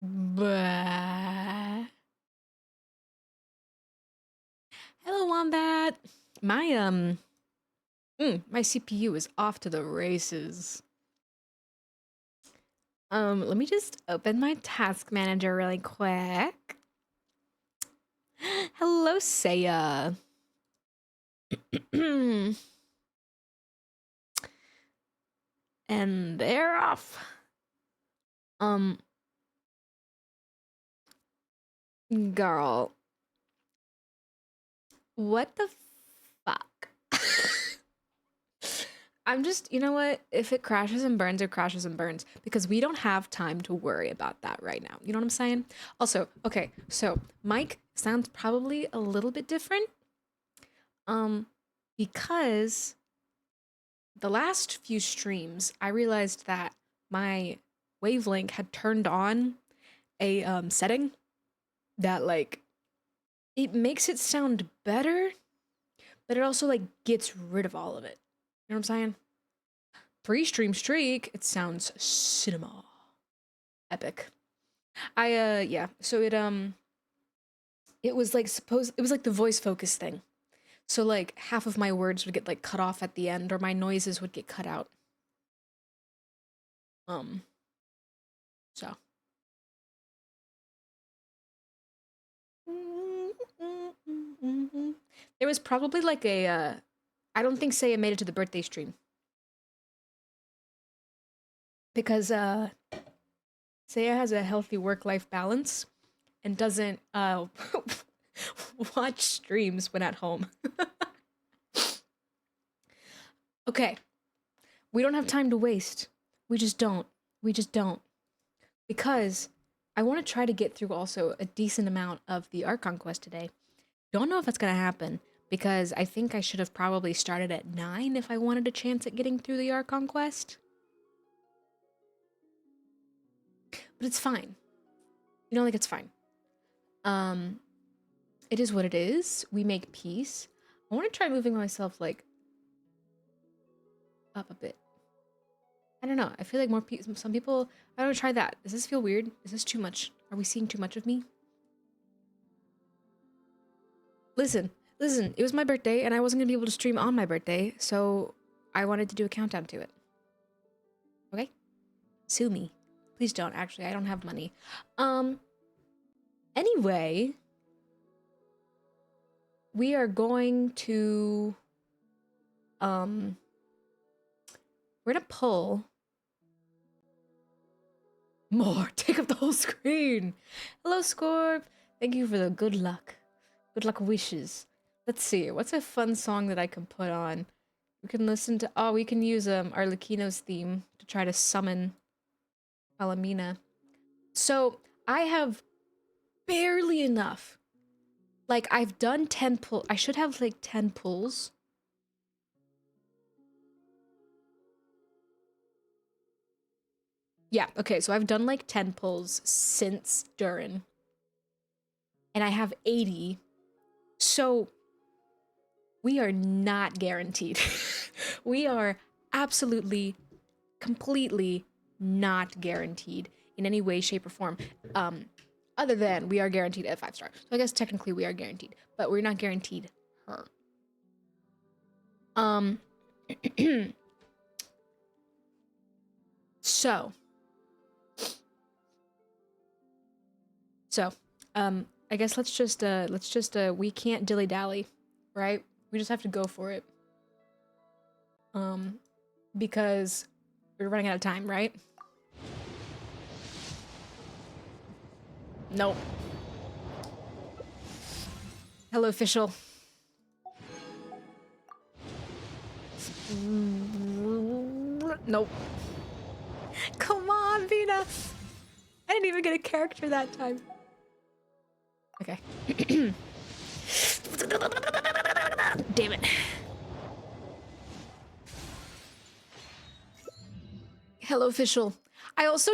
Bah. Hello, Wombat. My CPU is off to the races. Let me just open my task manager really quick. Hello, Saya. And they're off. Girl. What the fuck? I'm just, you know what? If it crashes and burns, it crashes and burns. Because we don't have time to worry about that right now. You know what I'm saying? Also, okay, so Mike sounds probably a little bit different. Because the last few streams, I realized that my wavelength had turned on a setting that like it makes it sound better, but it also like gets rid of all of it. You know what I'm saying? 3-stream streak, it sounds cinema. Epic. Yeah, so it was like it was like the voice focus thing. So like half of my words would get like cut off at the end or my noises would get cut out. So. There was probably like a, I don't think Saya made it to the birthday stream. Because Saya has a healthy work-life balance and doesn't watch streams when at home. Okay, we don't have time to waste. We just don't. We just don't. Because I want to try to get through also a decent amount of the Archon quest today. Don't know if that's going to happen because I think I should have probably started at 9 if I wanted a chance at getting through the Archon quest. But it's fine. You know, like it's fine. It is what it is. We make peace. I want to try moving myself like up a bit. I don't know. I feel like more people, some people, I don't try that. Does this feel weird? Is this too much? Are we seeing too much of me? Listen, it was my birthday and I wasn't gonna be able to stream on my birthday, so I wanted to do a countdown to it. Okay? Sue me. Please don't, actually, I don't have money. Anyway, we are going to, we're gonna pull more. Take up the whole screen. Hello, Scorp. Thank you for the good luck. Good luck wishes. Let's see. What's a fun song that I can put on? We can listen to... Oh, we can use Arlecchino's theme to try to summon Palomina. So, I have barely enough. Like, I've done 10 pulls. I should have, like, 10 pulls. Yeah, okay, so I've done, like, 10 pulls since Durin. And I have 80. So, we are not guaranteed. We are absolutely, completely not guaranteed in any way, shape, or form. Other than we are guaranteed at 5-star. So I guess technically we are guaranteed, but we're not guaranteed her. So, I guess let's just we can't dilly-dally, right? We just have to go for it. Because we're running out of time, right? Nope. Hello, official. Nope. Come on, Vina! I didn't even get a character that time. Okay. Damn it. Hello, official. I also...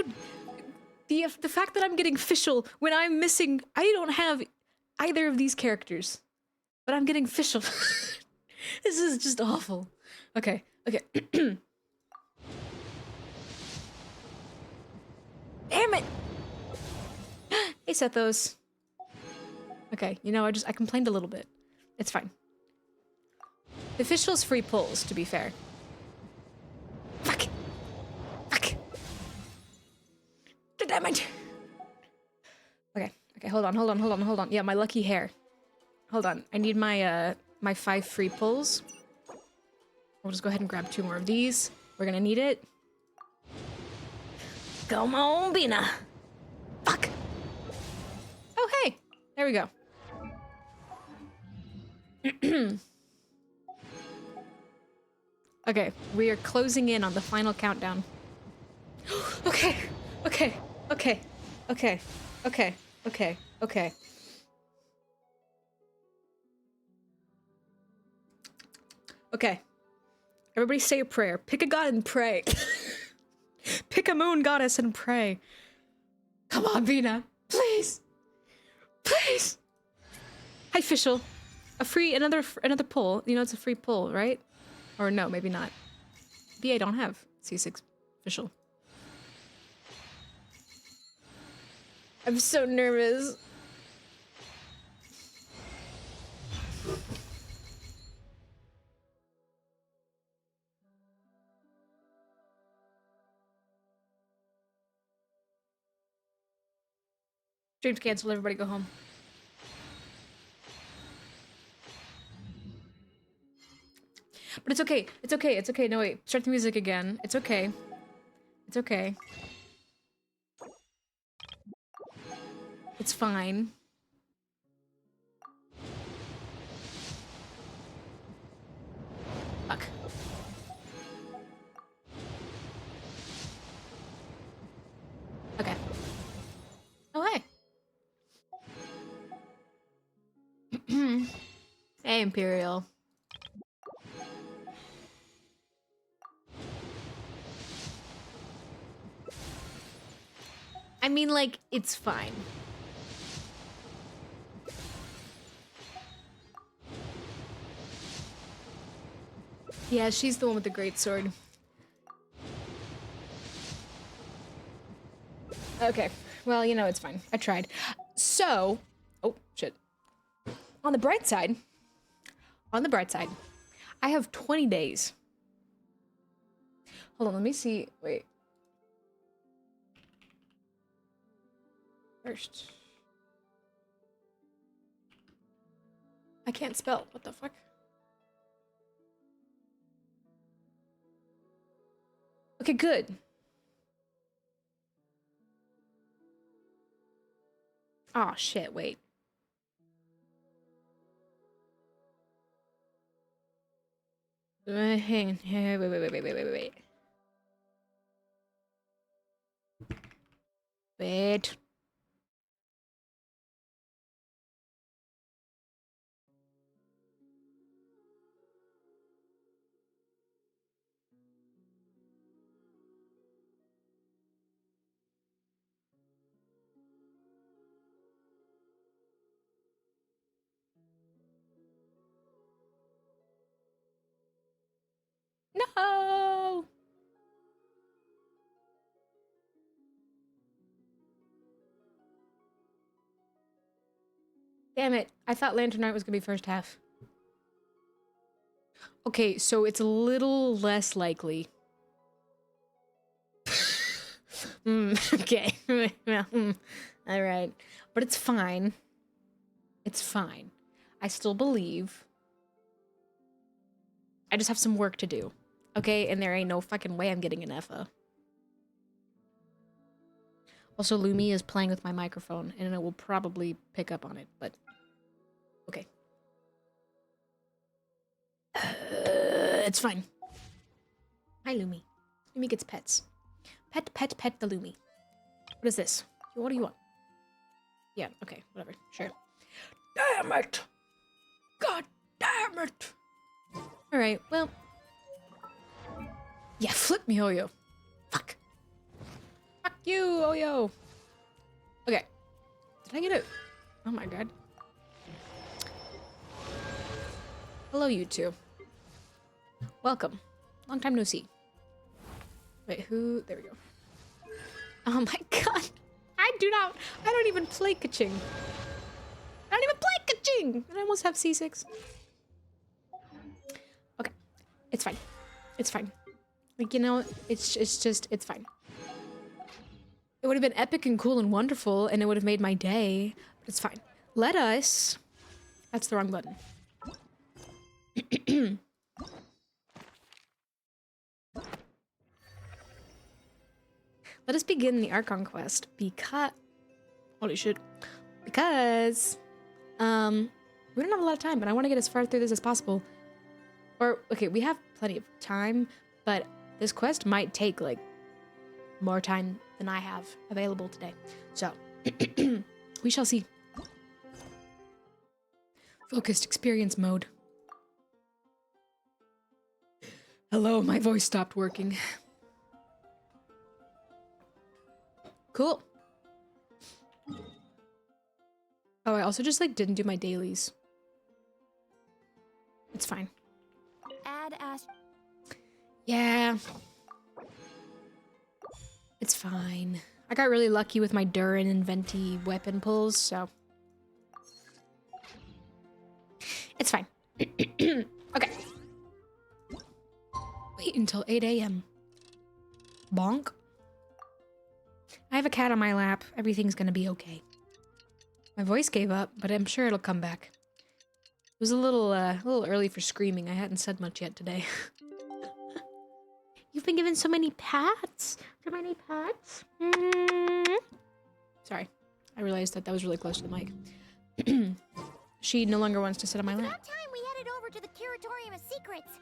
The fact that I'm getting official when I'm missing... I don't have either of these characters. But I'm getting official. This is just awful. Okay, okay. Damn it! Hey, Sethos. Okay, you know, I complained a little bit. It's fine. The official's free pulls, to be fair. Fuck! Fuck! Damn it! Okay, okay, hold on. Yeah, my lucky hair. Hold on, I need my, my 5 free pulls. We'll just go ahead and grab 2 more of these. We're gonna need it. Come on, Bina! Fuck! Oh, hey! There we go. Okay, we are closing in on the final countdown. Okay, okay, okay, okay, okay, okay, okay. Okay. Everybody say a prayer. Pick a god and pray. Pick a moon goddess and pray. Come on, Vina. Please. Please. Hi, official. A free, another pull. You know, it's a free pull, right? Or no, maybe not. Maybe I don't have C6 official. I'm so nervous. Stream's canceled, everybody go home. But it's okay, it's okay, it's okay. No, wait, start the music again. It's okay. It's okay. It's fine. Fuck. Okay. Oh, hey. Hey, Imperial. I mean, like, it's fine. Yeah, she's the one with the great sword. Okay. Well, you know, it's fine. I tried. So... Oh, shit. On the bright side, I have 20 days. Hold on, let me see. Wait. First. I can't spell. What the fuck? Okay, good. Oh shit, wait. Hang on. Wait. Wait. No! Damn it. I thought Lantern Knight was gonna be first half. Okay, so it's a little less likely. Okay. Well, alright. But it's fine. It's fine. I still believe. I just have some work to do. Okay, and there ain't no fucking way I'm getting an FA. Also, Lumi is playing with my microphone, and it will probably pick up on it, but... Okay. It's fine. Hi, Lumi. Lumi gets pets. Pet the Lumi. What is this? What do you want? Yeah, okay, whatever. Sure. Damn it! God damn it! Alright, well... Yeah, flip me, Oyo. Fuck. Fuck you, Oyo. Okay. Did I get it? Oh my god. Hello, you two. Welcome. Long time no see. Wait, who? There we go. Oh my god. I don't even play Kaching. I don't even play Kaching! And I almost have C6. Okay. It's fine. It's fine. Like, you know, it's just, it's fine. It would have been epic and cool and wonderful, and it would have made my day, but it's fine. Let us... That's the wrong button. Let us begin the Archon quest, because... Holy shit. Because... we don't have a lot of time, but I want to get as far through this as possible. Or, okay, we have plenty of time, but this quest might take, like, more time than I have available today. So, we shall see. Focused experience mode. Hello, my voice stopped working. Cool. Oh, I also just, like, didn't do my dailies. It's fine. Add Ash. Yeah. It's fine. I got really lucky with my Durin and Venti weapon pulls, so... It's fine. Okay. Wait until 8 a.m. Bonk. I have a cat on my lap. Everything's gonna be okay. My voice gave up, but I'm sure it'll come back. It was a little early for screaming. I hadn't said much yet today. You've been given so many pats. So many pats. Sorry. I realized that was really close to the mic. She no longer wants to sit on my lap. It's about time we headed over to the Curatorium of Secrets.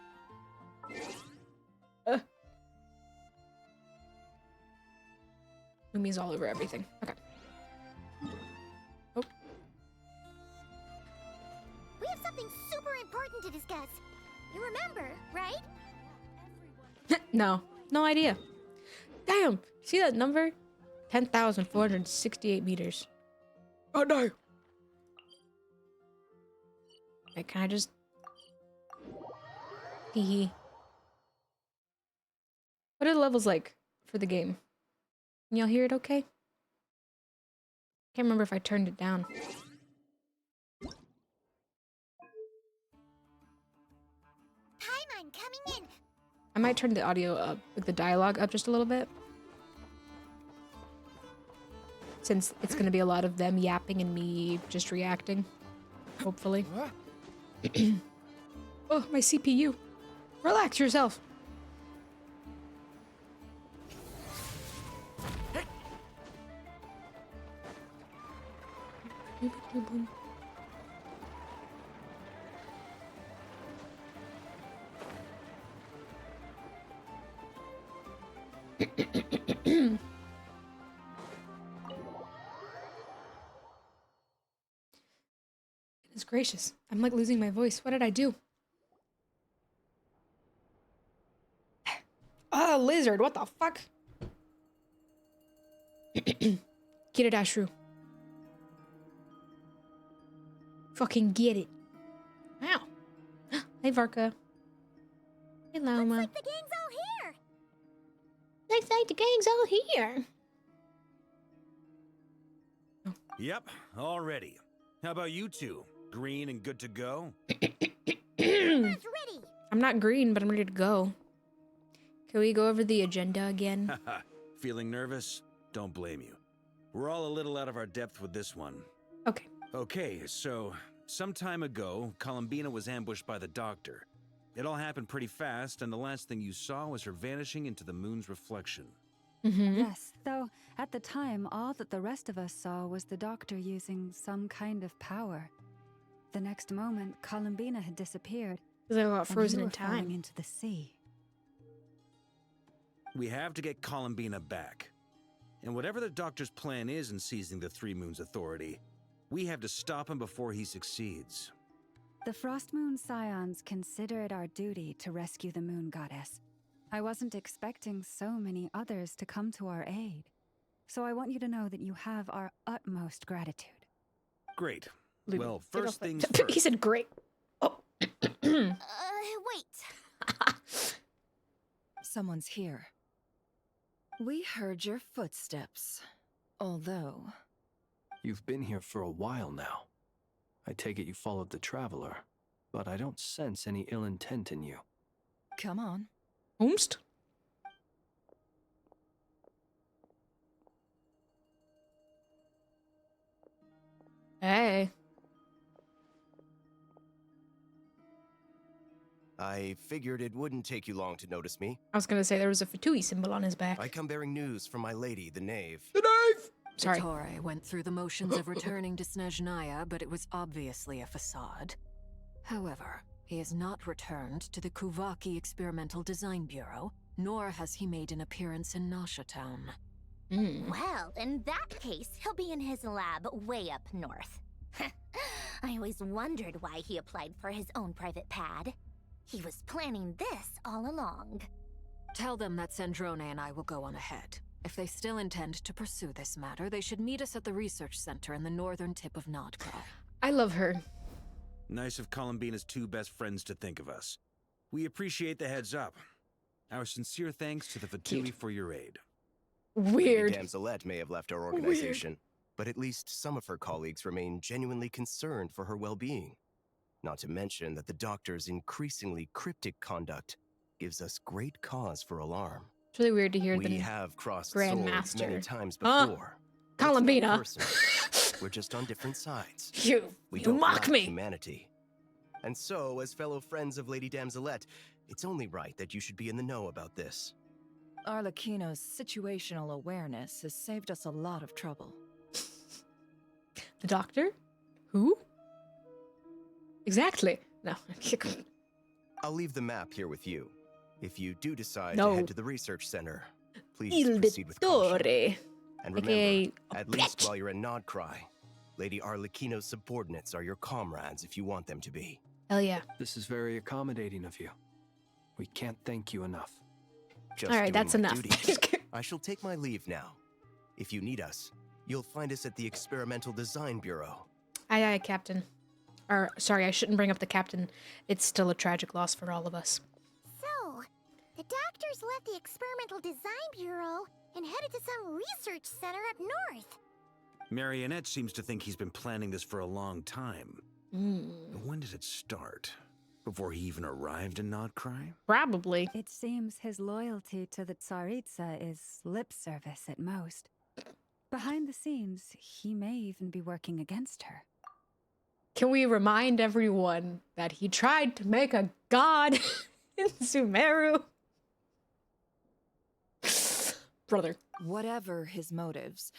Lumi's all over everything. Okay. Oh. We have something super important to discuss. You remember, right? No. No idea. Damn. See that number? 10,468 meters. Oh no. Okay, can I just... Hee hee. What are the levels like for the game? Can y'all hear it okay? Can't remember if I turned it down. Paimon coming in. I might turn the audio up, like the dialogue up just a little bit. Since it's gonna be a lot of them yapping and me just reacting. Hopefully. Oh, my CPU. Relax yourself. Goodness gracious. I'm like losing my voice. What did I do? Oh, lizard. What the fuck? Kiradashru. Fucking get it. Wow. Hey, Varka. Hey, Lauma. Looks like the gang's all here. Looks like the gang's all here. Oh. Yep, all ready. How about you two? Green and good to go? Ready. I'm not green, but I'm ready to go. Can we go over the agenda again? Feeling nervous? Don't blame you. We're all a little out of our depth with this one. Okay. Okay, so some time ago, Columbina was ambushed by the Doctor. It all happened pretty fast, and the last thing you saw was her vanishing into the moon's reflection. Mm-hmm. Yes, though at the time, all that the rest of us saw was the Doctor using some kind of power. The next moment, Columbina had disappeared. They got and frozen you in were falling time. into the sea. We have to get Columbina back. And whatever the Doctor's plan is in seizing the Three Moons Authority, we have to stop him before he succeeds. The Frost Moon Scions consider it our duty to rescue the Moon Goddess. I wasn't expecting so many others to come to our aid. So I want you to know that you have our utmost gratitude. Great. Lumi, Well, take first off things the- first. He said great. Oh. Wait. Someone's here. We heard your footsteps. Although... You've been here for a while now. I take it you followed the Traveler, but I don't sense any ill intent in you. Come on. Umst? Hey. I figured it wouldn't take you long to notice me. I was gonna say there was a Fatui symbol on his back. I come bearing news from my lady, the knave. The knife! Sorry. Vittore went through the motions of returning to Snezhnaya, but it was obviously a facade. However, he has not returned to the Kuvaki Experimental Design Bureau, nor has he made an appearance in Nasha Town. Well, in that case, he'll be in his lab way up north. I always wondered why he applied for his own private pad. He was planning this all along. Tell them that Sandrone and I will go on ahead. If they still intend to pursue this matter, they should meet us at the research center in the northern tip of Nodcraw. I love her. Nice of Columbina's two best friends to think of us. We appreciate the heads up. Our sincere thanks to the Fatui Cute. for your aid. Weird. Lady Damselette may have left our organization, but at least some of her colleagues remain genuinely concerned for her well-being. Not to mention that the Doctor's increasingly cryptic conduct gives us great cause for alarm. It's really weird to hear We the have crossed Grand swords many Master. times Huh? before. But it's not Columbina. personal. We're just on different sides. You We don't mock lack me. humanity. And so, as fellow friends of Lady Damselette, it's only right that you should be in the know about this. Arlecchino's situational awareness has saved us a lot of trouble. The Doctor? Who? Exactly. No. I'll leave the map here with you. If you do decide No. to head to the research center, please Il proceed with caution. Dottore. And AKA remember, a at least bitch. while you're in Nodcry, Lady Arlecchino's subordinates are your comrades if you want them to be. Hell yeah. This is very accommodating of you. We can't thank you enough. Just All right, doing that's my enough. duty. I shall take my leave now. If you need us, you'll find us at the Experimental Design Bureau. Aye, aye, Captain. Or, sorry, I shouldn't bring up the Captain. It's still a tragic loss for all of us. So, the Doctors left the Experimental Design Bureau and headed to some research center up north. Marionette seems to think he's been planning this for a long time. But when did it start? Before he even arrived in Nodcry? Probably. It seems his loyalty to the Tsaritsa is lip service at most. Behind the scenes, he may even be working against her. Can we remind everyone that he tried to make a god in Sumeru? Brother. Whatever his motives,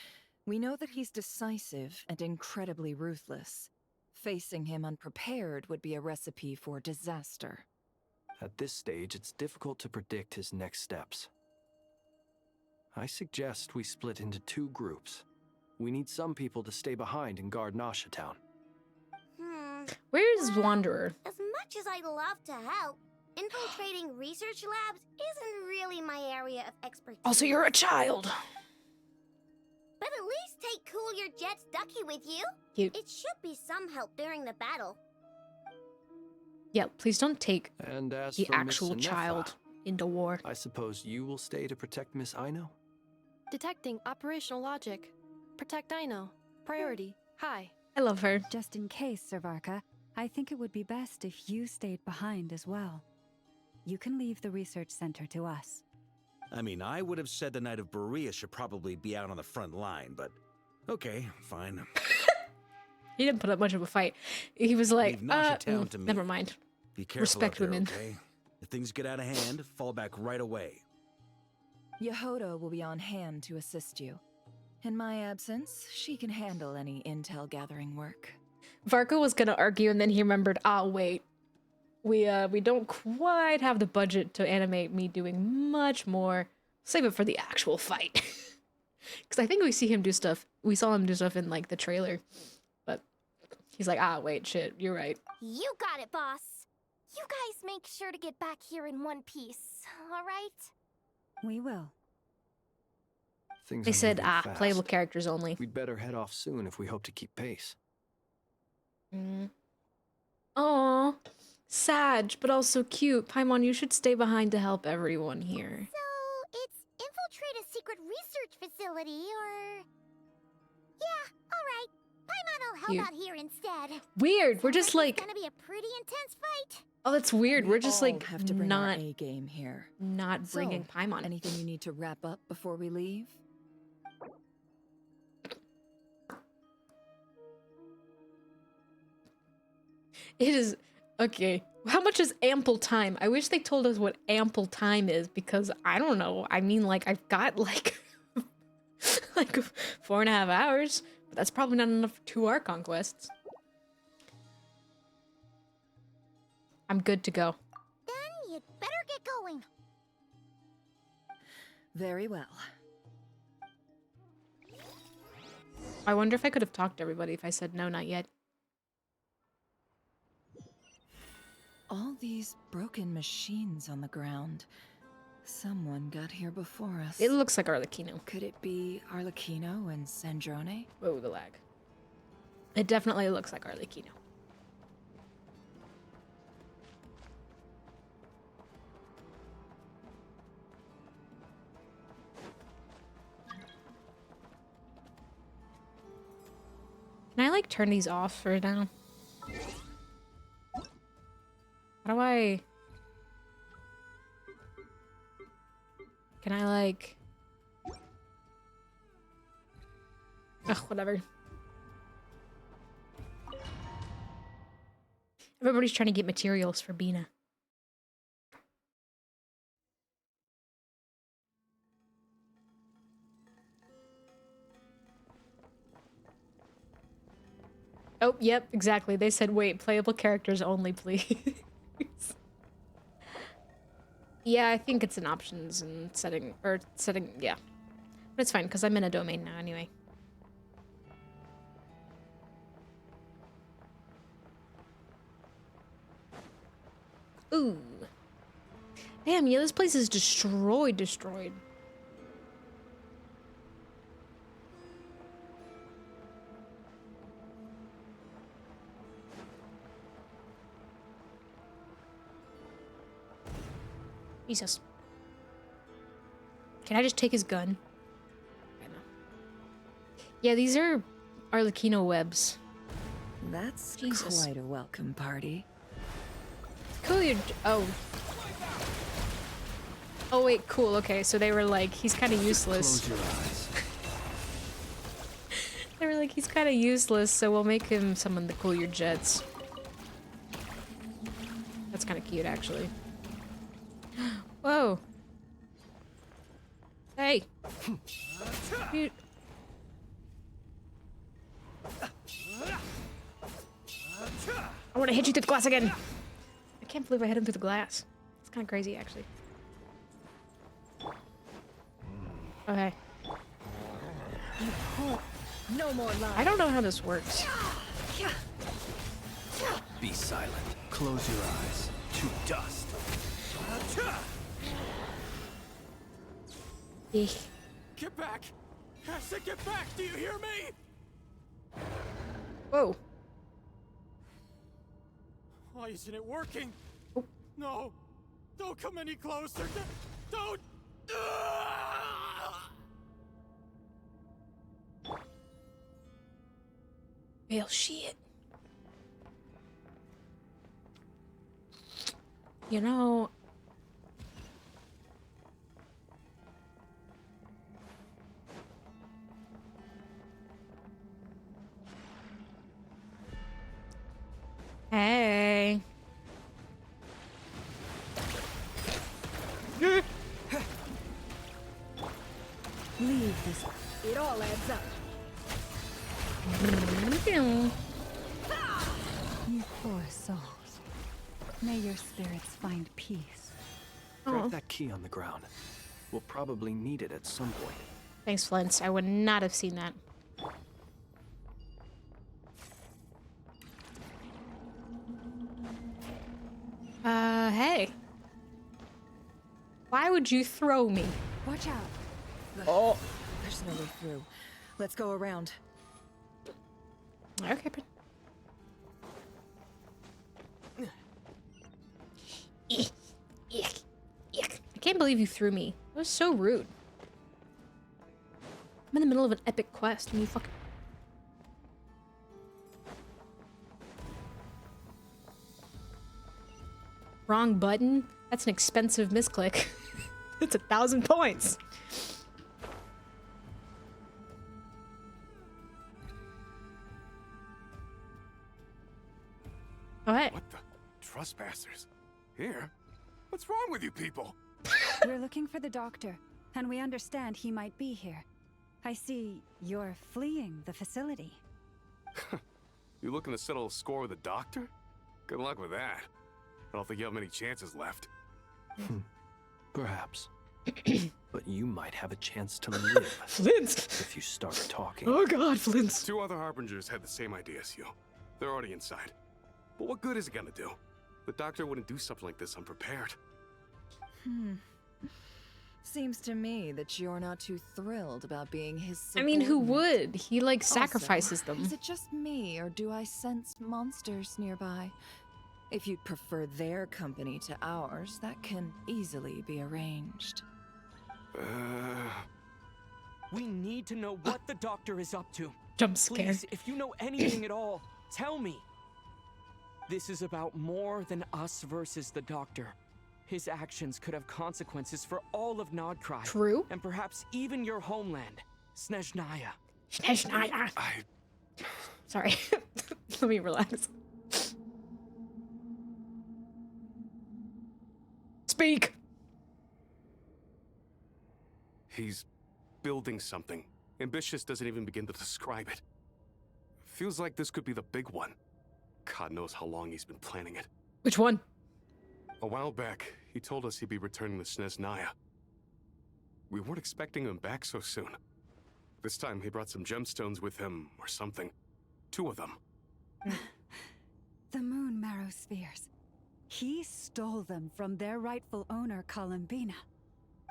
we know that he's decisive and incredibly ruthless. Facing him unprepared would be a recipe for disaster. At this stage, it's difficult to predict his next steps. I suggest we split into two groups. We need some people to stay behind and guard Nasha Town. Where's Wanderer? As much as I'd love to help, infiltrating research labs isn't really my area of expertise. Also, you're a child. But at least take Cool Your Jet's ducky with you. Cute. It should be some help during the battle. Yeah, please don't take And as the for Miss actual Sinefa, child into war. I suppose you will stay to protect Miss Aino? Detecting operational logic. Protect Aino. Priority. High. I love her. Just in case, Servarka, I think it would be best if you stayed behind as well. You can leave the research center to us. I mean, I would have said the Knight of Berea should probably be out on the front line, but okay, fine. He didn't put up much of a fight. He was like, Leave Nasha Town to me. never mind. Be careful Respect out there, women. okay? If things get out of hand, fall back right away. Yehodo will be on hand to assist you. In my absence, she can handle any intel gathering work. Varko was gonna argue, and then he remembered, wait. We don't quite have the budget to animate me doing much more. Save it for the actual fight. Because I think we see him do stuff. We saw him do stuff in, like, the trailer. But he's like, wait, shit, you're right. You got it, boss. You guys make sure to get back here in one piece, all right? We will. Things They are said, moving fast. playable characters only. We'd better head off soon if we hope to keep pace. Aw, sad, but also cute. Paimon, you should stay behind to help everyone here. So, it's infiltrate a secret research facility, or... Yeah, alright. Paimon will help Cute. out here instead. Weird. We're Sounds just like like, it's gonna be a pretty intense fight. oh, that's weird. We're just all like have to bring our not A game here. bringing So, Paimon. Anything you need to wrap up before we leave? It is okay. How much is ample time? I wish they told us what ample time is because I don't know. I mean, like I've got like like 4.5 hours, but that's probably not enough for 2 Archon quests. I'm good to go. Then you'd better get going. Very well. I wonder if I could have talked to everybody if I said no, not yet. All these broken machines on the ground. Someone got here before us. It looks like Arlecchino. Could it be Arlecchino and Sandrone? Whoa, the lag. It definitely looks like Arlecchino. Can I like turn these off for now? How do I... Can I like... Ugh, whatever. Everybody's trying to get materials for Bina. Oh, yep, exactly. They said, wait, playable characters only, please. Yeah, I think it's in options and setting, yeah. But it's fine, because I'm in a domain now anyway. Ooh. Damn, yeah, this place is destroyed. Jesus. Can I just take his gun? I know. Yeah, these are Arlecchino webs. That's Jesus. quite a welcome party. Cool, oh. Oh wait, cool, okay, so they were like, he's kind of useless. Close your eyes. They were like, he's kind of useless, so we'll make him summon the cool your jets. That's kind of cute, actually. Whoa. Hey. Dude. I want to hit you through the glass again. I can't believe I hit him through the glass. It's kind of crazy, actually. Okay. No more lies. I don't know how this works. Be silent. Close your eyes. To dust. Eek. Get back! I said get back! Do you hear me? Whoa. Why isn't it working? Oh. No! Don't come any closer! Don't! Well, shit. You know... Hey. Leave this. It all adds up. You poor souls. May your spirits find peace. Drop that key on the ground. We'll probably need it at some point. Thanks, Flint. I would not have seen that. Hey. Why would you throw me? Watch out. Oh. There's no way through. Let's go around. Okay, but... I can't believe you threw me. That was so rude. I'm in the middle of an epic quest and you fucking... Wrong button? That's an expensive misclick. It's 1,000 points. Go ahead. What the? Trespassers? Here? What's wrong with you people? We're looking for the doctor, and we understand he might be here. I see you're fleeing the facility. You looking to settle a score with the doctor? Good luck with that. I don't think you have many chances left. Perhaps. But you might have a chance to live Flint! if you start talking. Oh god, Flint. 2 other harbingers had the same idea as you. They're already inside. But what good is it gonna do? The doctor wouldn't do something like this unprepared. Seems to me that you're not too thrilled about being his I mean, who subordinate. would? He, like, Also, sacrifices them. Is it just me, or do I sense monsters nearby? If you'd prefer their company to ours, that can easily be arranged. We need to know what the doctor is up to. Jump scare. Please, if you know anything at all, tell me. This is about more than us versus the doctor. His actions could have consequences for all of Nodcry. True. And perhaps even your homeland, Snezhnaya. Snezhnaya. Sorry. Let me relax. Speak. He's building something. Ambitious doesn't even begin to describe it. Feels like this could be the big one. God knows how long he's been planning it. Which one? A while back, he told us he'd be returning to Snezhnaya. We weren't expecting him back so soon. This time he brought some gemstones with him, or something. 2 of them. The moon marrow spheres. He stole them from their rightful owner, Columbinaaaaaa.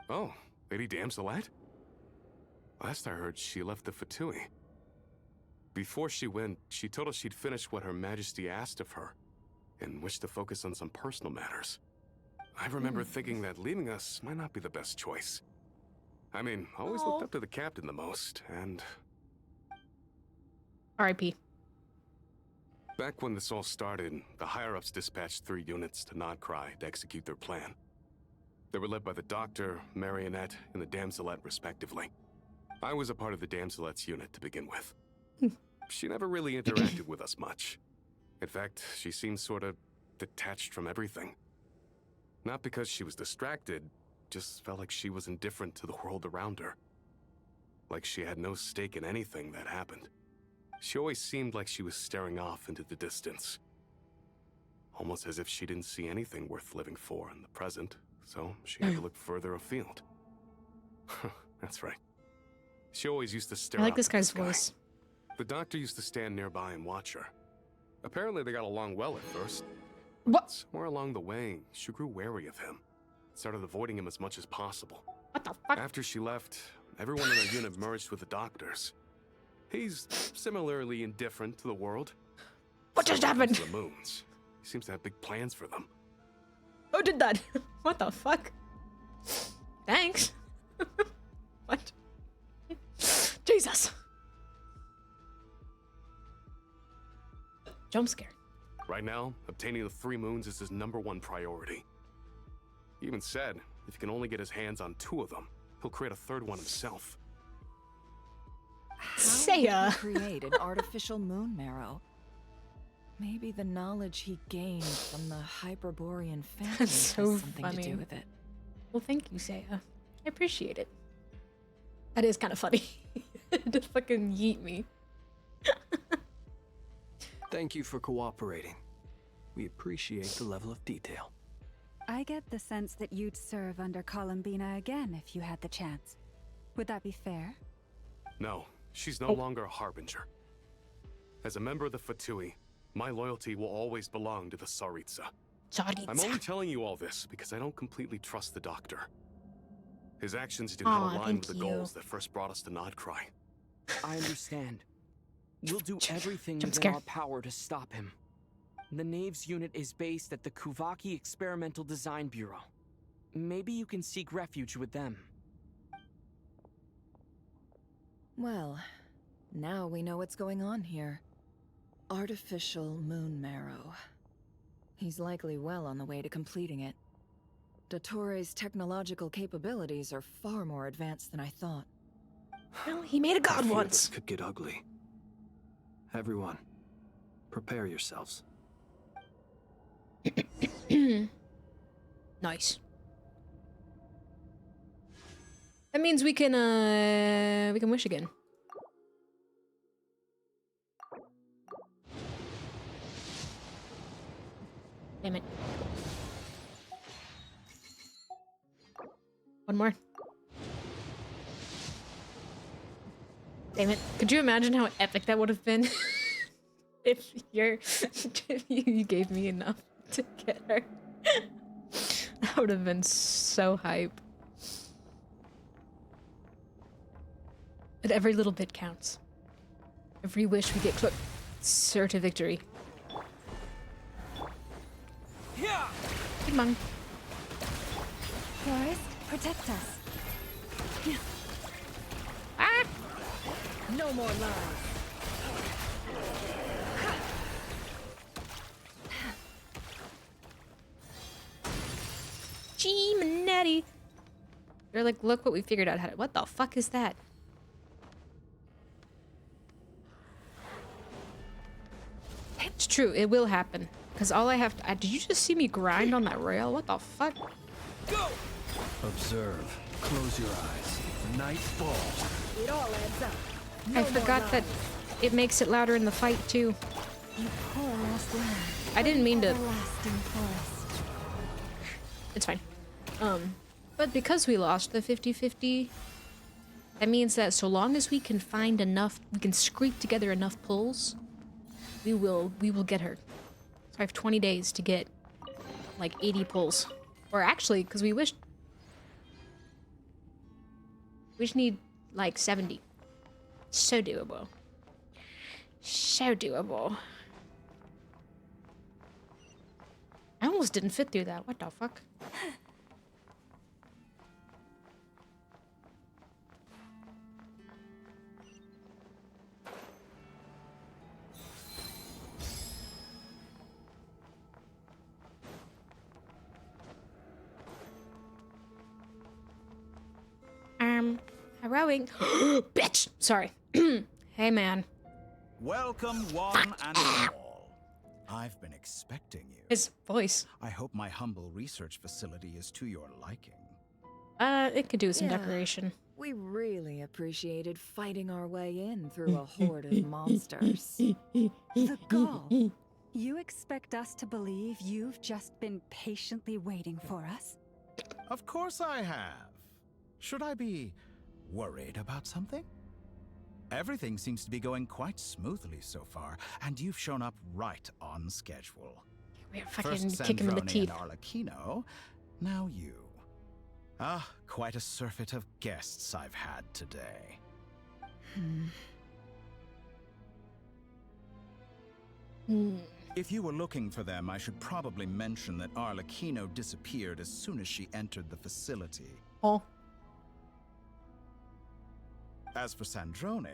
Oh, Lady Damselette? Last I heard, she left the Fatui. Before she went, she told us she'd finish what Her Majesty asked of her, and wished to focus on some personal matters. I remember thinking that leaving us might not be the best choice. I mean, I always looked up to the captain the most, and R.I.P. back when this all started, the higher-ups dispatched 3 units to Nodcry to execute their plan. They were led by the Doctor, Marionette, and the Damselette, respectively. I was a part of the Damselette's unit to begin with. She never really interacted with us much. In fact, she seemed sort of detached from everything. Not because she was distracted, just felt like she was indifferent to the world around her. Like she had no stake in anything that happened. She always seemed like she was staring off into the distance. Almost as if she didn't see anything worth living for in the present, so she had to look further afield. That's right. She always used to stare I like up this at the guy's sky. voice. The Doctor used to stand nearby and watch her. Apparently they got along well at first. What? Somewhere along the way, she grew wary of him. Started avoiding him as much as possible. What the fuck? After she left, everyone in our unit merged with the Doctor's. He's similarly indifferent to the world. What just So when it happened? comes to the moons. He seems to have big plans for them. Who did that? What the fuck? Thanks. What? Jesus. Jump scare. Right now, obtaining the 3 moons is his #1 priority. He even said, if he can only get his hands on 2 of them, he'll create a 3rd one himself. How would Seiya. he create an artificial moon marrow? Maybe the knowledge he gained from the Hyperborean family That's has so something to funny. do with it. Well, thank you, Seiya. I appreciate it. That is kind of funny. Just fucking yeet me. Thank you for cooperating. We appreciate the level of detail. I get the sense that you'd serve under Columbinaaaaaa again if you had the chance. Would that be fair? No, she's no longer a harbinger. As a member of the Fatui, my loyalty will always belong to the Tsaritsa. I'm only telling you all this because I don't completely trust the Doctor. His actions do not Aw, align with thank the you. goals that first brought us to Nodcry. I understand. We'll do everything Jump within scare. our power to stop him. The Knave's unit is based at the Kuvaki Experimental Design Bureau. Maybe you can seek refuge with them. Well, now we know what's going on here. Artificial moon marrow. He's likely well on the way to completing it. Dottore's technological capabilities are far more advanced than I thought. Well, he made a god I fear once. this could get ugly. Everyone, prepare yourselves. Nice. That means we can wish again. Damn it. One more. Damn it. Could you imagine how epic that would have been? if you gave me enough to get her. That would have been so hype. But every little bit counts. Every wish we get closer to victory. Come on. Forest, protect us. Ah! No more lies. Gee, Manetti. They're like, look what we figured out how to. What the fuck is that? It's true, it will happen. Because all I have to. Did you just see me grind on that rail? What the fuck? Observe. Close your eyes. Night falls. It all adds up. I forgot that it makes it louder in the fight, too. You poor lost land. I didn't mean to. Everlasting forest. It's fine. But because we lost the 50-50, that means that so long as we can find enough, we can scrape together enough pulls, we will get her. So I have 20 days to get like 80 pulls. Or actually, because we just need like 70. So doable. So doable. I almost didn't fit through that. What the fuck? Rowing. Bitch! Sorry. Hey, man. Welcome, one and all. I've been expecting you. His voice. I hope my humble research facility is to your liking. It could do with some decoration. We really appreciated fighting our way in through a horde of monsters. The gall. You expect us to believe you've just been patiently waiting for us? Of course I have. Should I be worried about something? Everything seems to be going quite smoothly so far, and you've shown up right on schedule. We're fucking First kick him in the Sandrone teeth. and Arlecchino, now you. Ah, quite a surfeit of guests I've had today. If you were looking for them, I should probably mention that Arlecchino disappeared as soon as she entered the facility. Oh. As for Sandrone,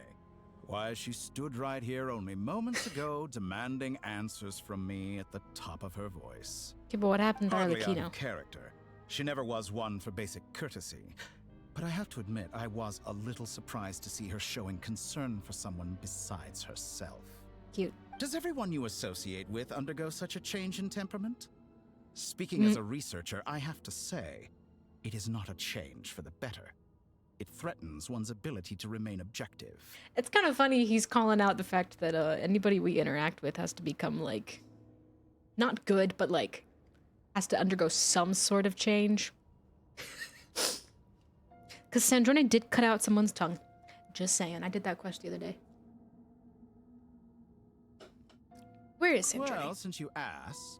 why, she stood right here only moments ago demanding answers from me at the top of her voice. Okay, but what happened to Hardly out Arlecchino? of character. She never was one for basic courtesy. But I have to admit, I was a little surprised to see her showing concern for someone besides herself. Cute. Does everyone you associate with undergo such a change in temperament? Speaking as a researcher, I have to say, it is not a change for the better. It threatens one's ability to remain objective. It's kind of funny he's calling out the fact that anybody we interact with has to become, like, not good, but, like, has to undergo some sort of change. Because Sandrone did cut out someone's tongue. Just saying. I did that quest the other day. Where is Sandrone? Well, since you ask...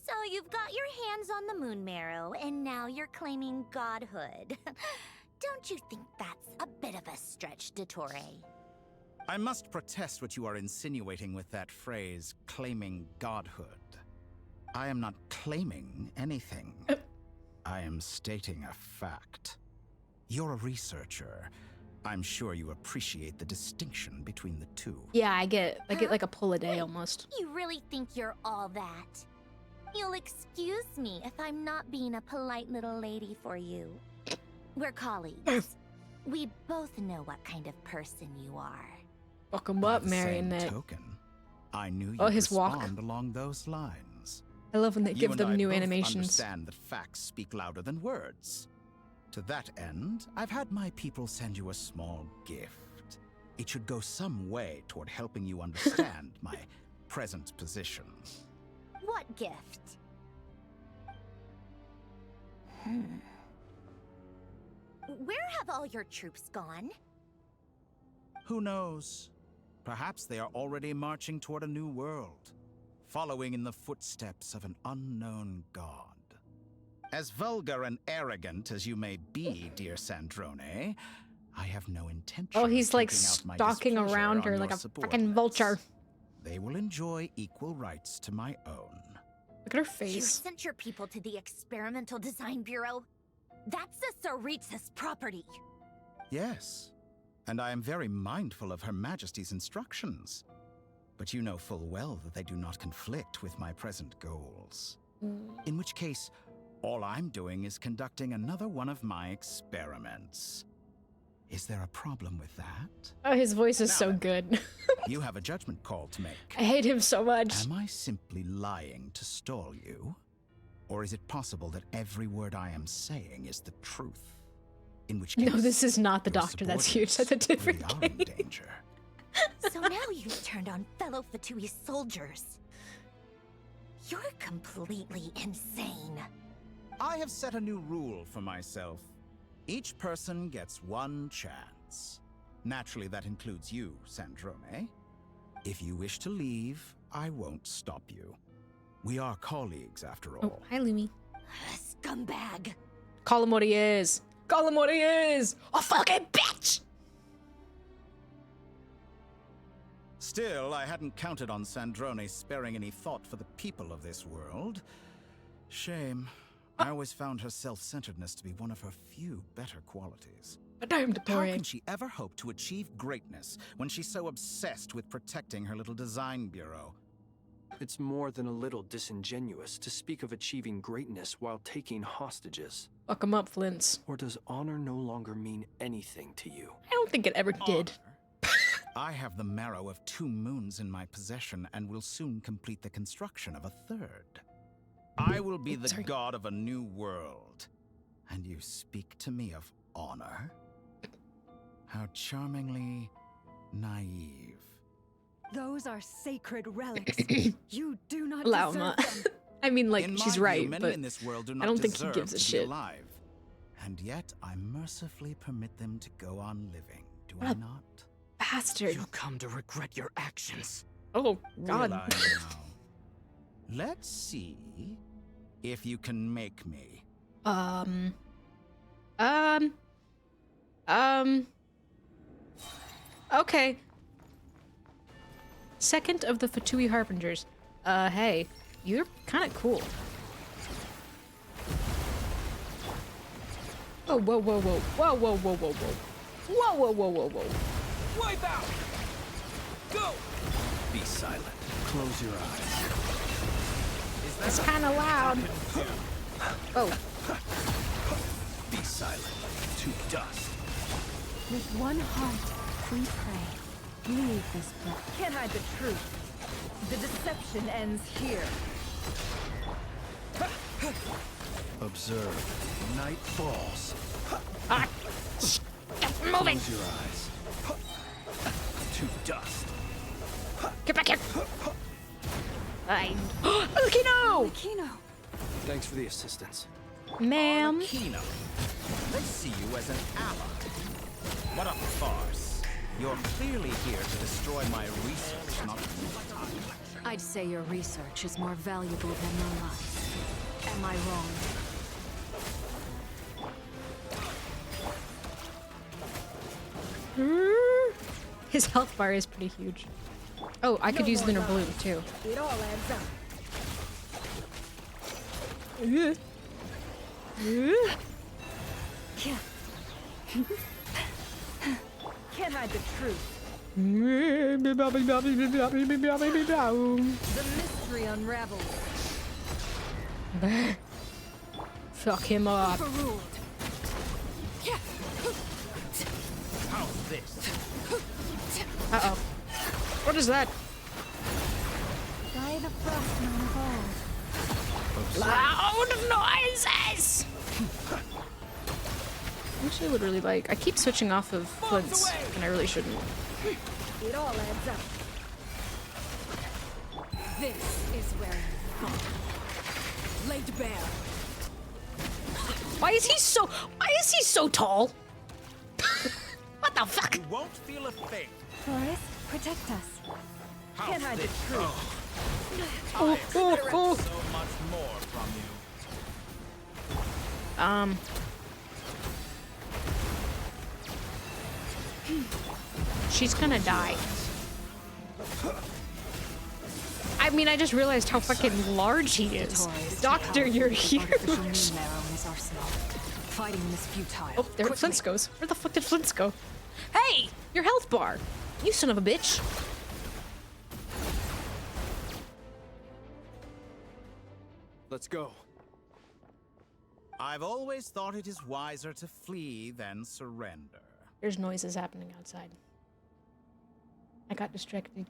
So you've got your hands on the moon marrow, and now you're claiming godhood. Don't you think that's a bit of a stretch, Dottore? I must protest what you are insinuating with that phrase, claiming godhood. I am not claiming anything. I am stating a fact. You're a researcher. I'm sure you appreciate the distinction between the two. too. Yeah, I get like a pull a day almost. You really think you're all that? You'll excuse me if I'm not being a polite little lady for you. We're colleagues. We both know what kind of person you are. Fuck him By up, the same Marionette. token, I knew you'd Oh, his walk. respond along those lines. I love when they You give and them I new both animations. understand that facts speak louder than words. To that end, I've had my people send you a small gift. It should go some way toward helping you understand my present position. What gift? Where have all your troops gone? Who knows? Perhaps they are already marching toward a new world, following in the footsteps of an unknown god. As vulgar and arrogant as you may be, dear Sandrone, I have no intention Oh, of he's like taking out my stalking displeasure around on her your like a fucking subordinates. vulture. They will enjoy equal rights to my own. Look at her You face. sent your people to the Experimental Design Bureau? That's a Tsaritsa's property. Yes, and I am very mindful of Her Majesty's instructions. But you know full well that they do not conflict with my present goals. In which case, all I'm doing is conducting another one of my experiments. Is there a problem with that? Oh, his voice is Now so then. good. You have a judgment call to make. I hate him so much. Am I simply lying to stall you? Or is it possible that every word I am saying is the truth? In which case, No, this is not the your doctor. That's huge. That's a subordinates different really are in case. danger. So now you've turned on fellow Fatui soldiers. You're completely insane. I have set a new rule for myself. Each person gets one chance. Naturally, that includes you, Sandrone. If you wish to leave, I won't stop you. We are colleagues, after all. Oh, hi, Lumi. Scumbag. Call him what he is. Call him what he is. A fucking bitch. Still, I hadn't counted on Sandrone sparing any thought for the people of this world. Shame. I always found her self-centeredness to be one of her few better qualities. A damn How Deporian. can she ever hope to achieve greatness when she's so obsessed with protecting her little design bureau? It's more than a little disingenuous to speak of achieving greatness while taking hostages. Fuck him up, Flints. Or does honor no longer mean anything to you? I don't think it ever did. I have the marrow of 2 moons in my possession and will soon complete the construction of a 3rd. I will be the god of a new world. And you speak to me of honor? How charmingly naive. Those are sacred relics. You do not Lauma. deserve them. I mean, like, In she's my right, view, many but in this world do I not don't think he deserve gives a to be shit. alive. And yet I mercifully permit them to go on living. Do What I a not? bastard. You'll come to regret your actions. Oh, God. Will I now? Let's see if you can make me. Okay. Second of the Fatui Harbingers. Hey, you're kind of cool. Oh, whoa, whoa, whoa. Whoa, whoa, whoa, whoa, whoa. Whoa, whoa, whoa, whoa, whoa. Wipe out! Go! Be silent. Close your eyes. It's kind of loud. Oh. Be silent. To dust. With one heart, we pray. Leave this book. Can't hide the truth. The deception ends here. Observe. Night falls. Moving. Close your eyes. To dust. Get back here. Lucino! Kino. Thanks for the assistance. Ma'am. Kino, they see you as an ally. What a farce. You're clearly here to destroy my research, not I'd say your research is more valuable than your life. Am I wrong? His health bar is pretty huge. Oh, I could use Lunar Bloom too. It all adds up. Can't hide the truth. The mystery unravels. Fuck him up. Overruled. How's this? Uh-oh. What is that? By the frost moon of old. Loud noises! Actually, I would really like. I keep switching off of flints, and I really shouldn't. It all adds up. This is where you fall. Laid bare. Why is he so tall? What the fuck? You won't feel a thing. Forest, protect us. Can't hide the truth. Oh. So much more from you. She's gonna die. I mean, I just realized how fucking large he is. Doctor, you're huge. Fighting him is futile. Oh, there Flint's goes. Where the fuck did Flint's go? Hey! Your health bar! You son of a bitch! Let's go. I've always thought it is wiser to flee than surrender. There's noises happening outside. I got distracted.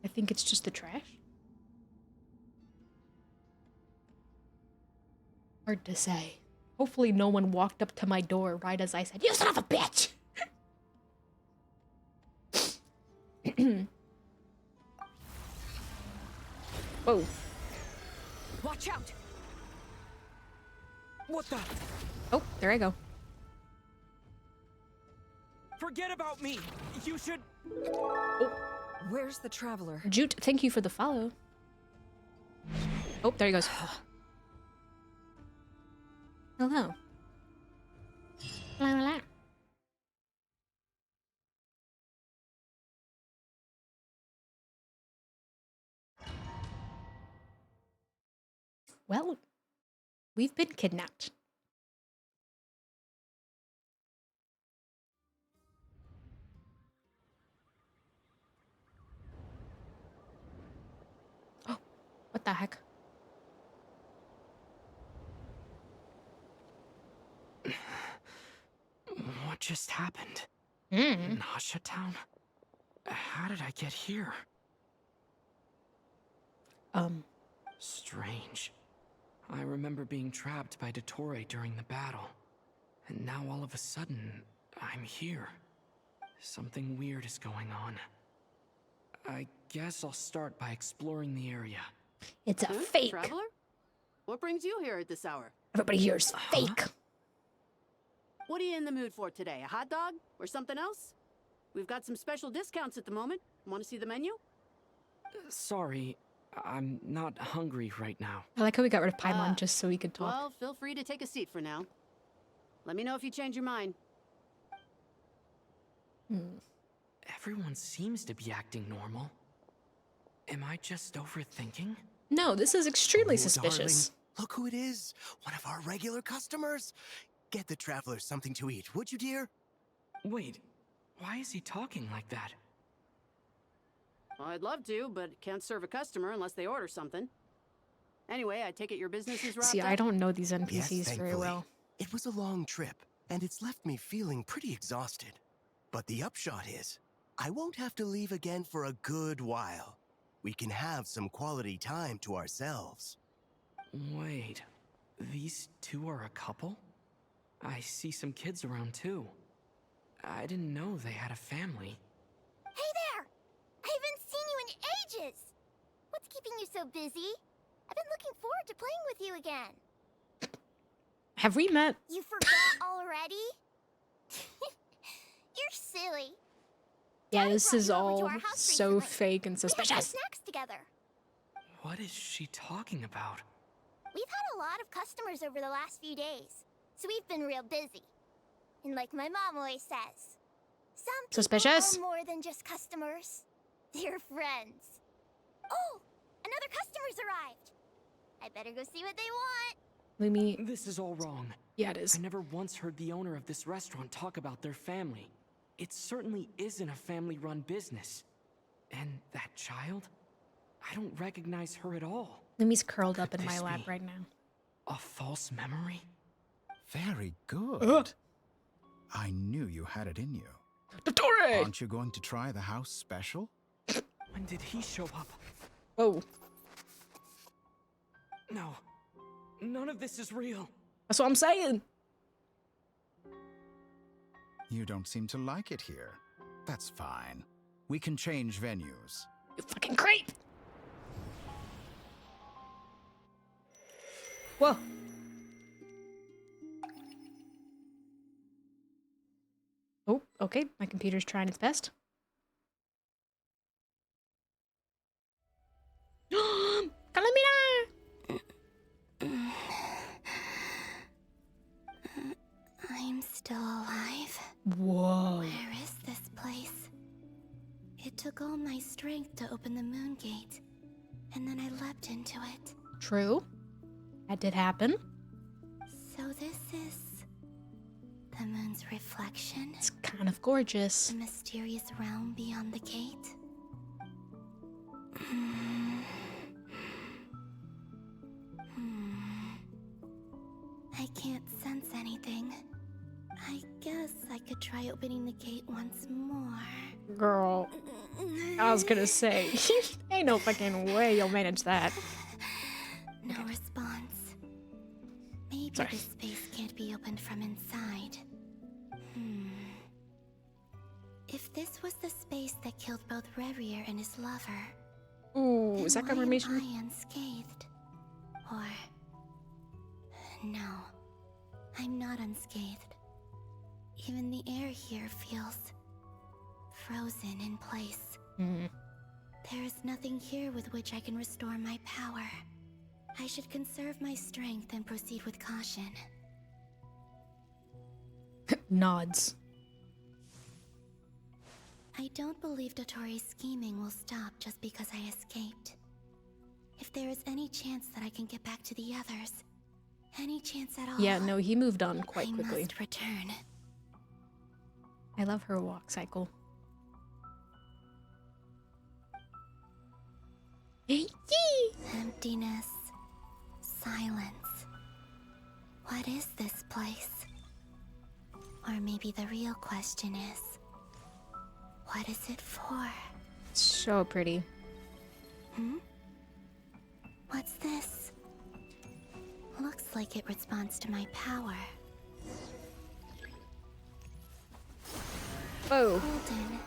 I think it's just the trash. Hard to say. Hopefully no one walked up to my door right as I said, "You son of a bitch!" Whoa. Watch out! What the? Oh, there I go. Forget about me. You should. Where's the traveler? Jute, thank you for the follow. Oh, there he goes. Hello. La, la, la. Well, we've been kidnapped. Oh, what the heck? What just happened? Nasha Town? How did I get here? Strange. I remember being trapped by Dottore during the battle. And now all of a sudden, I'm here. Something weird is going on. I guess I'll start by exploring the area. It's a fake. Traveler? What brings you here at this hour? Everybody here is fake. What are you in the mood for today? A hot dog? Or something else? We've got some special discounts at the moment. Want to see the menu? Sorry, I'm not hungry right now. I like how we got rid of Paimon just so we could talk. Well, feel free to take a seat for now. Let me know if you change your mind. Everyone seems to be acting normal. Am I just overthinking? No, this is extremely Oh, suspicious. darling, look who it is. One of our regular customers. Get the traveler something to eat, would you, dear? Wait, why is he talking like that? Well, I'd love to, but can't serve a customer unless they order something. Anyway, I take it your business is wrapped See, up? I don't know these NPCs Yes, very thankfully. well. It was a long trip, and it's left me feeling pretty exhausted. But the upshot is, I won't have to leave again for a good while. We can have some quality time to ourselves. Wait, these two are a couple? I see some kids around too. I didn't know they had a family. Hey there! I haven't seen you in ages! What's keeping you so busy? I've been looking forward to playing with you again. Have we met? You forgot already? You're silly. Yeah, Daddy this brought is you over all to our house so recently. fake and We had some suspicious. snacks together. What is she talking about? We've had a lot of customers over the last few days, so we've been real busy. And like my mom always says, some people Suspicious? are more than just customers. They're friends. Oh, another customer's arrived. I better go see what they want. Let me. This is all wrong. Yeah, it is. I never once heard the owner of this restaurant talk about their family. It certainly isn't a family-run business. And that child? I don't recognize her at all. Lumi's curled up Could in my this lap be right now. a false memory? Very good. Ugh. I knew you had it in you. Dottore! Aren't you going to try the house special? When did he show up? Whoa. No. None of this is real. That's what I'm saying. You don't seem to like it here. That's fine. We can change venues. You fucking creep! Whoa. Oh, okay. My computer's trying its best. Columbinaaaaaa! I'm still alive. Whoa. Where is this place? It took all my strength to open the moon gate, and then I leapt into it. True. That did happen. So this is the moon's reflection? It's kind of gorgeous. The mysterious realm beyond the gate? I can't sense anything. I guess I could try opening the gate once more. Girl, I was gonna say, ain't no fucking way you'll manage that. No response. Maybe Sorry. this space can't be opened from inside. If this was the space that killed both Revier and his lover, Ooh, then is that why am confirmation? I unscathed? Or no, I'm not unscathed. Even the air here feels frozen in place. There is nothing here with which I can restore my power. I should conserve my strength and proceed with caution. Nods. I don't believe Dottori's scheming will stop just because I escaped. If there is any chance that I can get back to the others, any chance at all, Yeah, no, he moved on quite I quickly. must return. I love her walk cycle. Emptiness, silence. What is this place? Or maybe the real question is, what is it for? So pretty. What's this? Looks like it responds to my power. Whoa. Golden.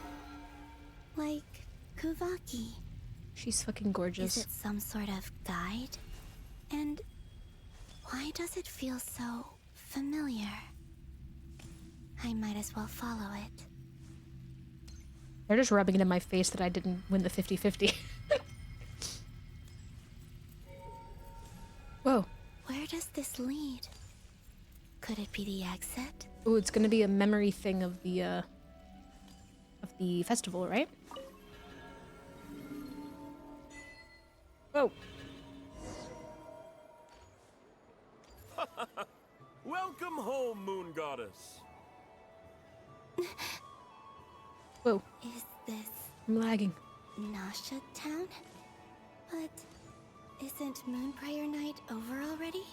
Like Kuvaki. She's fucking gorgeous. Is it some sort of guide? And why does it feel so familiar? I might as well follow it. They're just rubbing it in my face that I didn't win the 50-50. Whoa. Where does this lead? Could it be the exit? Ooh, it's gonna be a memory thing of the festival, right? Whoa. Welcome home, Moon Goddess. Whoa. Is this I'm lagging. Nasha Town? But isn't Moonbriar Night over already?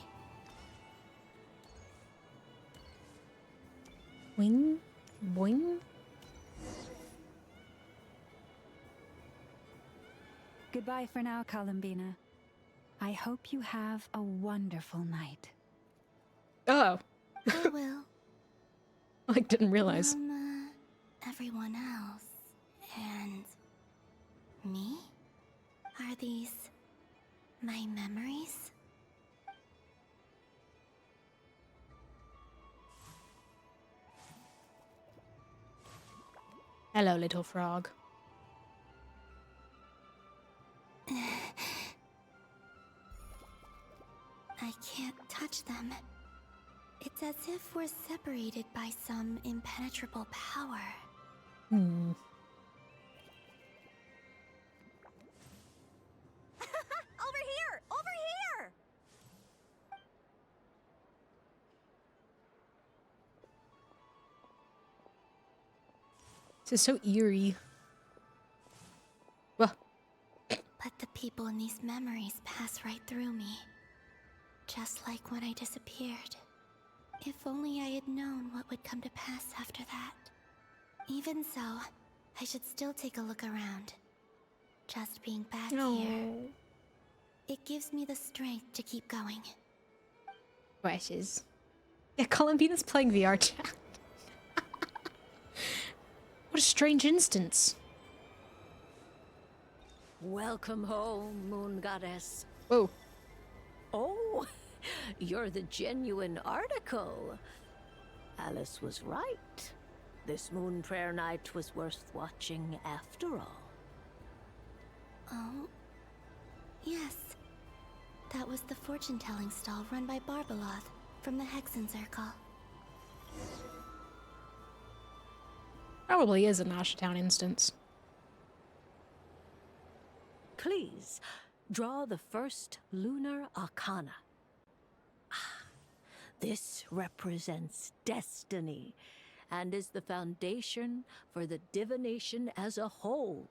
Boing. Boing. Goodbye for now, Columbina. I hope you have a wonderful night. Oh. I will. I didn't realize. Everyone else. And me? Are these my memories? Hello, little frog. I can't touch them. It's as if we're separated by some impenetrable power. Hmm. Over here! Over here! This is so eerie. people in these memories pass right through me. Just like when I disappeared. If only I had known what would come to pass after that. Even so, I should still take a look around. Just being back here, it gives me the strength to keep going. Precious. Yeah, Columbinaaaa's playing VR chat. What a strange instance. Welcome home, Moon Goddess. Whoa. Oh, you're the genuine article. Alice was right. This Moon Prayer Night was worth watching after all. Oh, yes. That was the fortune-telling stall run by Barbeloth from the Hexen Circle. Probably is a Noshatown instance. Please, draw the first lunar arcana. This represents destiny and is the foundation for the divination as a whole.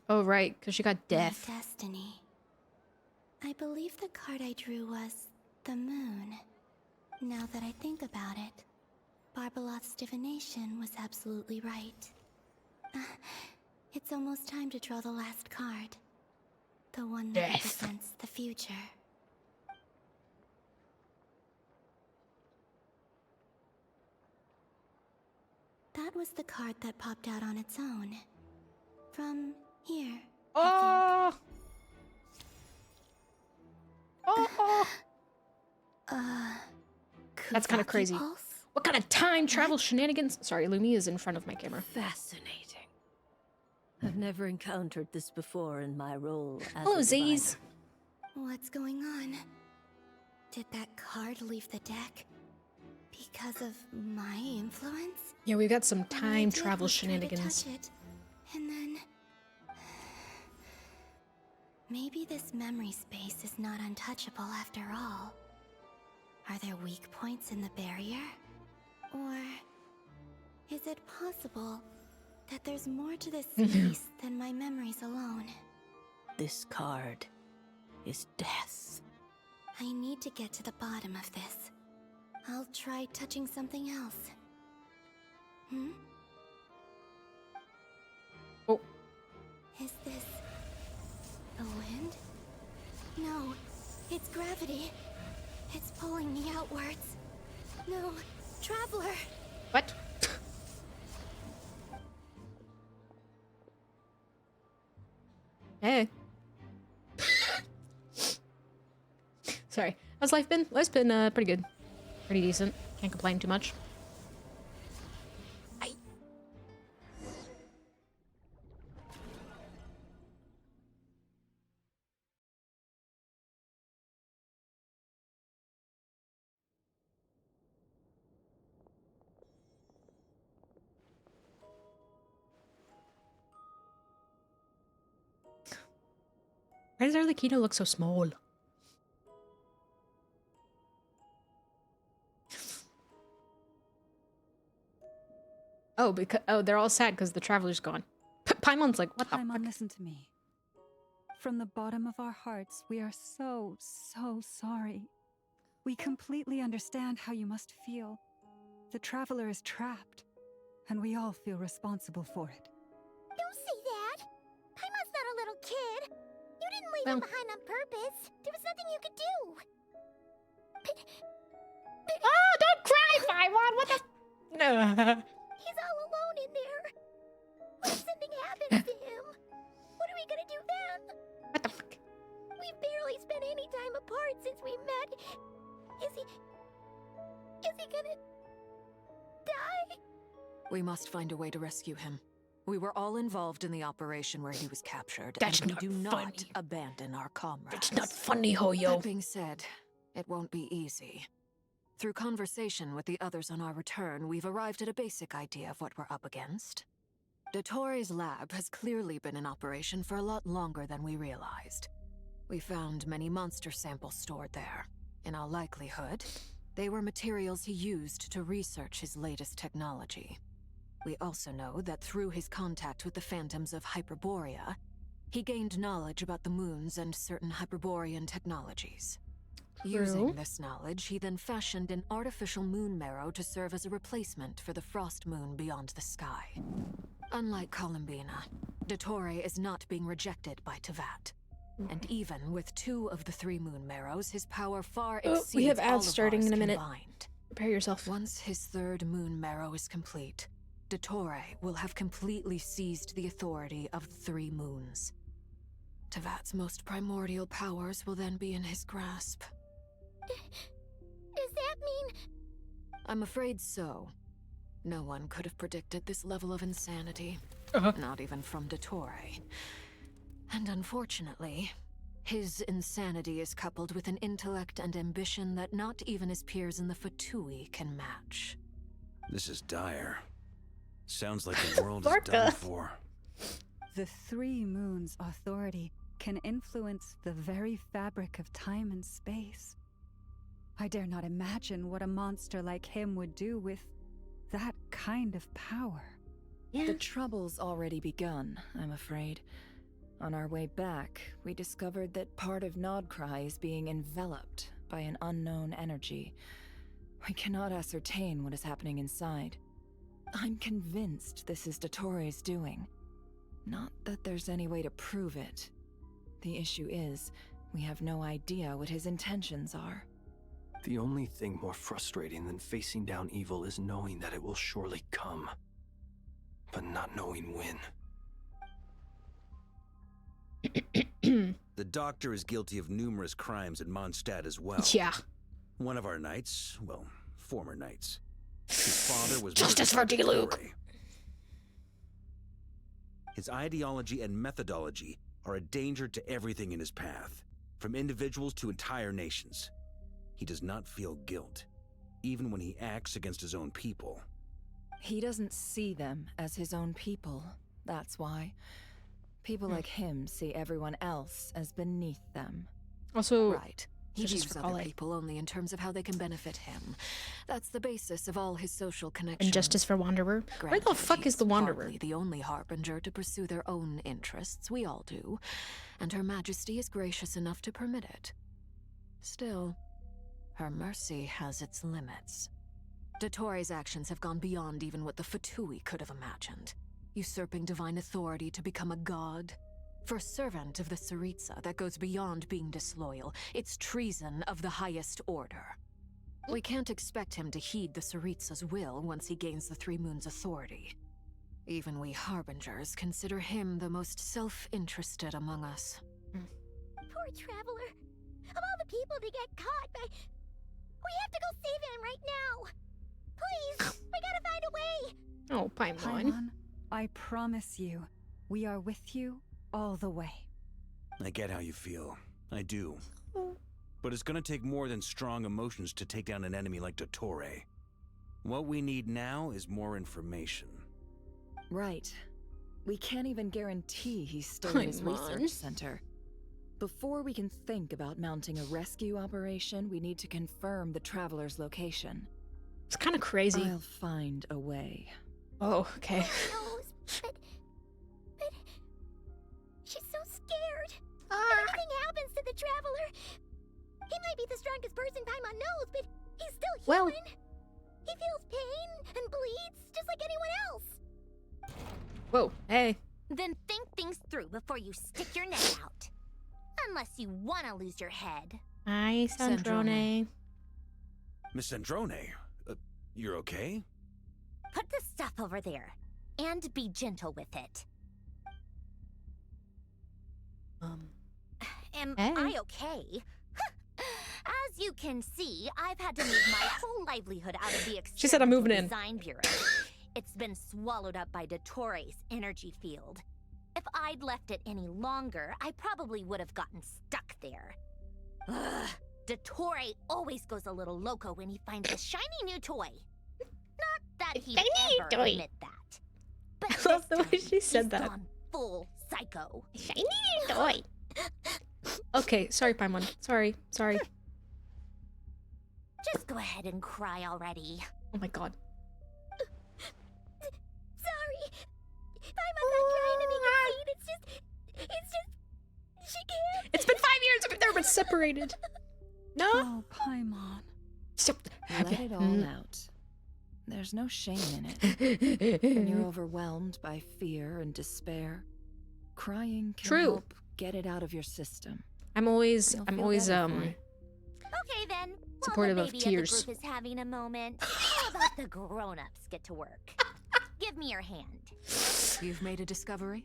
Oh, right, because she got death. My destiny. I believe the card I drew was the moon. Now that I think about it, Barbeloth's divination was absolutely right. It's almost time to draw the last card. The one that represents the future. That was the card that popped out on its own. From here. Oh! That's kind of crazy. What kind of time travel shenanigans? Sorry, Lumi is in front of my camera. Fascinating. I've never encountered this before in my role as Hello, a Z's. What's going on? Did that card leave the deck? Because of my influence? Yeah, we've got some time travel shenanigans. To touch it, and then... Maybe this memory space is not untouchable after all. Are there weak points in the barrier? Or is it possible that there's more to this space than my memories alone? This card is death. I need to get to the bottom of this. I'll try touching something else. Oh. Is this the wind? No, it's gravity. It's pulling me outwards. No, Traveler! What? Hey. Sorry. How's life been? Life's been pretty good. Pretty decent. Can't complain too much. Why does Arlecchino look so small? Oh, because they're all sad because the traveler's gone. Paimon's like, what the fuck? Listen to me. From the bottom of our hearts, we are so sorry. We completely understand how you must feel. The traveler is trapped, and we all feel responsible for it. Don't say that! Paimon's not a little kid! You didn't leave him behind on purpose! There was nothing you could do! Oh, don't cry, Paimon! What the... He's all alone in there! What if something happens to him? What are we gonna do then? What the fuck? We've barely spent any time apart since we met. Is he gonna... die? We must find a way to rescue him. We were all involved in the operation where he was captured. That's and not we do funny. not abandon our comrades. That's not funny, Hoyo. That being said, it won't be easy. Through conversation with the others on our return, we've arrived at a basic idea of what we're up against. Dottore's lab has clearly been in operation for a lot longer than we realized. We found many monster samples stored there. In all likelihood, they were materials he used to research his latest technology. We also know that through his contact with the phantoms of Hyperborea, he gained knowledge about the moons and certain Hyperborean technologies. Using this knowledge, he then fashioned an artificial moon marrow to serve as a replacement for the frost moon beyond the sky. Unlike Columbina, Dottore is not being rejected by Tevat. And even with 2 of the 3 moon marrows, his power far exceeds we have all ads of starting ours in a minute. combined. Prepare yourself. Once his 3rd moon marrow is complete, Dottore will have completely seized the authority of the 3 moons. Tevat's most primordial powers will then be in his grasp. Does that mean... I'm afraid so. No one could have predicted this level of insanity. Not even from Dottore. And unfortunately, his insanity is coupled with an intellect and ambition that not even his peers in the Fatui can match. This is dire. Sounds like the world is done for. The 3 moons' authority can influence the very fabric of time and space. I dare not imagine what a monster like him would do with that kind of power. The trouble's already begun, I'm afraid. On our way back, we discovered that part of Nodcry is being enveloped by an unknown energy. We cannot ascertain what is happening inside. I'm convinced this is Dottore's doing. Not that there's any way to prove it. The issue is, we have no idea what his intentions are. The only thing more frustrating than facing down evil is knowing that it will surely come, but not knowing when. The doctor is guilty of numerous crimes in Mondstadt as well. Yeah. One of our knights, well, former knights. His father was Justice for D-Luke. His ideology and methodology are a danger to everything in his path, from individuals to entire nations. He does not feel guilt, even when he acts against his own people. He doesn't see them as his own people, that's why. People like him see everyone else as beneath them. Also, right. He views other people only in terms of how they can benefit him. That's the basis of all his social connections. And justice for Wanderer? Where the fuck is the Wanderer? Hardly the only harbinger to pursue their own interests. We all do. And Her Majesty is gracious enough to permit it. Still, her mercy has its limits. Dottore's actions have gone beyond even what the Fatui could have imagined. Usurping divine authority to become a god. For a servant of the Tsaritsa, that goes beyond being disloyal. It's treason of the highest order. We can't expect him to heed the Tsaritsa's will once he gains the 3 moons' authority. Even we harbingers consider him the most self-interested among us. Poor Traveler. Of all the people to get caught by... We have to go save him right now. Please, we gotta find a way. Oh, Paimon. I promise you, we are with you all the way. I get how you feel. I do. But it's gonna take more than strong emotions to take down an enemy like Dottore. What we need now is more information. Right. We can't even guarantee he's still in his research center. Before we can think about mounting a rescue operation, we need to confirm the Traveler's location. It's kind of crazy. I'll find a way. Oh, okay. But she's so scared. If anything happens to the Traveler, he might be the strongest person Paimon knows, but he's still human. He feels pain and bleeds just like anyone else. Whoa, hey. Then think things through before you stick your neck out. Unless you want to lose your head. Hi, Sandrone. Miss Sandrone, you're okay? Put the stuff over there, and be gentle with it. Am I okay? As you can see, I've had to move my whole livelihood out of the She said I'm moving in. Design Bureau. It's been swallowed up by Dottore's energy field. If I'd left it any longer, I probably would have gotten stuck there. Ugh, Dottore always goes a little loco when he finds a shiny new toy. Not that he'd ever admit that. But I love the way she said that. Gone full psycho. Shiny new toy. Okay, sorry, Paimon. Sorry. Just go ahead and cry already. Oh my god. separated. No. Oh, Paimon. Let it all out. There's no shame in it. When you're overwhelmed by fear and despair, crying can help get it out of your system. I'm always Okay then. supportive While of the baby tears. Of the group is having a moment. How about the grown-ups get to work? Give me your hand. You've made a discovery?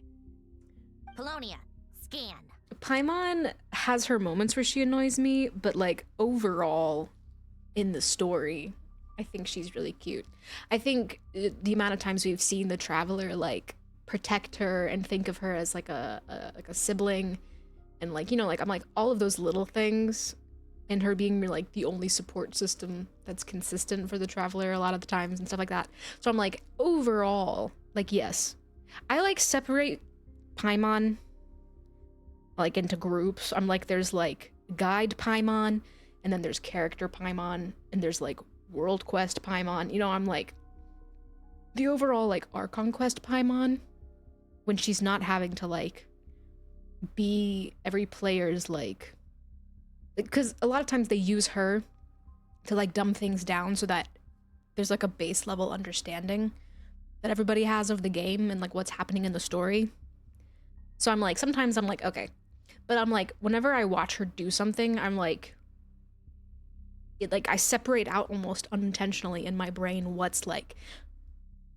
Polonia, scan. Paimon has her moments where she annoys me, but like overall in the story, I think she's really cute. I think the amount of times we've seen the Traveler like protect her and think of her as like a sibling, and like, you know, like I'm like all of those little things, and her being like the only support system that's consistent for the Traveler a lot of the times and stuff like that. So I'm like, overall, like, yes, I like separate Paimon like into groups. I'm like, there's like guide Paimon, and then there's character Paimon, and there's like world quest Paimon. You know, I'm like the overall like Archon quest Paimon, when she's not having to like be every player's like, because a lot of times they use her to like dumb things down so that there's like a base level understanding that everybody has of the game and like what's happening in the story. So I'm like, sometimes I'm like, okay, but I'm like, whenever I watch her do something, I'm like, I separate out almost unintentionally in my brain what's like,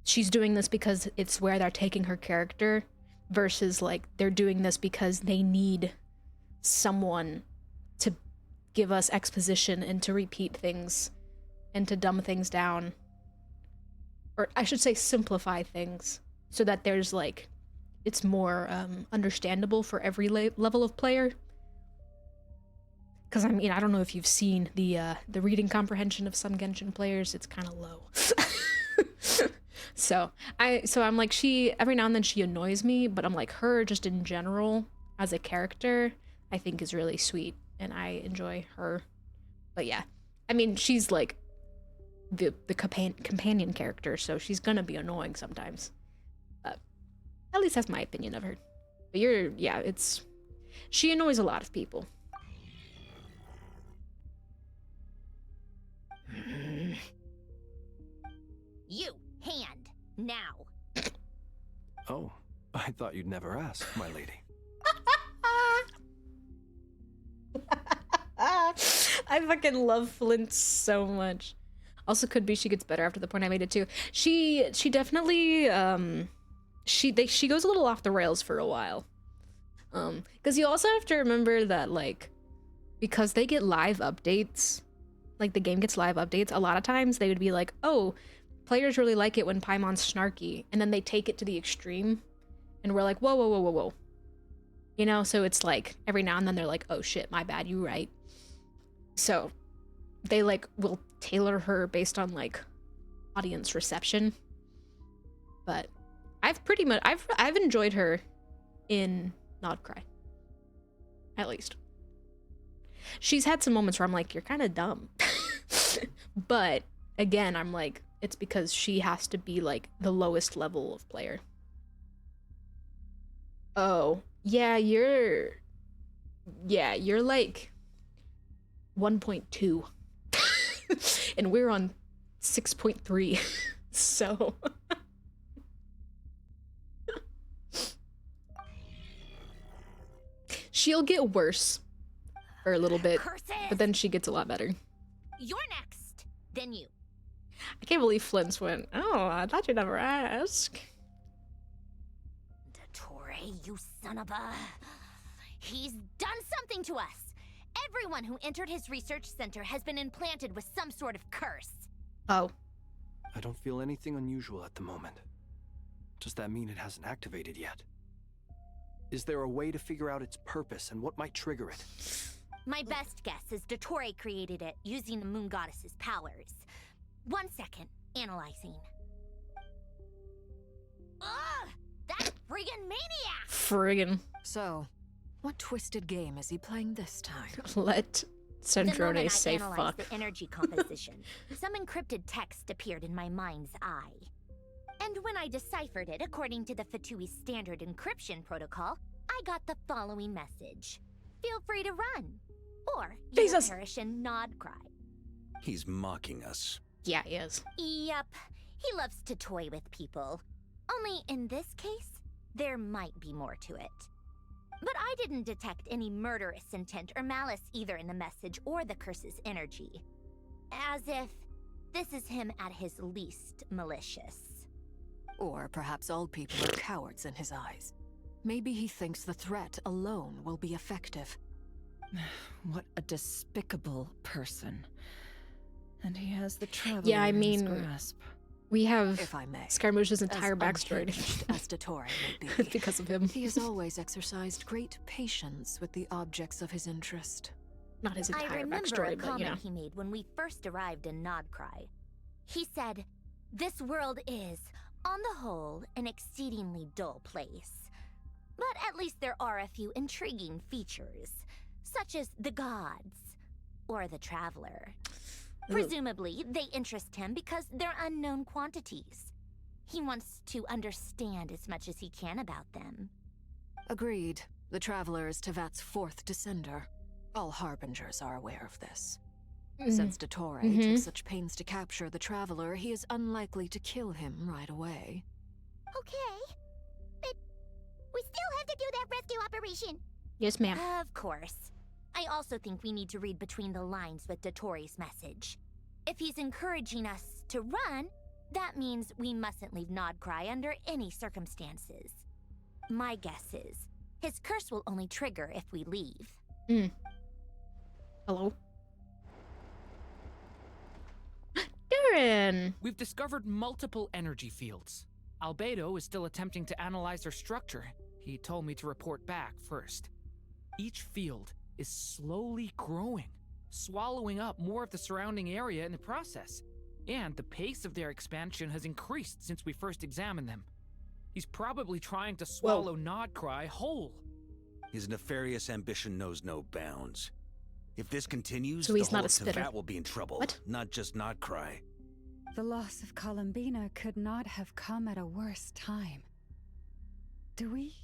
she's doing this because it's where they're taking her character, versus like they're doing this because they need someone to give us exposition and to repeat things and to dumb things down, or I should say simplify things so that there's like, it's more understandable for every level of player. Because I mean, I don't know if you've seen the reading comprehension of some Genshin players. It's kind of low. So I'm like, she every now and then she annoys me, but I'm like, her just in general as a character, I think is really sweet, and I enjoy her. But yeah, I mean, she's like the companion character, so she's gonna be annoying sometimes. At least that's my opinion of her. But she annoys a lot of people. You, hand, now. Oh, I thought you'd never ask, my lady. I fucking love Flint so much. Also, could be she gets better after the point I made it too. She definitely she goes a little off the rails for a while. Because you also have to remember that, like, because they get live updates, like the game gets live updates, a lot of times they would be like, oh, players really like it when Paimon's snarky, and then they take it to the extreme, and we're like, whoa, whoa, whoa, whoa, whoa. You know, so it's like, every now and then they're like, oh shit, my bad, you right. So, they like, will tailor her based on like, audience reception. But, I've enjoyed her in Nodcry. At least. She's had some moments where I'm like, you're kind of dumb. But, again, I'm like, it's because she has to be like the lowest level of player. Oh, yeah, you're like 1.2. And we're on 6.3. So she'll get worse for a little bit, but then she gets a lot better. You're next. Then you. I can't believe Flint's went, oh, I thought you'd never ask. Dottore, you son of a... He's done something to us. Everyone who entered his research center has been implanted with some sort of curse. Oh. I don't feel anything unusual at the moment. Does that mean it hasn't activated yet? Is there a way to figure out its purpose and what might trigger it? My best guess is Dottore created it using the Moon Goddess's powers. 1 second. Analyzing. Ugh! That friggin' maniac! Friggin'. So, what twisted game is he playing this time? Let Centrone say the moment I fuck. analyzed the energy composition, some encrypted text appeared in my mind's eye. And when I deciphered it according to the Fatui standard encryption protocol, I got the following message. Feel free to run. Or you Jesus. will perish in Nodcry. He's mocking us. Yeah, he is. Yep, he loves to toy with people. Only in this case, there might be more to it. But I didn't detect any murderous intent or malice either in the message or the curse's energy. As if this is him at his least malicious. Or perhaps all people are cowards in his eyes. Maybe he thinks the threat alone will be effective. What a despicable person. And he has the traveler Yeah, I in his mean, grasp. we have If I may, Scaramouche's entire backstory unhinged as Dottore may be, because of him. he has always exercised great patience with the objects of his interest. Not his I entire remember backstory, a but comment you know. he made when we first arrived in Nodcry. He said, "This world is, on the whole, an exceedingly dull place. But at least there are a few intriguing features, such as the gods, or the traveler. Presumably, they interest him because they're unknown quantities. He wants to understand as much as he can about them." Agreed. The Traveler is Tevat's fourth descender. All Harbingers are aware of this. Since Dottore took such pains to capture the Traveler, he is unlikely to kill him right away. Okay, but we still have to do that rescue operation. Yes, ma'am. Of course. I also think we need to read between the lines with Dottore's message. If he's encouraging us to run, that means we mustn't leave Nodcry under any circumstances. My guess is, his curse will only trigger if we leave. Hello? Darren! We've discovered multiple energy fields. Albedo is still attempting to analyze their structure. He told me to report back first. Each field is slowly growing, swallowing up more of the surrounding area in the process. And the pace of their expansion has increased since we first examined them. He's probably trying to swallow Nodcry whole. His nefarious ambition knows no bounds. If this continues, So he's the not whole a spitter. Tevat will be in trouble. What? Not just Nodcry. The loss of Columbina could not have come at a worse time. Do we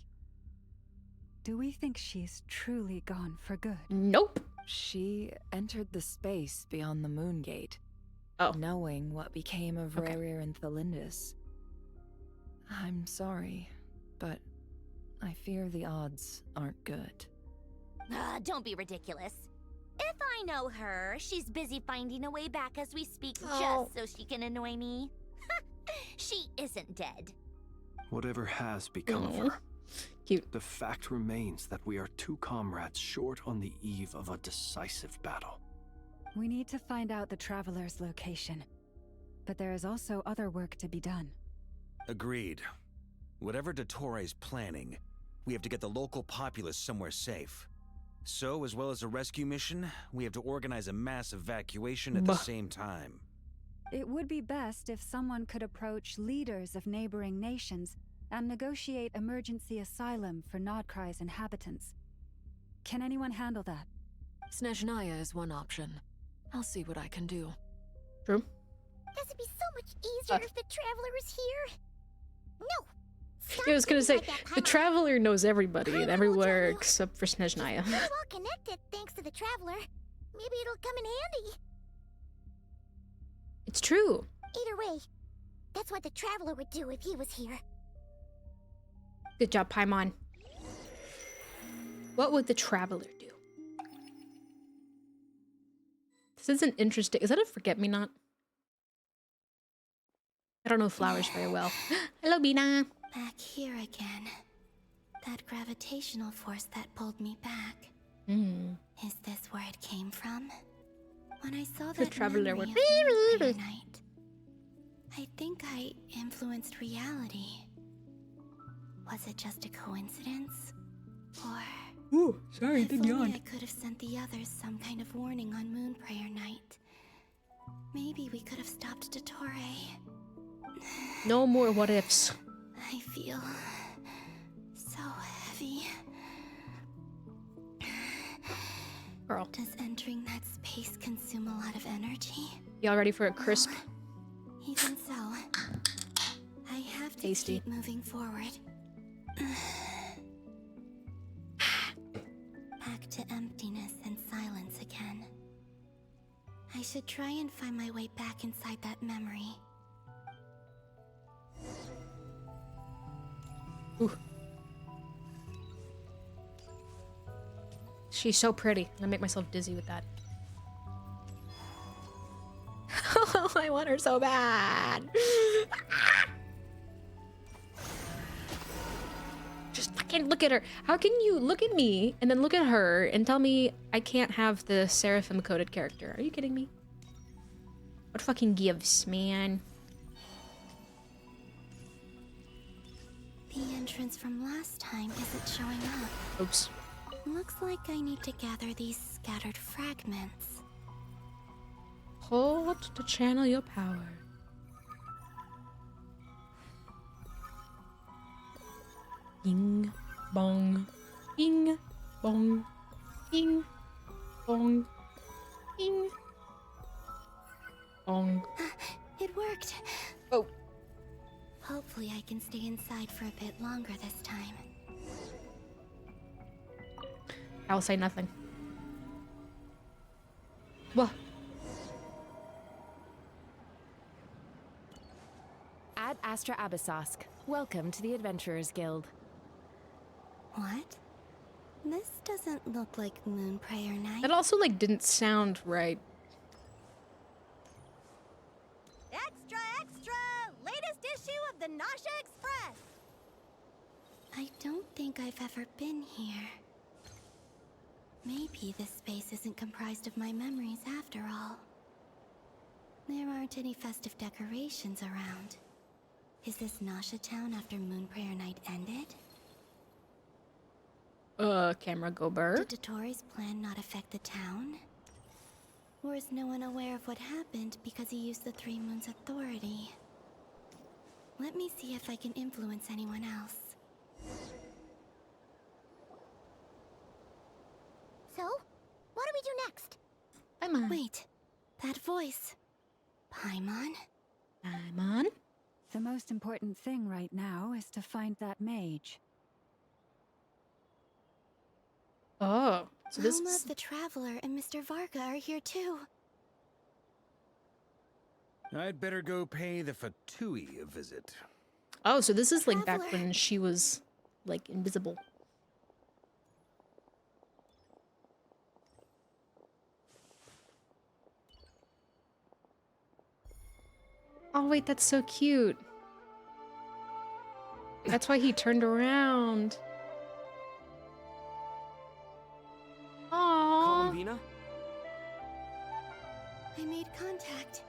think she's truly gone for good? Nope. She entered the space beyond the Moon Gate, knowing what became of Rerir and Thelindis. I'm sorry, but I fear the odds aren't good. Don't be ridiculous. If I know her, she's busy finding a way back as we speak just so she can annoy me. She isn't dead. Whatever has become of her, cute. The fact remains that we are two comrades short on the eve of a decisive battle. We need to find out the Traveler's location. But there is also other work to be done. Agreed. Whatever Dottore's planning, we have to get the local populace somewhere safe. So, as well as a rescue mission, we have to organize a mass evacuation at the same time. It would be best if someone could approach leaders of neighboring nations and negotiate emergency asylum for Nodcry's inhabitants. Can anyone handle that? Snezhnaya is one option. I'll see what I can do. True. This would be so much easier if the Traveler was here. No! I was gonna say, the Traveler knows everybody and everywhere except for Snezhnaya. We're all connected thanks to the Traveler. Maybe it'll come in handy. It's true. Either way, that's what the Traveler would do if he was here. Good job, Paimon. What would the Traveler do? This is an interesting... Is that a forget-me-not? I don't know flowers very well. Hello, Bina. Back here again. That gravitational force that pulled me back. Is this where it came from? When I saw The that Traveler memory would... of Moonfire Night, I think I influenced reality. Was it just a coincidence? Or... Ooh, sorry, if did only yawn. I could have sent the others some kind of warning on Moonprayer Night. Maybe we could have stopped Dottore. No more what-ifs. I feel so heavy. Girl. Does entering that space consume a lot of energy? Y'all ready for a crisp? Even so, I have to Tasty. keep moving forward. Back to emptiness and silence again. I should try and find my way back inside that memory. Ooh. She's so pretty. I'm gonna make myself dizzy with that. Oh, I want her so bad. Just fucking look at her. How can you look at me and then look at her and tell me I can't have the Seraphim coded character? Are you kidding me? What fucking gives, man? The entrance from last time isn't showing up. Oops. Looks like I need to gather these scattered fragments. Hold to channel your power. Bing, bong, bing, bong, bing, bong, bing, bong. It worked. Oh. Hopefully I can stay inside for a bit longer this time. I'll say nothing. What? Ad Astra Abyssosk. Welcome to the Adventurers Guild. What? This doesn't look like Moonprayer Night. That also, like, didn't sound right. Extra, extra! Latest issue of the Nausea Express! I don't think I've ever been here. Maybe this space isn't comprised of my memories after all. There aren't any festive decorations around. Is this Nausea Town after Moonprayer Night ended? Camera go burr. Did Dotori's plan not affect the town? Or is no one aware of what happened because he used the Three Moons' authority? Let me see if I can influence anyone else. So, what do we do next? Paimon. Wait, that voice. Paimon? Paimon? The most important thing right now is to find that mage. Oh, so this Alma is... the Traveler and Mr. Varga are here too. I'd better go pay the Fatui a visit. Oh, so this is like back when she was, like, invisible. Oh, wait, that's so cute. That's why he turned around. Aww. Columbina? I made contact.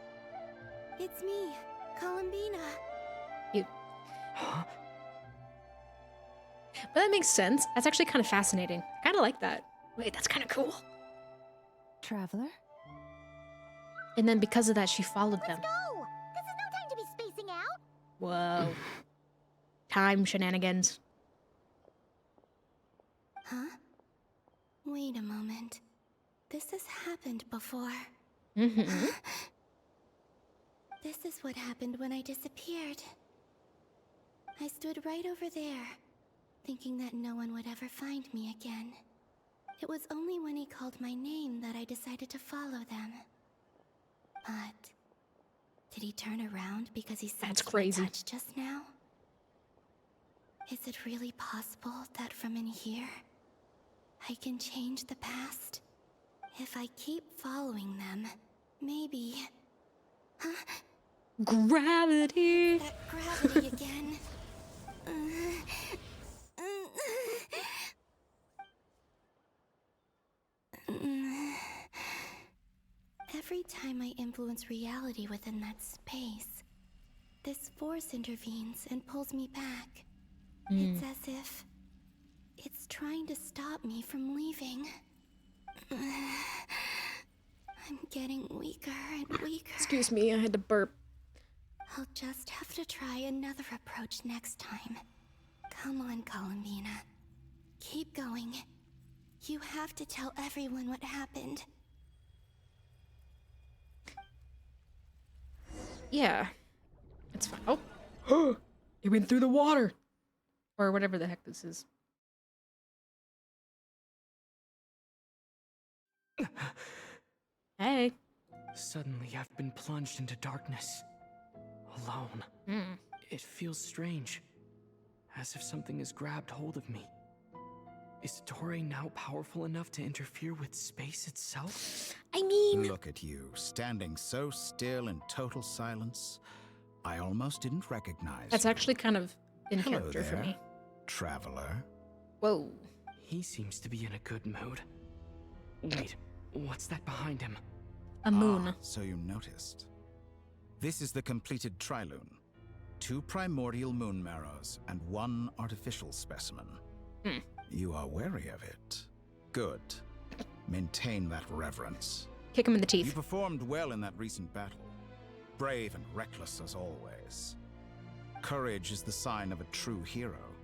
It's me, Columbina. Cute. But that makes sense. That's actually kind of fascinating. I kind of like that. Wait, that's kind of cool. Traveler? And then because of that, she followed them. Go! This is no time to be spacing out! Whoa. Time shenanigans. Huh? Wait a moment. This has happened before. Mm-hmm. This is what happened when I disappeared. I stood right over there, thinking that no one would ever find me again. It was only when he called my name that I decided to follow them. But did he turn around because he sensed my touch just now? Is it really possible that from in here, I can change the past? If I keep following them, maybe... Huh? Gravity! That gravity again. Every time I influence reality within that space, this force intervenes and pulls me back. It's as if it's trying to stop me from leaving. I'm getting weaker and weaker. Excuse me, I had to burp. I'll just have to try another approach next time. Come on, Columbina. Keep going. You have to tell everyone what happened. Yeah. It's fine. Oh! It went through the water! Or whatever the heck this is. Hey. Suddenly, I've been plunged into darkness. Alone. It feels strange. As if something has grabbed hold of me. Is Toray now powerful enough to interfere with space itself? I mean... Look at you, standing so still in total silence. I almost didn't recognize That's you. actually kind of in Hello character for there, me. traveler. Whoa. He seems to be in a good mood. Wait, what's that behind him? A moon. Ah, so you noticed. This is the completed trilune. 2 primordial moon marrows and 1 artificial specimen. You are wary of it. Good. Maintain that reverence. Kick him in the teeth. You performed well in that recent battle. Brave and reckless as always. Courage is the sign of a true hero.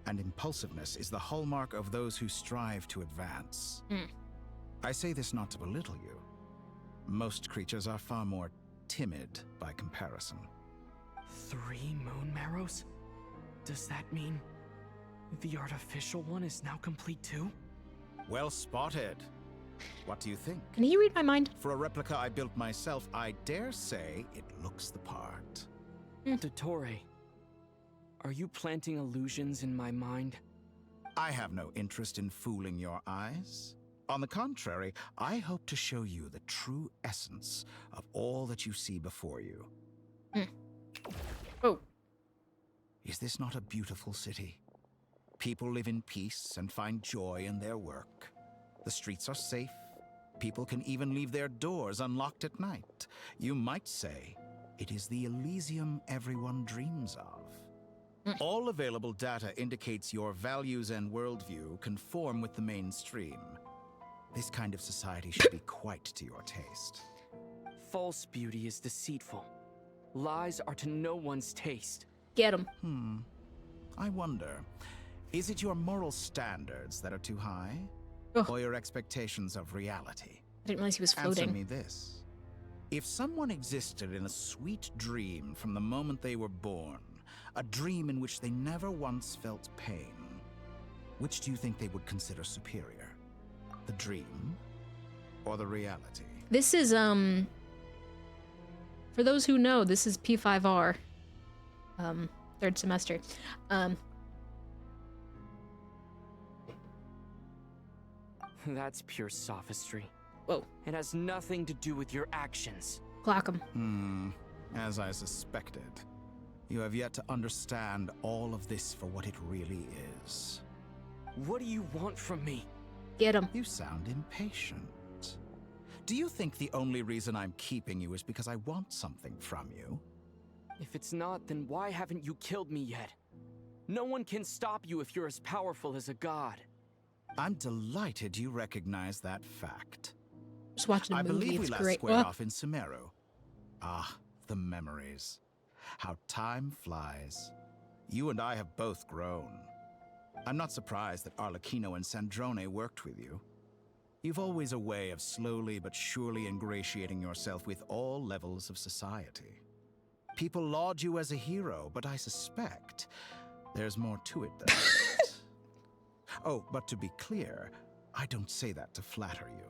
And impulsiveness is the hallmark of those who strive to advance. I say this not to belittle you. Most creatures are far more timid by comparison. 3 moon marrows? Does that mean the artificial one is now complete too? Well spotted. What do you think? Can he read my mind? For a replica I built myself, I dare say it looks the part. Dottore, are you planting illusions in my mind? I have no interest in fooling your eyes. On the contrary, I hope to show you the true essence of all that you see before you. Oh. Is this not a beautiful city? People live in peace and find joy in their work. The streets are safe. People can even leave their doors unlocked at night. You might say it is the Elysium everyone dreams of. All available data indicates your values and worldview conform with the mainstream. This kind of society should be quite to your taste. False beauty is deceitful. Lies are to no one's taste. Get him. I wonder, is it your moral standards that are too high? Or your expectations of reality? I didn't realize he was floating. Answer me this. If someone existed in a sweet dream from the moment they were born, a dream in which they never once felt pain, which do you think they would consider superior? The dream or the reality? This is, for those who know, this is P5R. 3rd semester. That's pure sophistry. Whoa. It has nothing to do with your actions. Clock him. As I suspected. You have yet to understand all of this for what it really is. What do you want from me? Get him. You sound impatient. Do you think the only reason I'm keeping you is because I want something from you? If it's not, then why haven't you killed me yet? No one can stop you if you're as powerful as a god. I'm delighted you recognize that fact. Just watching a movie, I believe we it's last great. squared off in Sumeru. Ah, the memories. How time flies. You and I have both grown. I'm not surprised that Arlecchino and Sandrone worked with you. You've always a way of slowly but surely ingratiating yourself with all levels of society. People laud you as a hero, but I suspect there's more to it than that. Oh, but to be clear, I don't say that to flatter you.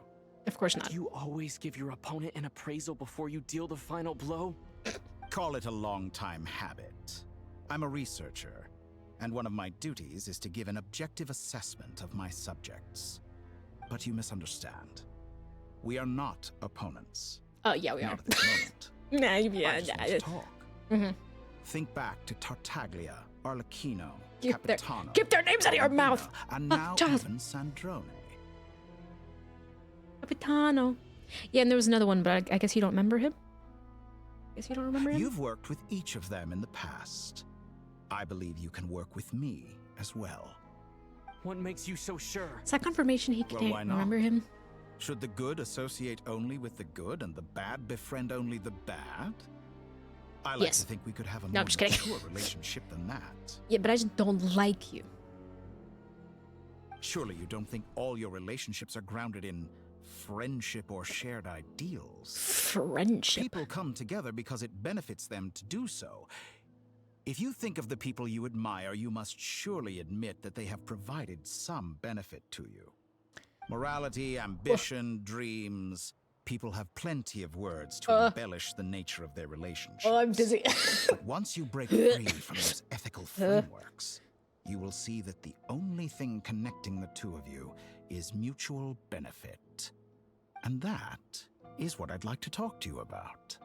Of course not. Do you always give your opponent an appraisal before you deal the final blow? Call it a long-time habit. I'm a researcher, and one of my duties is to give an objective assessment of my subjects. But you misunderstand. We are not opponents. Oh, yeah, we are. Not at this moment. Yeah, I just want to talk. Think back to Tartaglia, Arlecchino, Capitano. Keep their names out of your mouth! And now even Sandrone. Capitano. Yeah, and there was another one, but I guess you don't remember him? Guess you don't remember him? You've worked with each of them in the past. I believe you can work with me as well. What makes you so sure? Is that confirmation he Well, can't why not? remember him? Should the good associate only with the good and the bad befriend only the bad? I like Yes. to think we could have a No, more I'm just kidding. mature relationship than that. Yeah, but I just don't like you. Surely you don't think all your relationships are grounded in friendship or shared ideals. Friendship? People come together because it benefits them to do so. If you think of the people you admire, you must surely admit that they have provided some benefit to you. Morality, ambition, dreams. People have plenty of words to embellish the nature of their relationships. Oh, I'm dizzy. But once you break free from those ethical frameworks, you will see that the only thing connecting the two of you is mutual benefit. And that is what I'd like to talk to you about.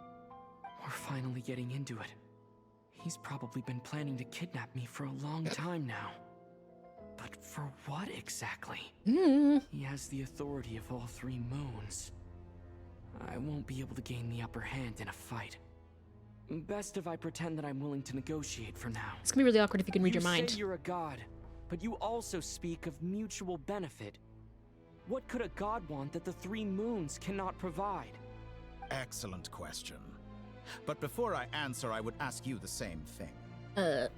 We're finally getting into it. He's probably been planning to kidnap me for a long time now. But for what exactly? He has the authority of all three moons. I won't be able to gain the upper hand in a fight. Best if I pretend that I'm willing to negotiate for now. It's gonna be really awkward if you can read your You mind. say you're a god, but you also speak of mutual benefit. What could a god want that the three moons cannot provide? Excellent question. But before I answer, I would ask you the same thing.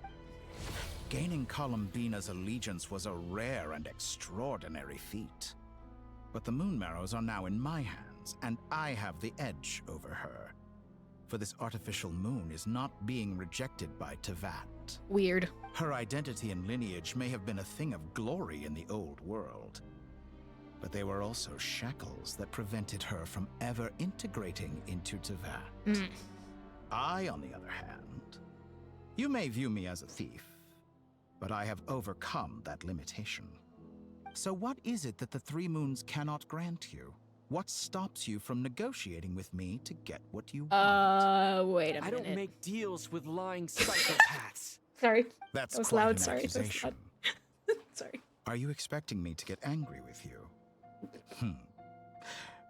Gaining Columbinaaaa's allegiance was a rare and extraordinary feat. But the Moon Marrows are now in my hands, and I have the edge over her. For this artificial moon is not being rejected by Tevat. Weird. Her identity and lineage may have been a thing of glory in the old world. But they were also shackles that prevented her from ever integrating into Tevat. I, on the other hand, you may view me as a thief, but I have overcome that limitation. So what is it that the three moons cannot grant you? What stops you from negotiating with me to get what you want? Wait a minute. I don't make deals with lying psychopaths. Sorry. That's that was quite loud. an Sorry. That was accusation. loud. Sorry. Are you expecting me to get angry with you?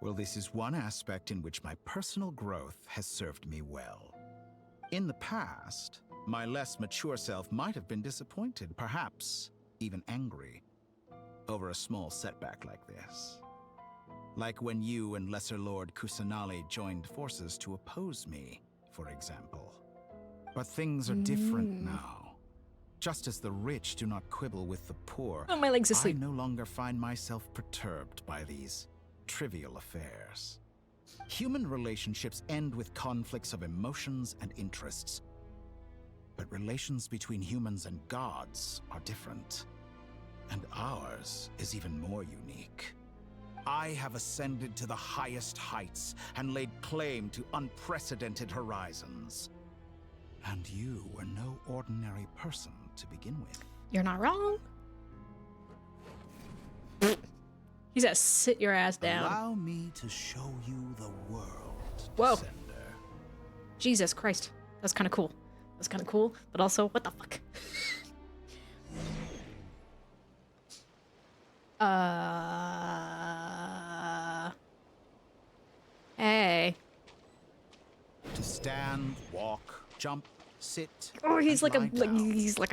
Well, this is one aspect in which my personal growth has served me well. In the past, my less mature self might have been disappointed, perhaps even angry, over a small setback like this. Like when you and Lesser Lord Kusanali joined forces to oppose me, for example. But things are different now. Just as the rich do not quibble with the poor, Oh, my leg's asleep. I no longer find myself perturbed by these trivial affairs. Human relationships end with conflicts of emotions and interests. But relations between humans and gods are different. And ours is even more unique. I have ascended to the highest heights and laid claim to unprecedented horizons. And you were no ordinary person to begin with. You're not wrong. He's gonna sit your ass down. Allow me to show you the world, Whoa. Descender. Jesus Christ. That's kind of cool. That's kind of cool, but also, what the fuck? Hey. To stand, walk, jump, sit. Oh, he's and like lie down. he's like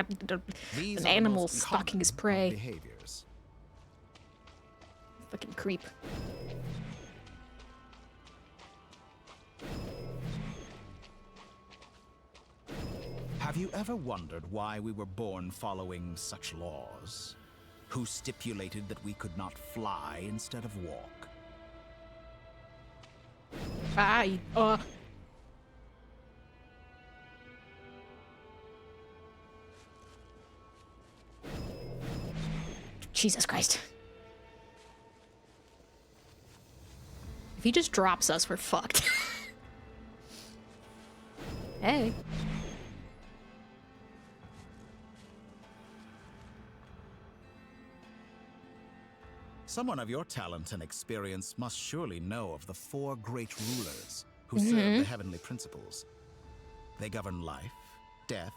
These an are the animal most stalking his common of prey. behaviors. Fucking creep. Have you ever wondered why we were born following such laws? Who stipulated that we could not fly instead of walk? Bye. Jesus Christ. If he just drops us, we're fucked. Hey. Someone of your talent and experience must surely know of the four great rulers who serve the heavenly principles. They govern life, death,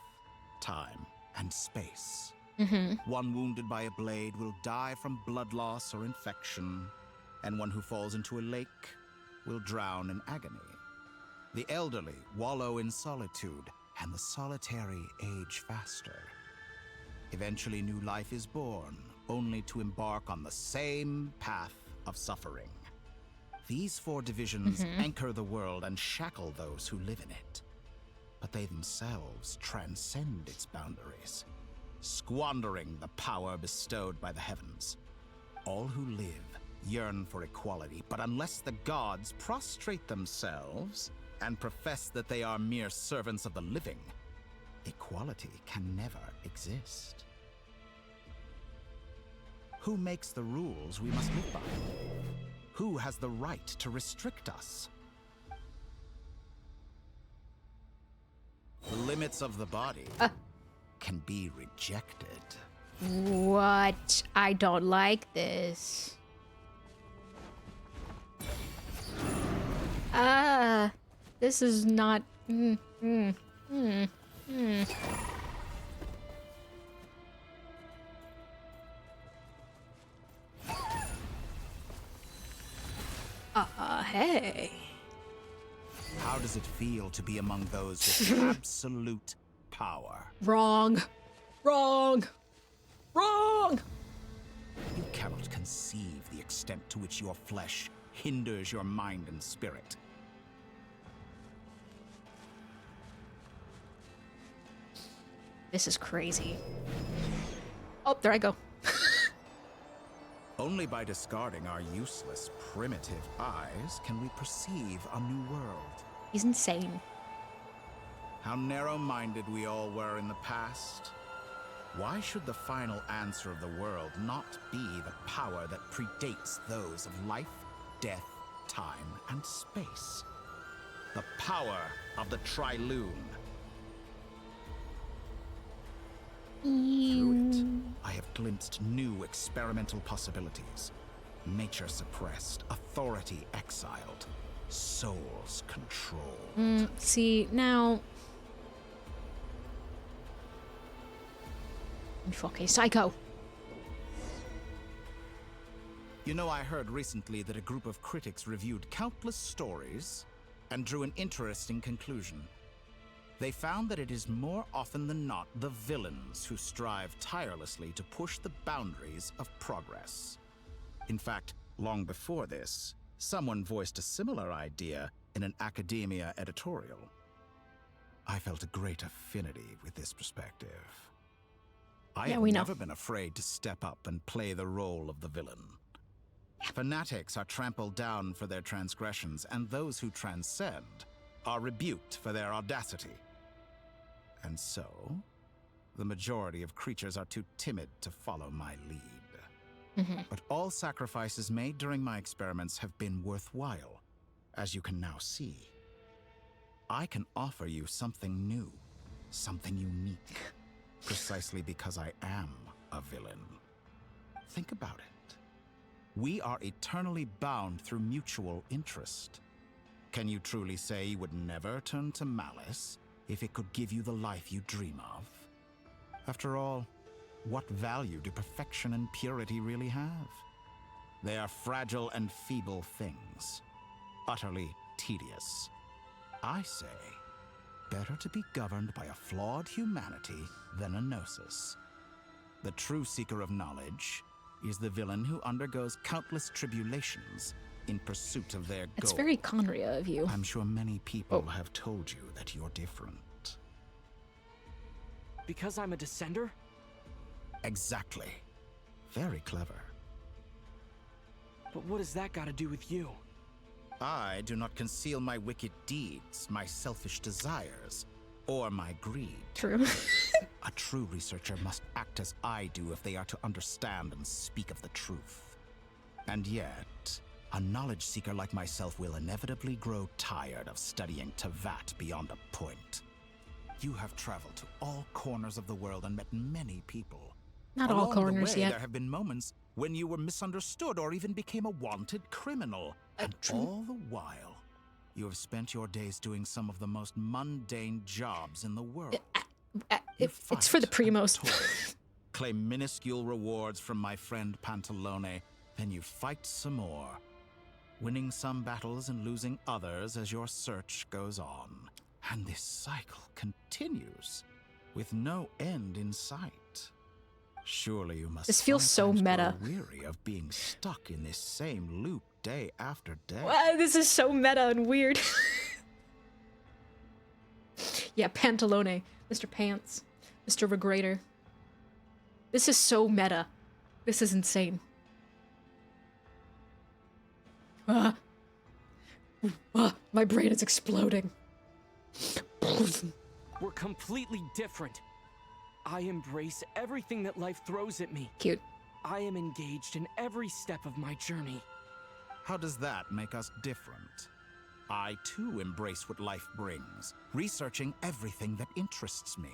time, and space. One wounded by a blade will die from blood loss or infection, and one who falls into a lake will drown in agony. The elderly wallow in solitude, and the solitary age faster. Eventually, new life is born, only to embark on the same path of suffering. These four divisions anchor the world and shackle those who live in it. But they themselves transcend its boundaries, squandering the power bestowed by the heavens. All who live yearn for equality, but unless the gods prostrate themselves and profess that they are mere servants of the living, equality can never exist. Who makes the rules we must live by? Who has the right to restrict us? The limits of the body can be rejected. What? I don't like this. This is not. Hey. How does it feel to be among those with absolute power? Wrong. Wrong. Wrong. You cannot conceive the extent to which your flesh hinders your mind and spirit. This is crazy. Oh, there I go. Only by discarding our useless, primitive eyes can we perceive a new world. He's insane. How narrow-minded we all were in the past. Why should the final answer of the world not be the power that predates those of life, death, time, and space? The power of the Triloon. Through it, I have glimpsed new experimental possibilities. Nature suppressed, authority exiled, souls controlled. See, now... Okay, Psycho. You know, I heard recently that a group of critics reviewed countless stories and drew an interesting conclusion. They found that it is more often than not the villains who strive tirelessly to push the boundaries of progress. In fact, long before this, someone voiced a similar idea in an academia editorial. I felt a great affinity with this perspective. I have never been afraid to step up and play the role of the villain. Fanatics are trampled down for their transgressions, and those who transcend are rebuked for their audacity. And so, the majority of creatures are too timid to follow my lead. But all sacrifices made during my experiments have been worthwhile, as you can now see. I can offer you something new, something unique, precisely because I am a villain. Think about it. We are eternally bound through mutual interest. Can you truly say you would never turn to malice if it could give you the life you dream of? After all, what value do perfection and purity really have? They are fragile and feeble things, utterly tedious. I say, better to be governed by a flawed humanity than a gnosis. The true seeker of knowledge is the villain who undergoes countless tribulations in pursuit of their goal. It's very Conria of you. I'm sure many people have told you that you're different. Because I'm a descender? Exactly. Very clever. But what does that got to do with you? I do not conceal my wicked deeds, my selfish desires, or my greed. True. A true researcher must act as I do if they are to understand and speak of the truth. And yet, a knowledge seeker like myself will inevitably grow tired of studying Tevat beyond a point. You have traveled to all corners of the world and met many people. Not all corners the way, yet. There have been moments when you were misunderstood or even became a wanted criminal. And all the while, you have spent your days doing some of the most mundane jobs in the world. It's for the primos. Claim minuscule rewards from my friend Pantalone, then you fight some more, winning some battles and losing others as your search goes on. And this cycle continues, with no end in sight. Surely you must. This feels so meta. Grow weary of being stuck in this same loop day after day. Wow, this is so meta and weird. Yeah, Pantalone, Mr. Pants, Mr. Regrator. This is so meta. This is insane. My brain is exploding. We're completely different. I embrace everything that life throws at me. Cute. I am engaged in every step of my journey. How does that make us different? I too embrace what life brings, researching everything that interests me.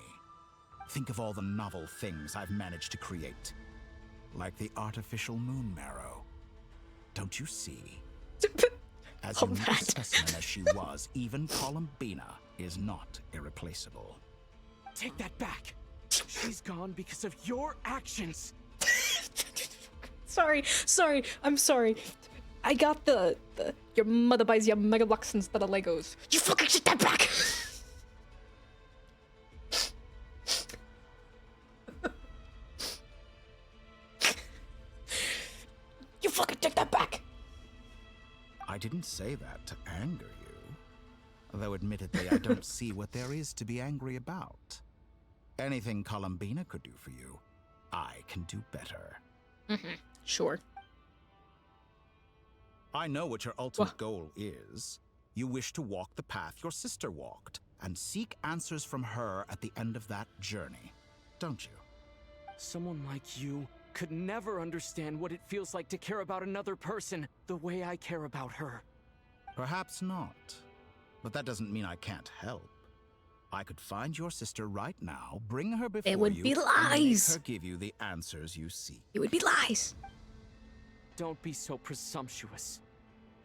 Think of all the novel things I've managed to create, like the artificial moon marrow. Don't you see? As unique a specimen as she was, even Columbinaaaaaa is not irreplaceable. Take that back. She's gone because of your actions. Sorry, I'm sorry. I got the your mother buys you Mega Bloks instead of Legos. You fucking take that back! You fucking take that back! I didn't say that to anger you. Though admittedly, I don't see what there is to be angry about. Anything Columbinaaaaaa could do for you, I can do better. Sure. I know what your ultimate goal is. You wish to walk the path your sister walked, and seek answers from her at the end of that journey, don't you? Someone like you could never understand what it feels like to care about another person the way I care about her. Perhaps not. But that doesn't mean I can't help. I could find your sister right now, bring her before you, it would be lies. And make her give you the answers you seek. It would be lies. Don't be so presumptuous.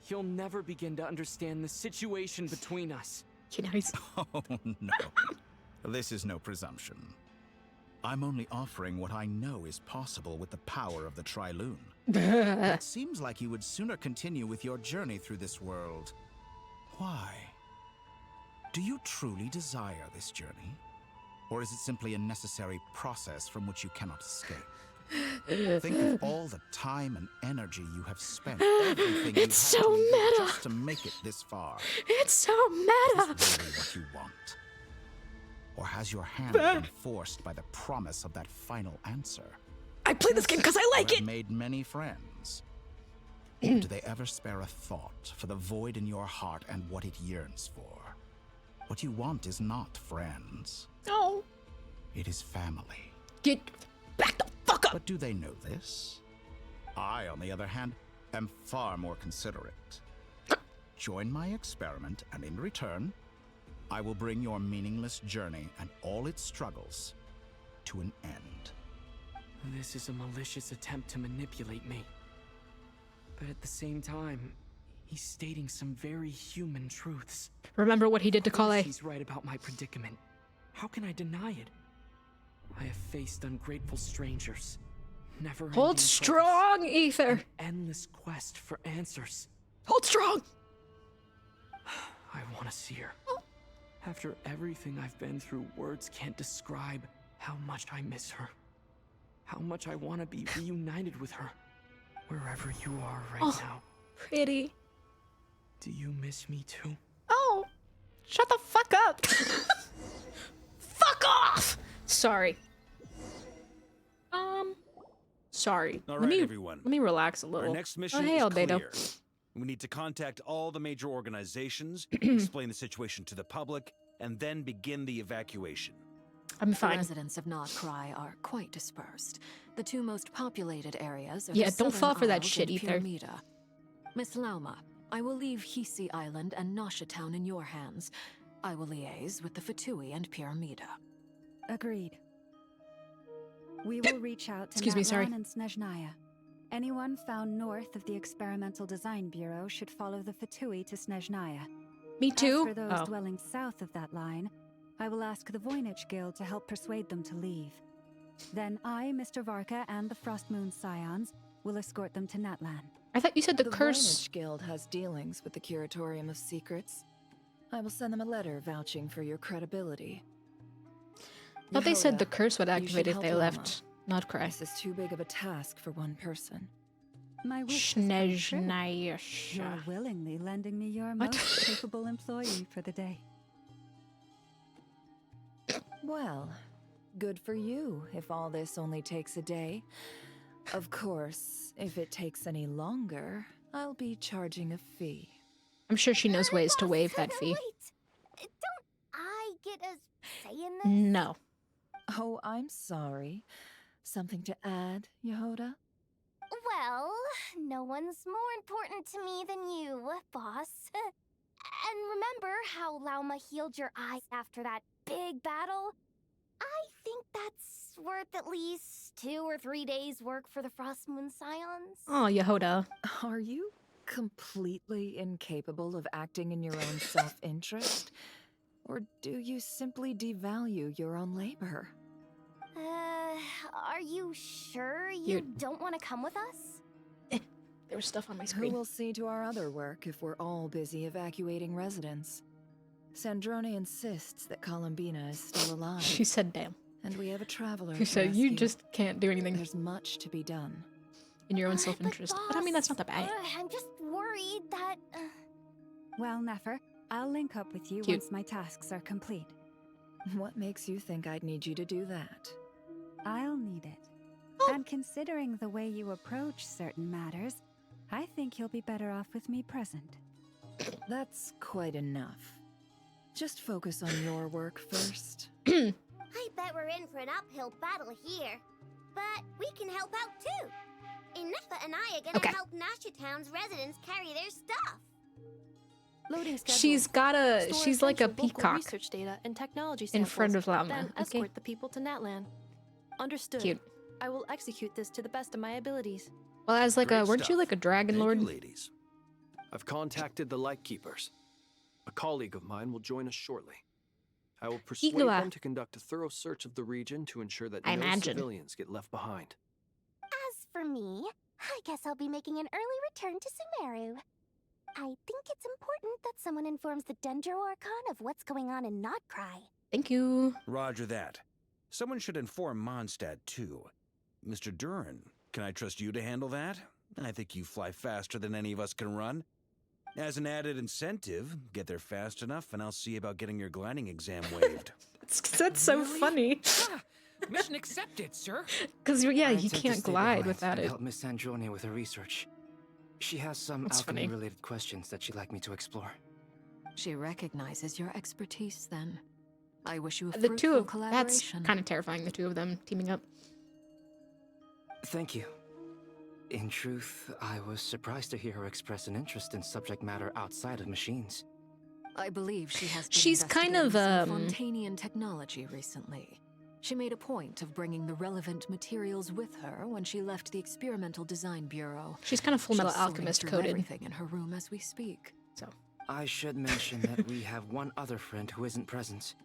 You'll never begin to understand the situation between us. Oh, no. This is no presumption. I'm only offering what I know is possible with the power of the Triloon. It seems like you would sooner continue with your journey through this world. Why? Do you truly desire this journey? Or is it simply a necessary process from which you cannot escape? Think of all the time and energy you have spent, everything you It's so meta. just to make it this far. It's so meta. Is this really what you want? Or has your hand been forced by the promise of that final answer? I play this game because I like You it. have made many friends. Do they ever spare a thought for the void in your heart and what it yearns for? What you want is not friends. No. It is family. Get back the fuck up. But do they know this? I, on the other hand, am far more considerate. Join my experiment, and in return, I will bring your meaningless journey and all its struggles to an end. This is a malicious attempt to manipulate me. But at the same time, he's stating some very human truths. Remember what he did to Kale. He's right about my predicament. How can I deny it? I have faced ungrateful strangers. Never Hold strong, Ether. An endless quest for answers. Hold strong. I want to see her. After everything I've been through, words can't describe how much I miss her. How much I want to be reunited with her. Wherever you are right now. Pretty. Do you miss me too? Oh, shut the fuck up. Fuck off. Sorry. Sorry. All let right, everyone. me relax a little. Our next mission hey, is Albedo. clear. We need to contact all the major organizations, explain the situation to the public, and then begin the evacuation. I'm The fine. residents of Nodcry are quite dispersed. The two most populated areas are Yeah, the don't fall Southern for that Isles shit, and Ether. Pyramida. Miss Lauma, I will leave Hisi Island and Nasha Town in your hands. I will liaise with the Fatui and Pyramida. Agreed. We will reach out to Excuse me, sorry. Natlan and Snezhnaya. Anyone found north of the Experimental Design Bureau should follow the Fatui to Snezhnaya. Me too. As for those Oh. dwelling south of that line, I will ask the Voynich Guild to help persuade them to leave. Then I, Mr. Varka, and the Frostmoon Scions will escort them to Natlan. I thought you said the The curse. Voynich Guild has dealings with the Curatorium of Secrets. I will send them a letter vouching for your credibility. I thought they said the Yehoda, curse would you activate should if help they Lama. left. Not cry. This is too big of a task for one person. My wish has come true. Snezhnaya. You're willingly lending me your What? most capable employee for the day. Well, good for you if all this only takes a day. Of course, if it takes any longer, I'll be charging a fee. I'm sure she knows ways to waive that fee. Don't I get a say in this? No. Oh, I'm sorry. Something to add, Yehoda? Well, no one's more important to me than you, boss. And remember how Lauma healed your eyes after that big battle? I think that's worth at least 2 or 3 days' work for the Frost Moon Scions. Oh, Yehoda. Are you completely incapable of acting in your own self-interest? Or do you simply devalue your own labor? Are you sure you don't want to come with us? There was stuff on my screen. Who will see to our other work if we're all busy evacuating residents? Sandrone insists that Columbina is still alive. She said, damn. And we have a traveler She said, you just can't do anything. There's much to be done. In your own self-interest. But I mean, that's not that bad. I'm just worried that... Well, Nefer, I'll link up with you once my tasks are complete. What makes you think I'd need you to do that? I'll need it. And considering the way you approach certain matters, I think you'll be better off with me present. That's quite enough. Just focus on your work first. I bet we're in for an uphill battle here. But we can help out too. Inefa and I are gonna help Nasha Town's residents carry their stuff. Loading schedule. She's like a peacock research data and technology in samples, front of Lauma. Then escort the people to Natlan. Understood. Cute. I will execute this to the best of my abilities. Well, as like weren't you like a dragon lord? Ladies. I've contacted the Lightkeepers. A colleague of mine will join us shortly. I will persuade them to conduct a thorough search of the region to ensure that no civilians get left behind. As for me, I guess I'll be making an early return to Sumeru. I think it's important that someone informs the Dendro Archon of what's going on in Notcry. Thank you. Roger that. Someone should inform Mondstadt, too. Mr. Duran, can I trust you to handle that? I think you fly faster than any of us can run. As an added incentive, get there fast enough and I'll see about getting your gliding exam waived. That's so funny. Mission accepted, sir. Because, yeah, he can't glide without it. Help Miss Sandrone with her research. She has some alchemy-related questions that she'd like me to explore. She recognizes your expertise, then. I wish you a The two fruitful of that's collaboration. kind of terrifying. The two of them teaming up. Thank you. In truth, I was surprised to hear her express an interest in subject matter outside of machines. I believe she has been She's kind of some Fontanian technology recently. She made a point of bringing the relevant materials with her when she left the Experimental Design Bureau. She's kind of Full Metal She's sorting Alchemist through coded. everything in her room as we speak. So I should mention that we have one other friend who isn't present.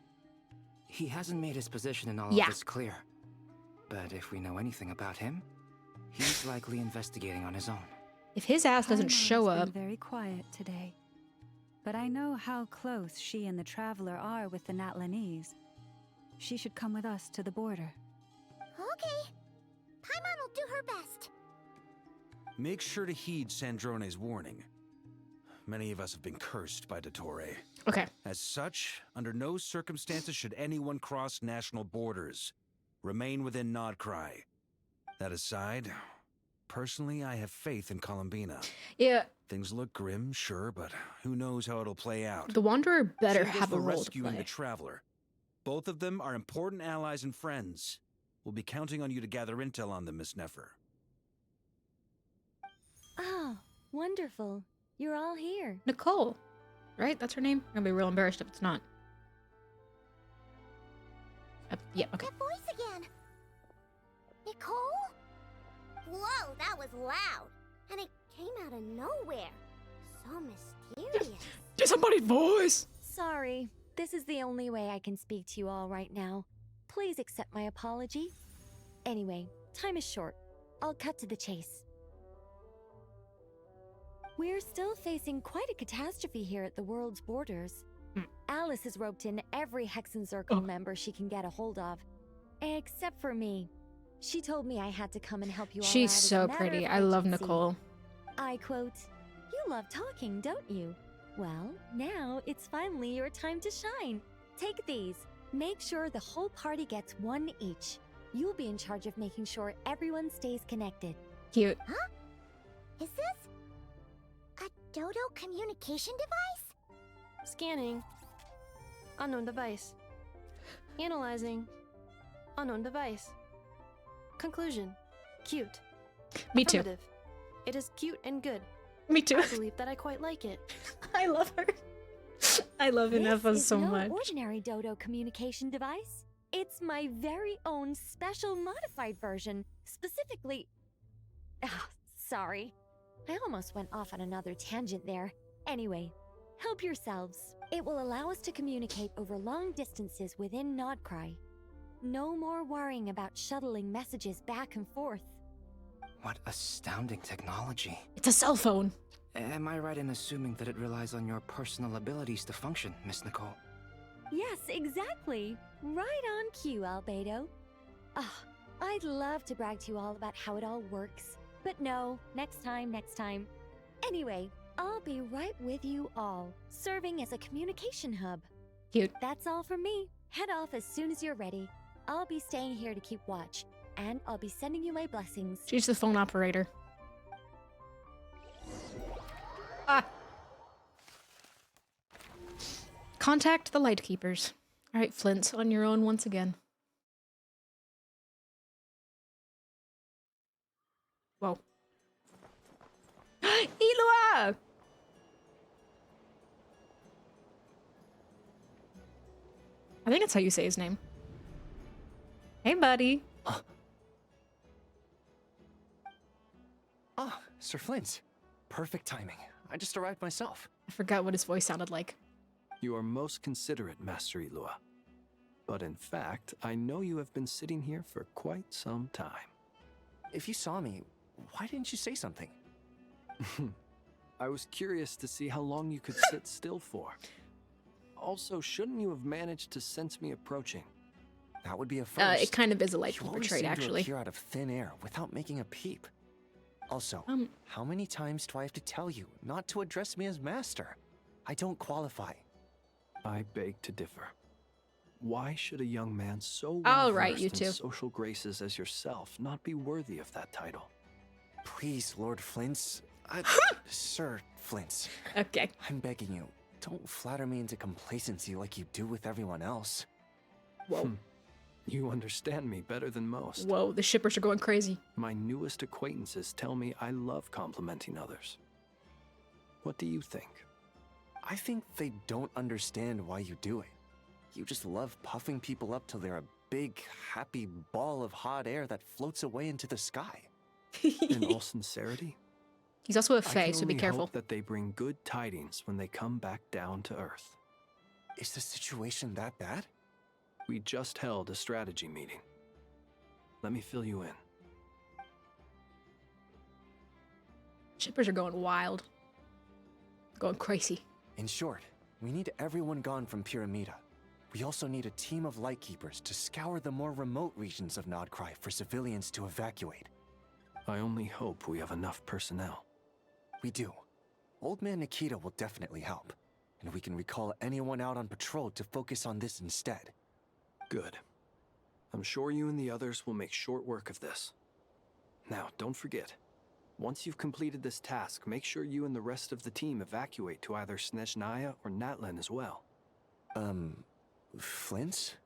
He hasn't made his position in all of this clear. But if we know anything about him, he's likely investigating on his own. If his ass doesn't show Paimon has up, been very quiet today. But I know how close she and the Traveler are with the Natlanese. She should come with us to the border. Okay. Paimon will do her best. Make sure to heed Sandrone's warning. Many of us have been cursed by Dottore. Okay. As such, under no circumstances should anyone cross national borders. Remain within Nodcry. That aside, personally, I have faith in Columbina. Yeah. Things look grim, sure, but who knows how it'll play out. The Wanderer better Same goes have a for role to rescuing play. the Traveler. Both of them are important allies and friends. We'll be counting on you to gather intel on them, Miss Nefer. Oh, wonderful. You're all here. Nicole, right? That's her name? I'm gonna be real embarrassed if it's not. Yeah, okay. That voice again. Nicole? Whoa, that was loud. And it came out of nowhere. So mysterious. Get somebody's voice! Sorry. This is the only way I can speak to you all right now. Please accept my apology. Anyway, time is short. I'll cut to the chase. We're still facing quite a catastrophe here at the world's borders. Alice has roped in every Hexenzirkel member she can get a hold of. Except for me. She told me I had to come and help you all out She's as a so matter pretty. of I love urgency. Nicole. I quote, "You love talking, don't you? Well, now it's finally your time to shine. Take these. Make sure the whole party gets one each. You'll be in charge of making sure everyone stays connected." Cute. Huh? Is this a Dodo communication device? Scanning. Unknown device. Analyzing. Unknown device. Conclusion. Cute. Me too. Affirmative. It is cute and good. Me too. I believe that I quite like it. I love her. I love Inefa so no much. Ordinary Dodo communication device. It's my very own special modified version. Specifically... sorry. I almost went off on another tangent there. Anyway, help yourselves. It will allow us to communicate over long distances within Nodcry. No more worrying about shuttling messages back and forth. What astounding technology. It's a cell phone. Am I right in assuming that it relies on your personal abilities to function, Miss Nicole? Yes, exactly. Right on cue, Albedo. I'd love to brag to you all about how it all works. But no, next time. Anyway, I'll be right with you all, serving as a communication hub. Cute. That's all from me. Head off as soon as you're ready. I'll be staying here to keep watch, and I'll be sending you my blessings. She's the phone operator. Contact the Lightkeepers. Alright, Flint, on your own once again. Whoa. Elua! I think that's how you say his name. Hey, buddy. Sir Flint. Perfect timing. I just arrived myself. I forgot what his voice sounded like. You are most considerate, Master Elua. But in fact, I know you have been sitting here for quite some time. If you saw me, why didn't you say something? I was curious to see how long you could sit still for. Also, shouldn't you have managed to sense me approaching? That would be a first. It kind of is a Lightkeeper You trait, seem actually. to appear out of thin air without making a peep. Also, how many times do I have to tell you not to address me as master? I don't qualify. I beg to differ. Why should a young man so All well right, you versed two. in social graces as yourself not be worthy of that title? Please, Lord Flint's... Sir Flint's. Okay. I'm begging you, don't flatter me into complacency like you do with everyone else. Whoa. You understand me better than most. Whoa, the shippers are going crazy. My newest acquaintances tell me I love complimenting others. What do you think? I think they don't understand why you do it. You just love puffing people up till they're a big, happy ball of hot air that floats away into the sky. In all sincerity, He's also a I fae, can so be only careful. hope that they bring good tidings when they come back down to Earth. Is the situation that bad? We just held a strategy meeting. Let me fill you in. Shippers are going wild. Going crazy. In short, we need everyone gone from Pyramida. We also need a team of Lightkeepers to scour the more remote regions of Nodcry for civilians to evacuate. I only hope we have enough personnel. We do. Old Man Nikita will definitely help, and we can recall anyone out on patrol to focus on this instead. Good. I'm sure you and the others will make short work of this. Now, don't forget, once you've completed this task, make sure you and the rest of the team evacuate to either Snezhnaya or Natlan as well. Flint?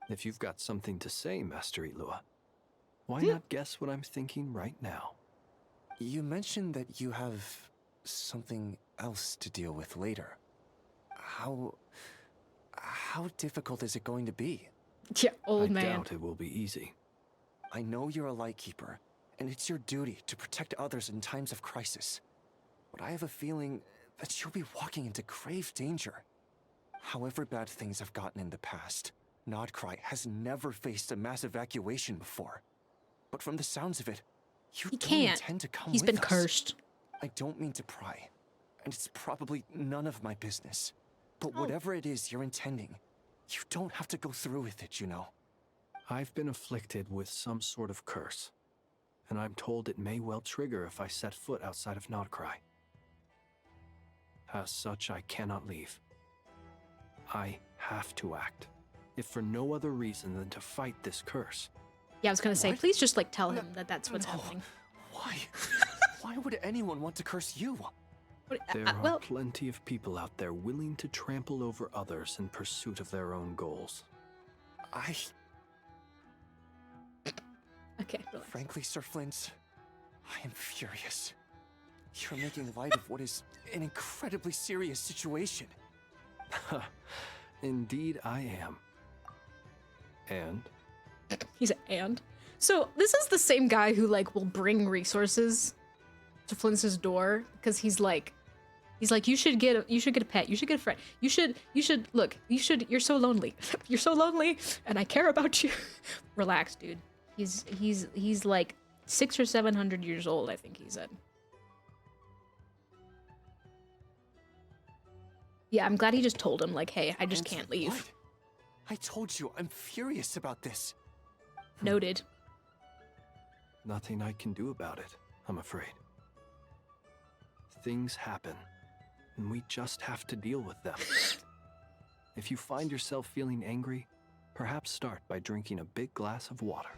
If you've got something to say, Master Elua, why not guess what I'm thinking right now? You mentioned that you have something else to deal with later. How difficult is it going to be? Yeah, old man. I doubt it will be easy. I know you're a Lightkeeper, and it's your duty to protect others in times of crisis. But I have a feeling that you'll be walking into grave danger. However bad things have gotten in the past, Nodcry has never faced a mass evacuation before. But from the sounds of it, you don't intend to come He's with been us. cursed. I don't mean to pry, and it's probably none of my business. But whatever it is you're intending, you don't have to go through with it, you know. I've been afflicted with some sort of curse, and I'm told it may well trigger if I set foot outside of Nodcry. As such, I cannot leave. I have to act, if for no other reason than to fight this curse. Yeah, I was gonna say, What? please just like tell him that that's what's happening. Why? Why would anyone want to curse you? There are plenty of people out there willing to trample over others in pursuit of their own goals. Okay, relax. Frankly, Sir Flint, I am furious. You're making light of what is an incredibly serious situation. Indeed I am. And? He's and. So this is the same guy who like will bring resources to Flince's door because he's like you should get a pet, you should get a friend, you should look, you're so lonely. You're so lonely and I care about you. Relax, dude. He's like 600 or 700 years old, I think he said. Yeah, I'm glad he just told him like, hey, I just can't leave. What? I told you, I'm furious about this. Noted. Nothing I can do about it, I'm afraid. Things happen, and we just have to deal with them. If you find yourself feeling angry, perhaps start by drinking a big glass of water.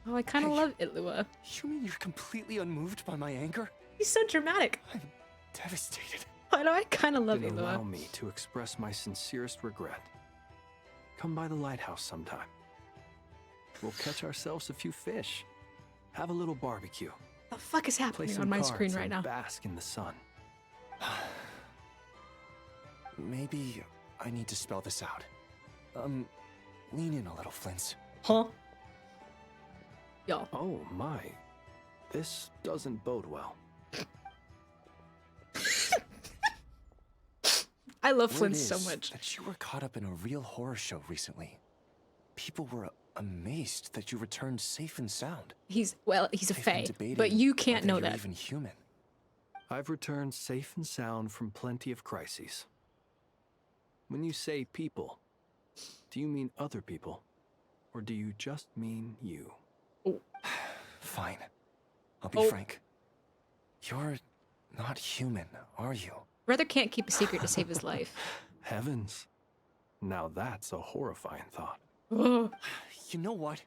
Oh, I kind of love Itlua. You mean you're completely unmoved by my anger? He's so dramatic. I'm devastated. I know, I kind of love Then Itlua. allow me to express my sincerest regret. Come by the lighthouse sometime. We'll catch ourselves a few fish. Have a little barbecue. The fuck is happening on my screen right now? Bask in the sun. Maybe I need to spell this out. Lean in a little, Flint's. Huh? Yo. Oh my. This doesn't bode well. I love Flint so much. That you were caught up in a real horror show recently. People were amazed that you returned safe and sound. He's a fae, but you can't know that. Even human. I've returned safe and sound from plenty of crises. When you say people, do you mean other people? Or do you just mean you? Oh. Fine. I'll be frank. You're not human, are you? Brother can't keep a secret to save his life. Heavens. Now that's a horrifying thought. You know what?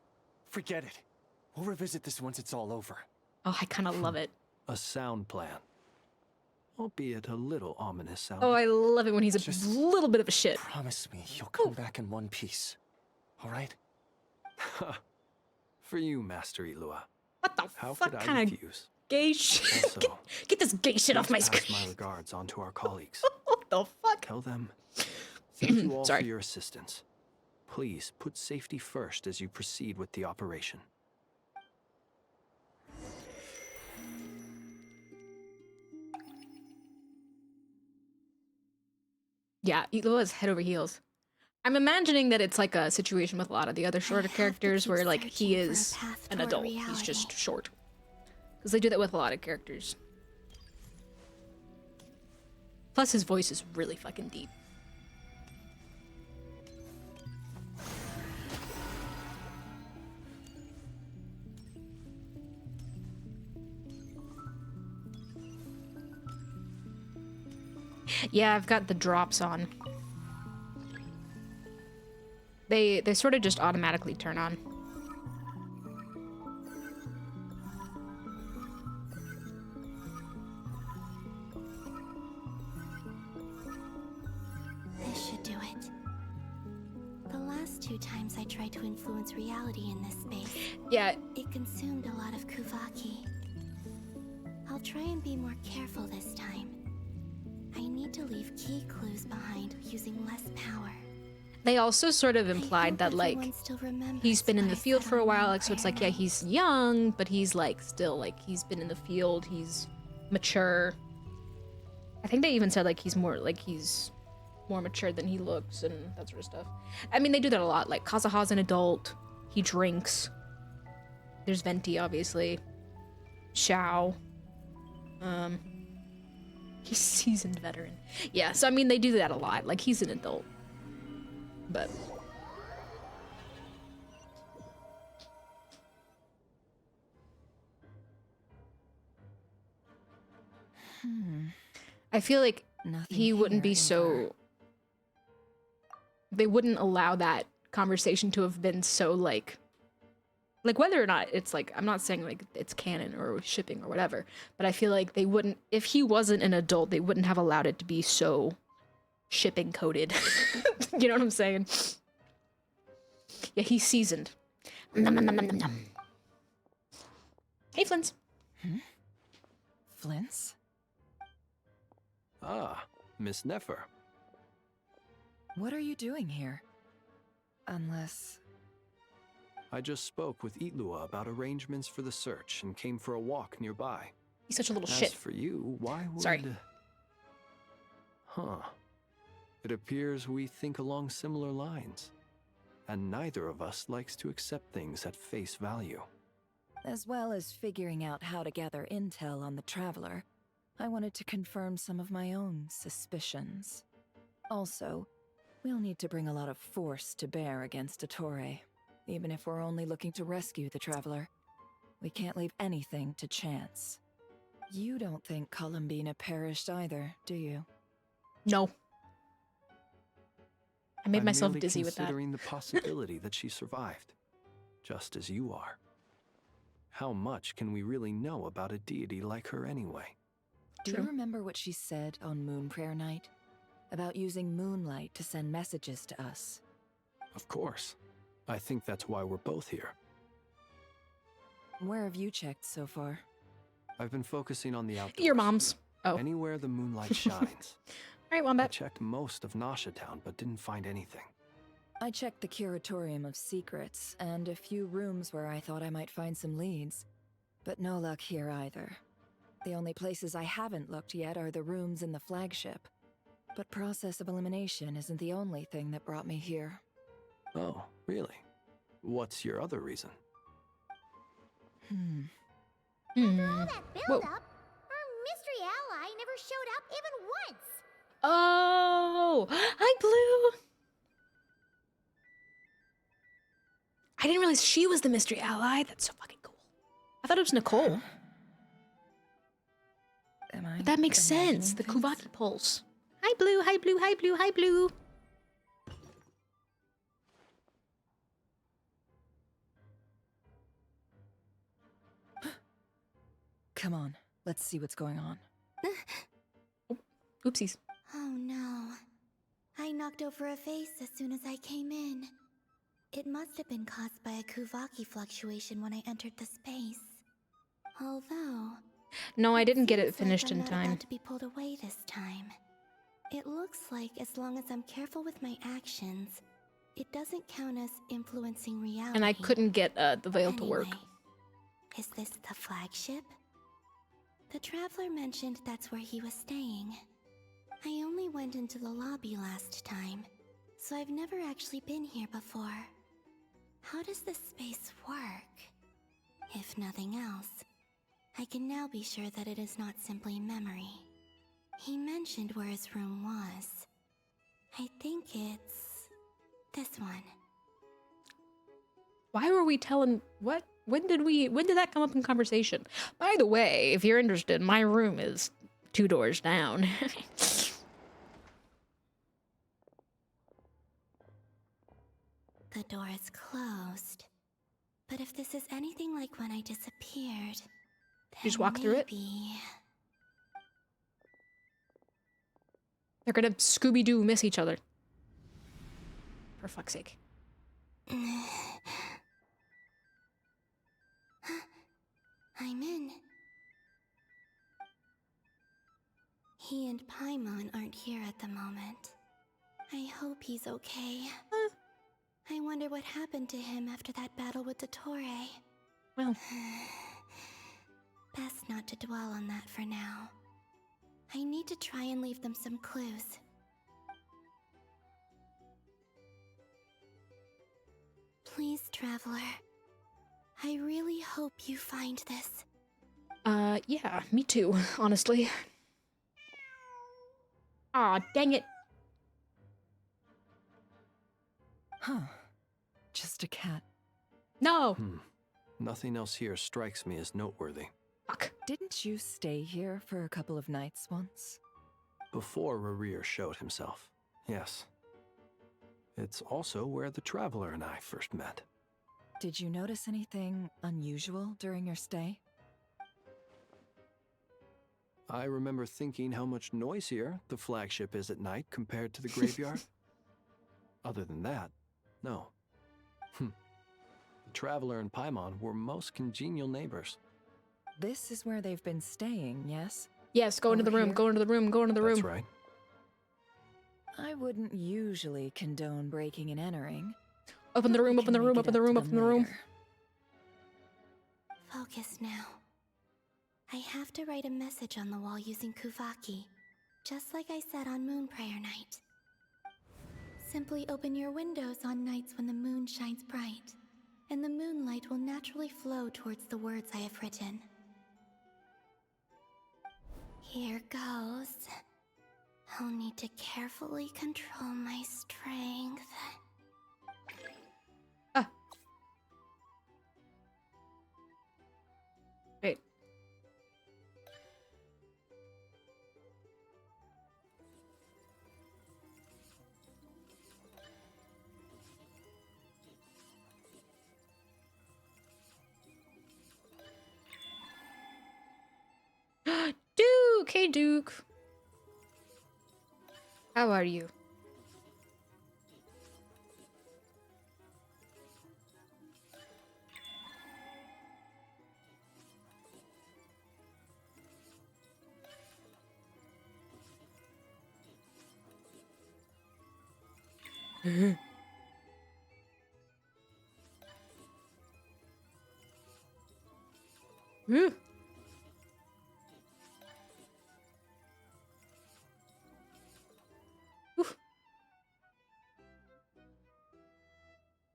Forget it. We'll revisit this once it's all over. Oh, I kind of love it. A sound plan. Albeit a little ominous sound. Oh, I love it when he's a little bit of a shit. Promise me you'll come back in one piece. All right? For you, Master Itlua. What the fuck could I kind of refuse? gay shit? Also, get this gay shit off my pass screen. my regards on to our colleagues. What the fuck? Tell them, thank you all Sorry. for your assistance. Please put safety first as you proceed with the operation. Yeah, Itlua is head over heels. I'm imagining that it's like a situation with a lot of the other shorter characters where like he is an adult. He's just short. Because they do that with a lot of characters. Plus his voice is really fucking deep. Yeah, I've got the drops on. They sort of just automatically turn on. This should do it. The last 2 times I tried to influence reality in this space, yeah, it consumed a lot of Kuvaki. I'll try and be more careful this time. I need to leave key clues behind using less power. They also sort of implied that like he's been in the field for a while, like so it's like yeah, he's young, but he's like still like he's been in the field, he's mature. I think they even said like he's more mature than he looks and that sort of stuff. I mean, they do that a lot. Like Kazuha's an adult, he drinks. There's Venti, obviously. Xiao. He's seasoned veteran. Yeah, so I mean they do that a lot. Like he's an adult. But I feel like he wouldn't be so. They wouldn't allow that conversation to have been so like whether or not it's like, I'm not saying like it's canon or shipping or whatever, but I feel like they wouldn't, if he wasn't an adult, they wouldn't have allowed it to be so shipping coded. You know what I'm saying? Yeah, he's seasoned. Nom, nom, nom, nom, nom, nom. Hey, Flint. Flints? Ah, Miss Nefer. What are you doing here? Unless... I just spoke with Itlua about arrangements for the search and came for a walk nearby. He's such a little As shit. for you, why would... Sorry. Huh. It appears we think along similar lines. And neither of us likes to accept things at face value. As well as figuring out how to gather intel on the Traveler, I wanted to confirm some of my own suspicions. Also, we'll need to bring a lot of force to bear against Dottore, even if we're only looking to rescue the Traveler. We can't leave anything to chance. You don't think Columbinaaaaaa perished either, do you? No. I made I'm myself merely dizzy with that. considering the possibility that she survived, just as you are. How much can we really know about a deity like her anyway? Do you remember what she said on Moon Prayer Night? About using moonlight to send messages to us? Of course. I think that's why we're both here. Where have you checked so far? I've been focusing on the outdoors. Your mom's. Oh. Anywhere the moonlight shines. All right, Wombat. I checked most of Nasha Town, but didn't find anything. I checked the Curatorium of Secrets, and a few rooms where I thought I might find some leads. But no luck here either. The only places I haven't looked yet are the rooms in the flagship. But process of elimination isn't the only thing that brought me here. Oh, really? What's your other reason? After all that build-up, our mystery ally never showed up even once! Oh! Hi, Blue! I didn't realize she was the mystery ally. That's so fucking cool. I thought it was Nicole. But that makes sense. The Kuvaki pulse. Hi, Blue. Hi, Blue. Hi, Blue. Hi, Blue. Come on, let's see what's going on. Oopsies. Oh no. I knocked over a vase as soon as I came in. It must have been caused by a Kuvaki fluctuation when I entered the space. Although... No, I didn't get it finished in I'm not time. about to be pulled away this time. It looks like as long as I'm careful with my actions, it doesn't count as influencing reality. And I couldn't get the veil to work. Is this the flagship? The Traveler mentioned that's where he was staying. I only went into the lobby last time, so I've never actually been here before. How does this space work? If nothing else, I can now be sure that it is not simply memory. He mentioned where his room was. I think it's... this one. Why were we telling... What? When did that come up in conversation? By the way, if you're interested, my room is 2 doors down. The door is closed. But if this is anything like when I disappeared, You just walk through it? They're gonna Scooby-Doo miss each other. For fuck's sake. I'm in. He and Paimon aren't here at the moment. I hope he's okay. I wonder what happened to him after that battle with Dottore. Well... Best not to dwell on that for now. I need to try and leave them some clues. Please, Traveler. I really hope you find this. Yeah, me too, honestly. Aw, dang it. Huh. Just a cat. No! Nothing else here strikes me as noteworthy. Fuck. Didn't you stay here for a couple of nights once? Before Rarir showed himself, yes. It's also where the Traveler and I first met. Did you notice anything unusual during your stay? I remember thinking how much noisier the flagship is at night compared to the graveyard. Other than that, no. The Traveler and Paimon were most congenial neighbors. This is where they've been staying, yes? Yes, go into the room, go into the room, go into the room. That's right. I wouldn't usually condone breaking and entering. Open the room, open the room, open the room, open the room. Focus now. I have to write a message on the wall using Kuvaki, just like I said on Moon Prayer Night. Simply open your windows on nights when the moon shines bright, and the moonlight will naturally flow towards the words I have written. Here goes. I'll need to carefully control my strength. Wait. Duke! Hey, Duke. How are you?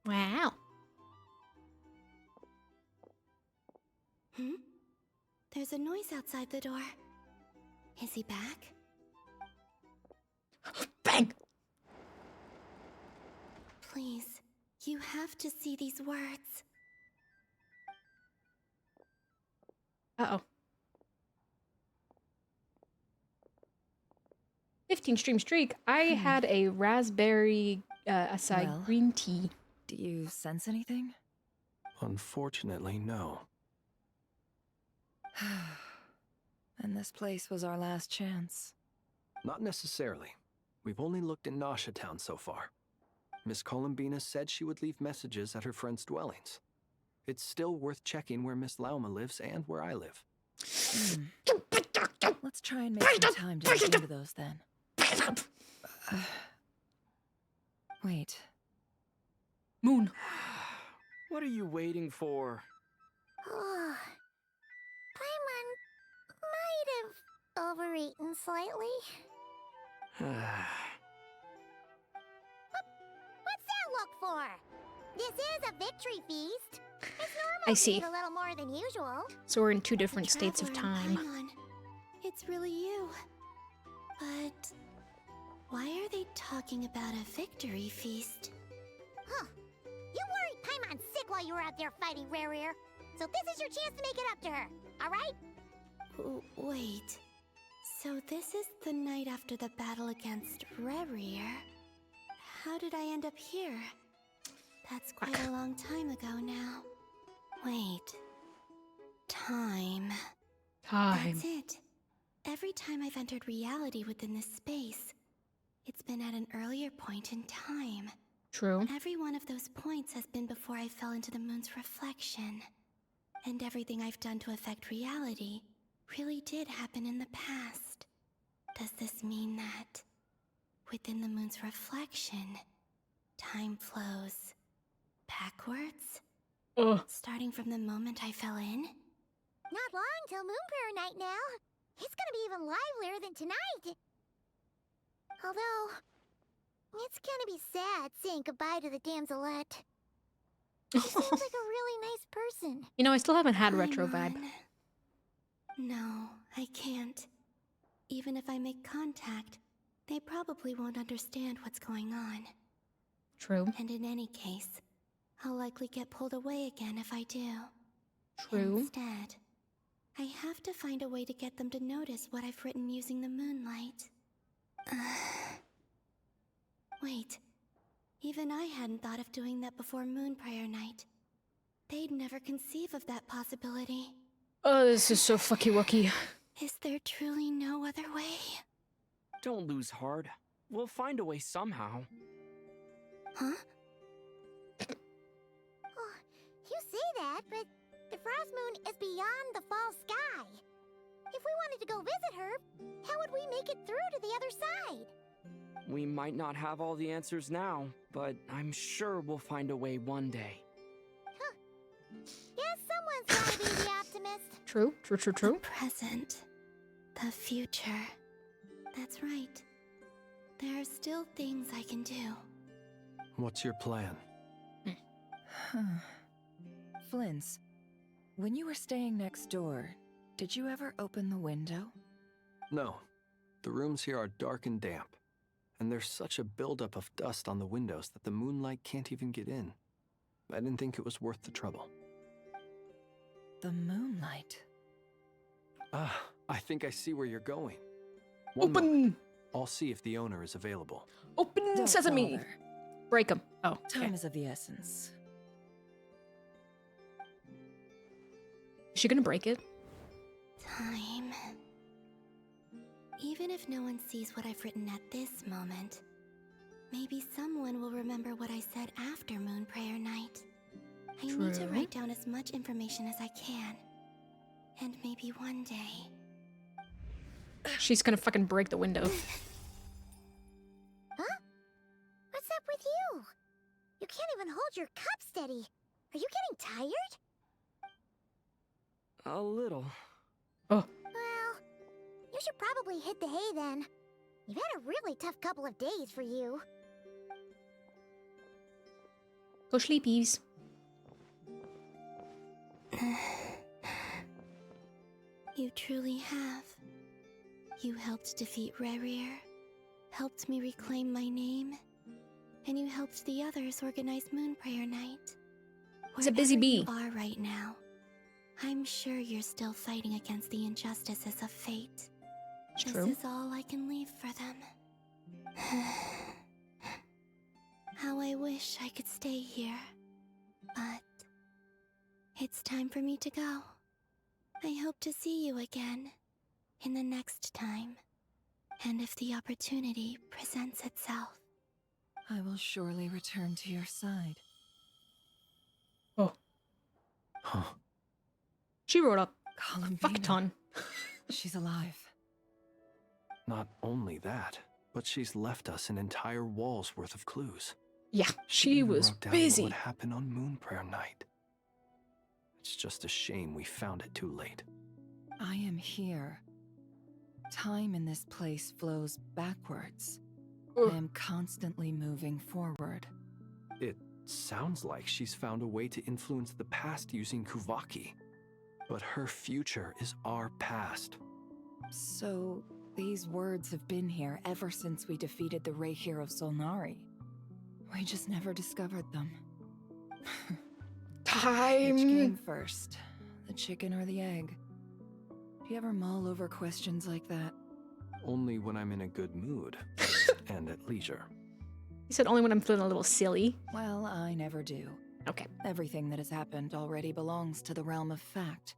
Wow. There's a noise outside the door. Is he back? Bang! Please, you have to see these words. Uh-oh. 15 stream streak. I had a raspberry acai green tea. Do you sense anything? Unfortunately, no. And this place was our last chance. Not necessarily. We've only looked in Nasha Town so far. Miss Columbina said she would leave messages at her friends' dwellings. It's still worth checking where Miss Lauma lives and where I live. Let's try and make some time to look into those then. Wait. Moon. What are you waiting for? Paimon might have overeaten slightly. What's that look for? This is a victory feast. It's normal I see. to eat a little more than usual. So we're in two different states of time. Paimon, it's really you. But why are they talking about a victory feast? Huh. You worried Paimon sick while you were out there fighting Rare. So this is your chance to make it up to her, alright? Wait. So this is the night after the battle against Rare. How did I end up here? That's quite a long time ago now. Wait. Time. That's it. Every time I've entered reality within this space, it's been at an earlier point in time. True. Every one of those points has been before I fell into the moon's reflection. And everything I've done to affect reality really did happen in the past. Does this mean that within the moon's reflection, time flows backwards? Starting from the moment I fell in? Not long till Moon Prayer Night now. It's gonna be even livelier than tonight. Although, it's gonna be sad saying goodbye to the damselette. She seems like a really nice person. You know, I still haven't had retro vibe. No, I can't. Even if I make contact, they probably won't understand what's going on. True. And in any case, I'll likely get pulled away again if I do. True. Instead, I have to find a way to get them to notice what I've written using the moonlight. Wait. Even I hadn't thought of doing that before Moon Prayer Night. They'd never conceive of that possibility. Oh, this is so fucky wucky. Is there truly no other way? Don't lose heart. We'll find a way somehow. Huh? Oh, you say that, but The Frost Moon is beyond the fall sky. If we wanted to go visit her, how would we make it through to the other side? We might not have all the answers now, but I'm sure we'll find a way one day. Huh. Yes, someone's gotta be the optimist. True. The present. The future. That's right. There are still things I can do. What's your plan? Flints, when you were staying next door, did you ever open the window? No. The rooms here are dark and damp, and there's such a buildup of dust on the windows that the moonlight can't even get in. I didn't think it was worth the trouble. The moonlight? Ah, I think I see where you're going. Open! I'll see if the owner is available. Open Don't sesame! bother. Break them. Oh, Time is of the essence. Is she gonna break it? Time. Even if no one sees what I've written at this moment, maybe someone will remember what I said after Moon Prayer Night. I need to write down as much information as I can. And maybe one day... She's gonna fucking break the window. Huh? What's up with you? You can't even hold your cup steady. Are you getting tired? A little. Oh. Well, you should probably hit the hay then. You've had a really tough couple of days for you. Go sleepies. You truly have. You helped defeat Rerir, helped me reclaim my name, and you helped the others organize Moon Prayer Night. He's a busy bee. You are right now. I'm sure you're still fighting against the injustices of fate. It's this true. is all I can leave for them. How I wish I could stay here. But it's time for me to go. I hope to see you again in the next time. And if the opportunity presents itself. I will surely return to your side. Oh. Huh. She wrote up Columbina. fuck ton. She's alive. Not only that, but she's left us an entire wall's worth of clues. Yeah, she even was wrote down busy. What happened on Moon Prayer Night? It's just a shame we found it too late. I am here. Time in this place flows backwards. I am constantly moving forward. It sounds like she's found a way to influence the past using Kuvaki. But her future is our past. So, these words have been here ever since we defeated the Ray Hero Solnari. We just never discovered them. Time! Which came first, the chicken or the egg? Do you ever mull over questions like that? Only when I'm in a good mood and at leisure. He said only when I'm feeling a little silly. Well, I never do. Okay. Everything that has happened already belongs to the realm of fact.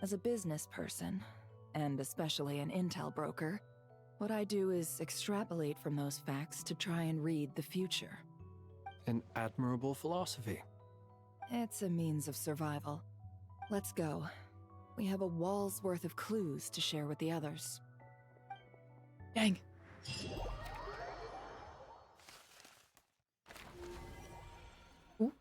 As a business person, and especially an intel broker, what I do is extrapolate from those facts to try and read the future. An admirable philosophy. It's a means of survival. Let's go. We have a wall's worth of clues to share with the others. Dang. Ooh.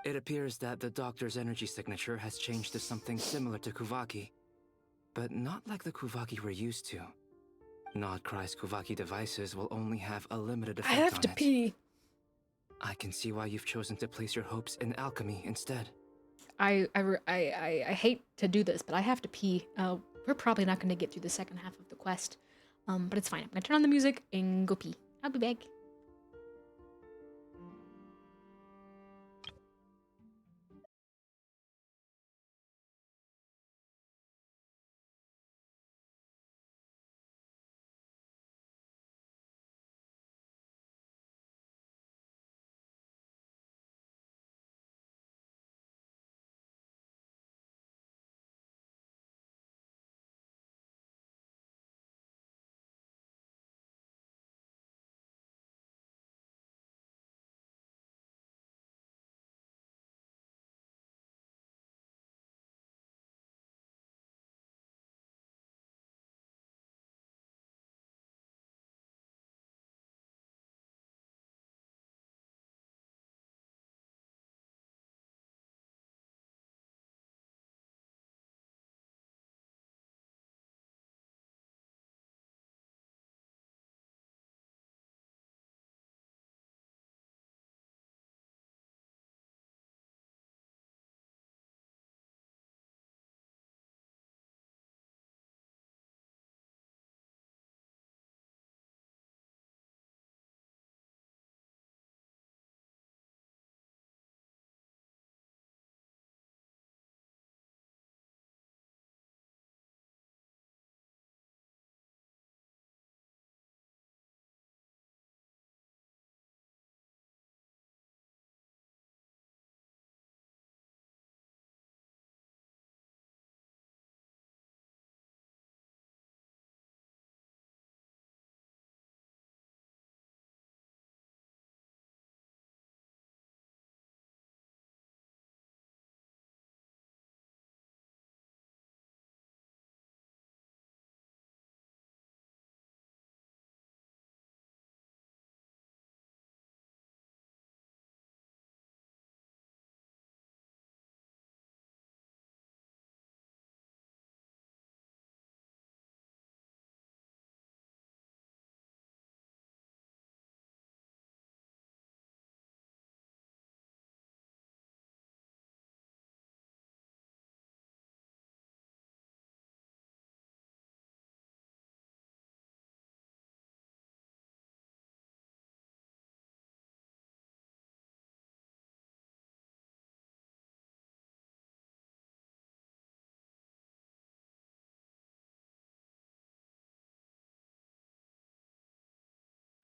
It appears that the doctor's energy signature has changed to something similar to Kuvaki, but not like the Kuvaki we're used to. Nodcry's Kuvaki devices will only have a limited effect on it. I have to pee. I can see why you've chosen to place your hopes in alchemy instead. I hate to do this, but I have to pee. We're probably not going to get through the second half of the quest, but it's fine. I'm going to turn on the music and go pee. I'll be back.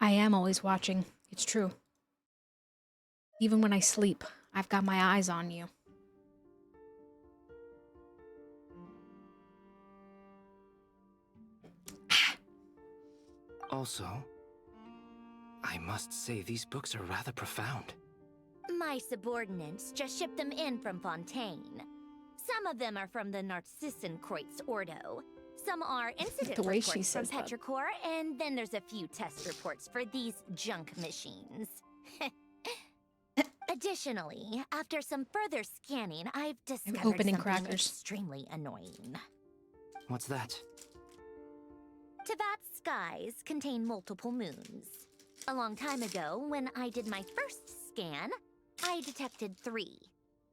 I am always watching. It's true. Even when I sleep, I've got my eyes on you. Also, I must say these books are rather profound. My subordinates just shipped them in from Fontaine. Some of them are from the Narcissenkreuz Ordo. Some are incident reports from Petrichor, and then there's a few test reports for these junk machines. Additionally, after some further scanning, I've discovered something extremely annoying. What's that? Teyvat's skies contain multiple moons. A long time ago, when I did my first scan, I detected 3,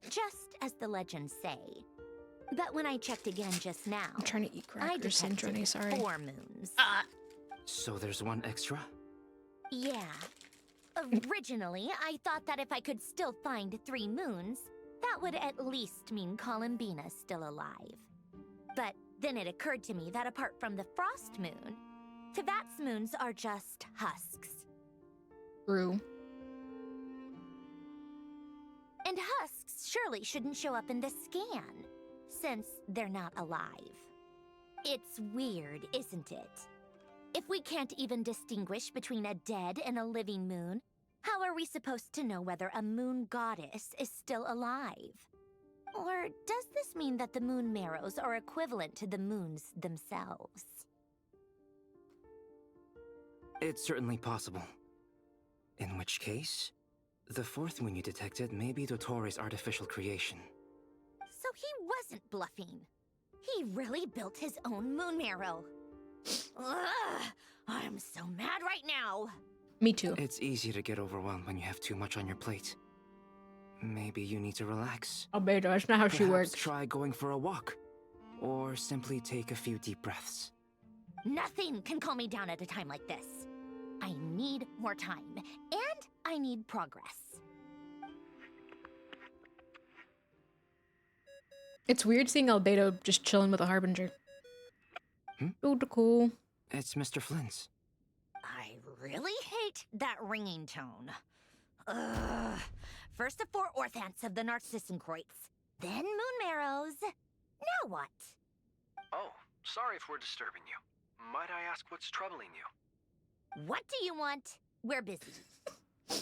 just as the legends say. But when I checked again just now, I'm trying to eat crackers, Sandrone, sorry. 4 moons. So there's one extra? Yeah. Originally, I thought that if I could still find 3 moons, that would at least mean Columbinaaaa's still alive. But then it occurred to me that apart from the frost moon, Teyvat's moons are just husks. True. And husks surely shouldn't show up in the scan, since they're not alive. It's weird, isn't it? If we can't even distinguish between a dead and a living moon, how are we supposed to know whether a moon goddess is still alive? Or does this mean that the moon marrows are equivalent to the moons themselves? It's certainly possible. In which case, the 4th moon you detected may be Dottore's artificial creation. So he wasn't bluffing. He really built his own moon marrow. Ugh, I'm so mad right now. Me too. It's easy to get overwhelmed when you have too much on your plate. Maybe you need to relax. Albedo, that's not how she works. Try going for a walk. Or simply take a few deep breaths. Nothing can calm me down at a time like this. I need more time, and I need progress. It's weird seeing Albedo just chilling with a Harbinger. Cool. It's Mr. Flynn's. I really hate that ringing tone. Ugh. First the 4 Orthants of the Narcissenkreuz, then moon marrows. Now what? Oh, sorry if we're disturbing you. Might I ask what's troubling you? What do you want? We're busy.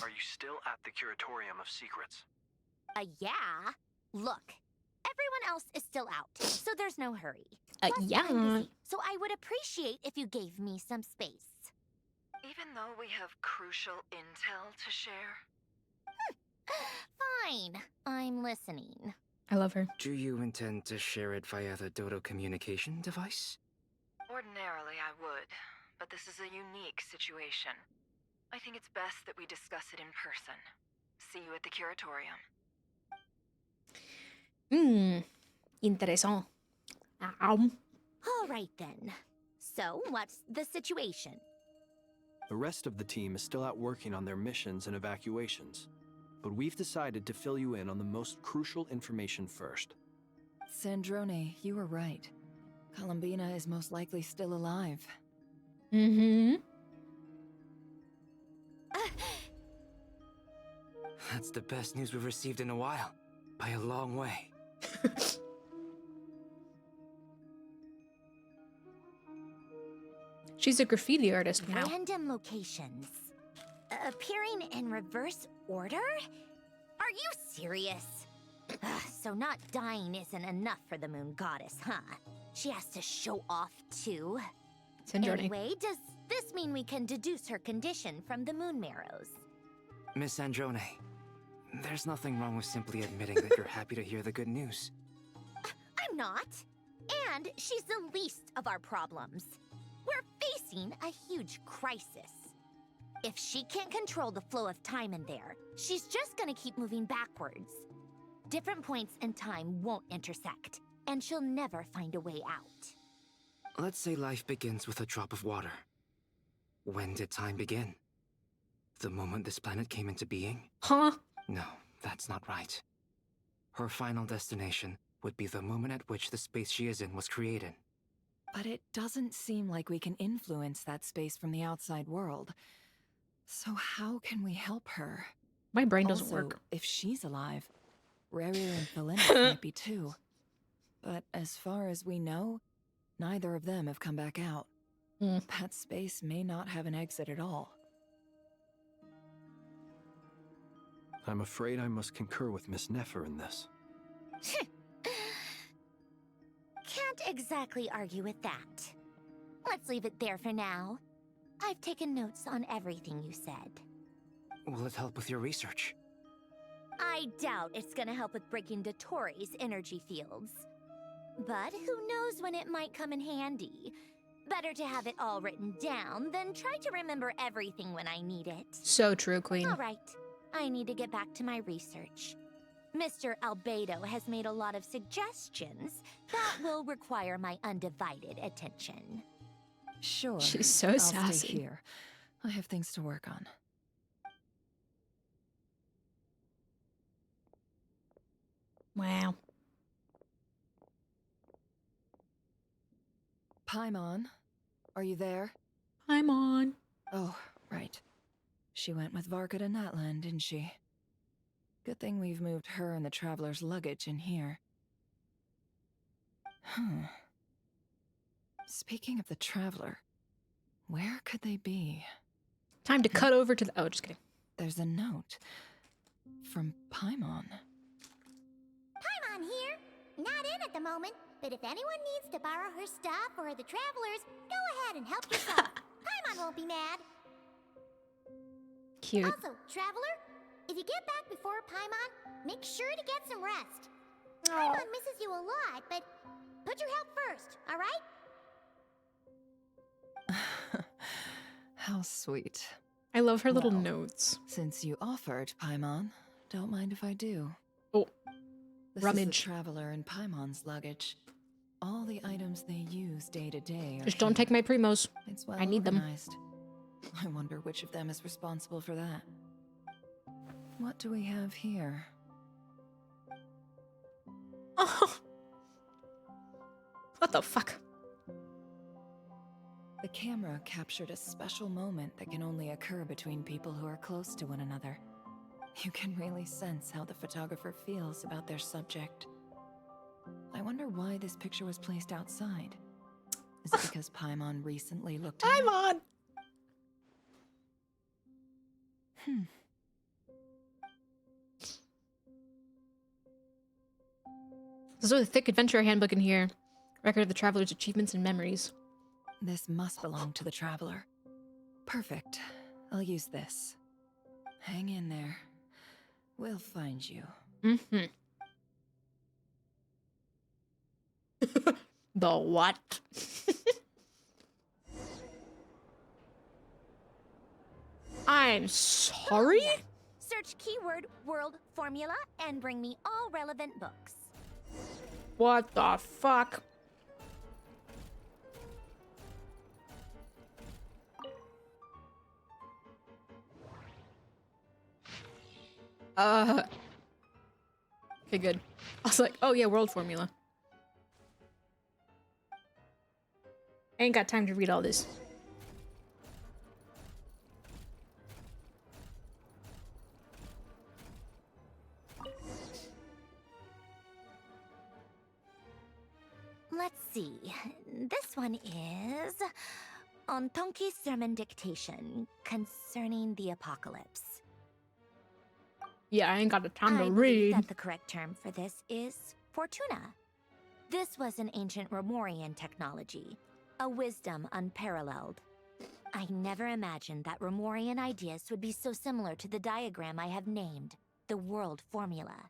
Are you still at the Curatorium of Secrets? Yeah. Look, everyone else is still out, so there's no hurry. Yeah. I'm busy, so I would appreciate if you gave me some space. Even though we have crucial intel to share? Fine. I'm listening. I love her. Do you intend to share it via the Dodo communication device? Ordinarily, I would, but this is a unique situation. I think it's best that we discuss it in person. See you at the Curatorium. Interessant. All right then. So, what's the situation? The rest of the team is still out working on their missions and evacuations, but we've decided to fill you in on the most crucial information first. Sandrone, you were right. Columbinaaaaaa is most likely still alive. That's the best news we've received in a while. By a long way. She's a graffiti artist now. Random locations. Appearing in reverse order? Are you serious? So not dying isn't enough for the moon goddess, huh? She has to show off too? Anyway, does this mean we can deduce her condition from the moon marrows? Miss Sandrone, there's nothing wrong with simply admitting that you're happy to hear the good news. I'm not. And she's the least of our problems. We're facing a huge crisis. If she can't control the flow of time in there, she's just gonna keep moving backwards. Different points in time won't intersect, and she'll never find a way out. Let's say life begins with a drop of water. When did time begin? The moment this planet came into being? Huh? No, that's not right. Her final destination would be the moment at which the space she is in was created. But it doesn't seem like we can influence that space from the outside world. So how can we help her? My brain doesn't Also, work. If she's alive, Rerir and Felinus might be too. But as far as we know, neither of them have come back out. That space may not have an exit at all. I'm afraid I must concur with Miss Nefer in this. Can't exactly argue with that. Let's leave it there for now. I've taken notes on everything you said. Will it help with your research? I doubt it's gonna help with breaking Dottoro's energy fields. But who knows when it might come in handy. Better to have it all written down than try to remember everything when I need it. So true, Queen. All right, I need to get back to my research. Mr. Albedo has made a lot of suggestions that will require my undivided attention. Sure. She's so I'll sassy. Stay here. I have things to work on. Wow. Paimon, are you there? Paimon. Oh, right. She went with Varka to Natlan, didn't she? Good thing we've moved her and the Traveler's luggage in here. Speaking of the Traveler, where could they be? Time to cut over to the... Oh, just kidding. There's a note from Paimon. Paimon here. Not in at the moment, but if anyone needs to borrow her stuff or the Travelers, go ahead and help yourself. Paimon won't be mad. Cute. Also, Traveler, if you get back before Paimon, make sure to get some rest. Paimon misses you a lot, but put your health first, all right? How sweet. I love her little notes. Since you offered, Paimon, don't mind if I do. Oh, this rummage. Is the Traveler and Paimon's luggage. All the items they use day to day are Just don't take my primos. It's well I need organized. I wonder which of them is responsible for that. What do we have here? Oh. What the fuck? The camera captured a special moment that can only occur between people who are close to one another. You can really sense how the photographer feels about their subject. I wonder why this picture was placed outside. Is it because Paimon recently looked at it? Paimon! There's a thick adventure handbook in here. Record of the Traveler's achievements and memories. This must belong to the Traveler. Perfect. I'll use this. Hang in there. We'll find you. Mm-hmm. The what? I'm sorry? Search keyword world formula and bring me all relevant books. What the fuck? Okay, good. I was like, oh yeah, world formula. I ain't got time to read all this. Let's see. This one is on Tonki's sermon dictation concerning the apocalypse. Yeah, I ain't got the time to I read. believe that the correct term for this is Fortuna. This was an ancient Romorian technology, a wisdom unparalleled. I never imagined that Romorian ideas would be so similar to the diagram I have named, the world formula.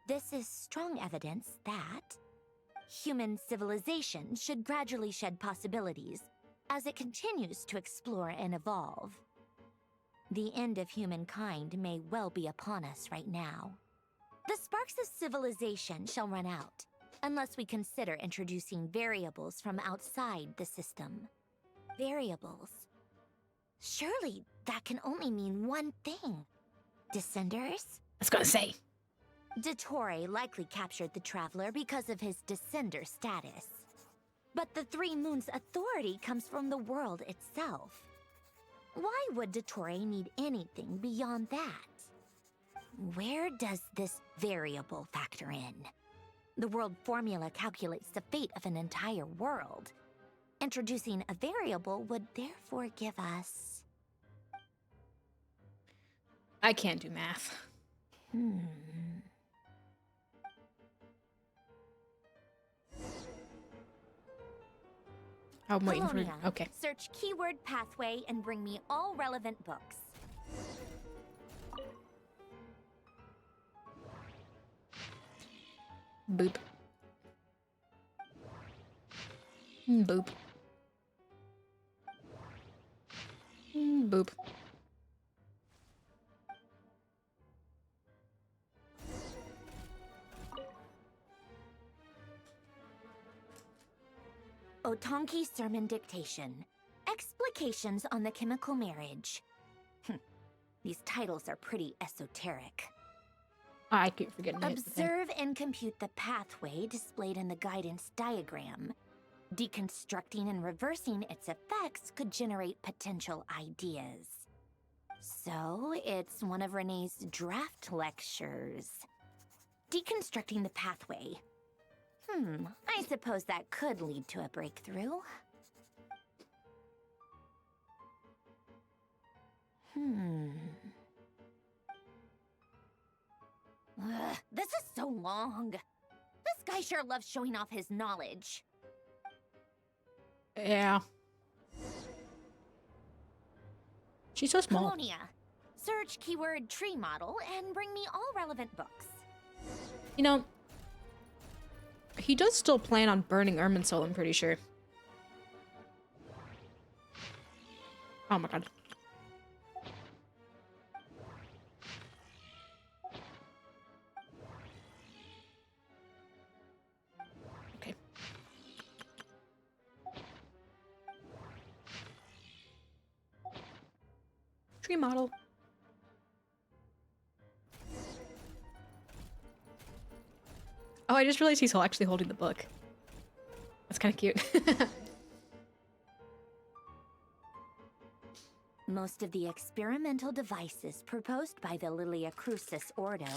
This is strong evidence that human civilization should gradually shed possibilities as it continues to explore and evolve. The end of humankind may well be upon us right now. The sparks of civilization shall run out, unless we consider introducing variables from outside the system. Variables. Surely that can only mean one thing. Descenders? I was gonna say. Dottore likely captured the Traveler because of his descender status. But the Three Moons' authority comes from the world itself. why would Dottore need anything beyond that? Where does this variable factor in? The world formula calculates the fate of an entire world. Introducing a variable would therefore give us... I can't do math. I'm waiting for... Okay. Search keyword pathway and bring me all relevant books. Boop. Boop. Boop. Otonki Sermon Dictation. Explications on the Chemical Marriage. These titles are pretty esoteric. I keep forgetting to hit the thing. Observe and compute the pathway displayed in the guidance diagram. Deconstructing and reversing its effects could generate potential ideas. So, it's one of Renee's draft lectures. Deconstructing the pathway. I suppose that could lead to a breakthrough. This is so long. This guy sure loves showing off his knowledge. Yeah. She's so small. Colonia. Search keyword tree model and bring me all relevant books. You know, he does still plan on burning Irminsul, I'm pretty sure. Oh my god. Okay. Tree model. Oh, I just realized he's actually holding the book. That's kind of cute. Most of the experimental devices proposed by the Lilia Crucis Ordo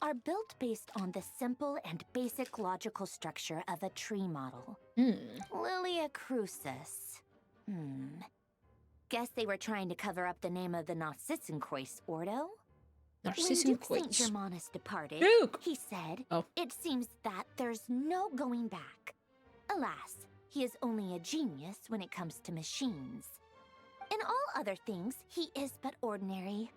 are built based on the simple and basic logical structure of a tree model. Lilia Crucis. Guess they were trying to cover up the name of the Narcissenkois Ordo? When Duke St. Germanus departed, he said, it seems that there's no going back. Alas, he is only a genius when it comes to machines. In all other things, he is but ordinary.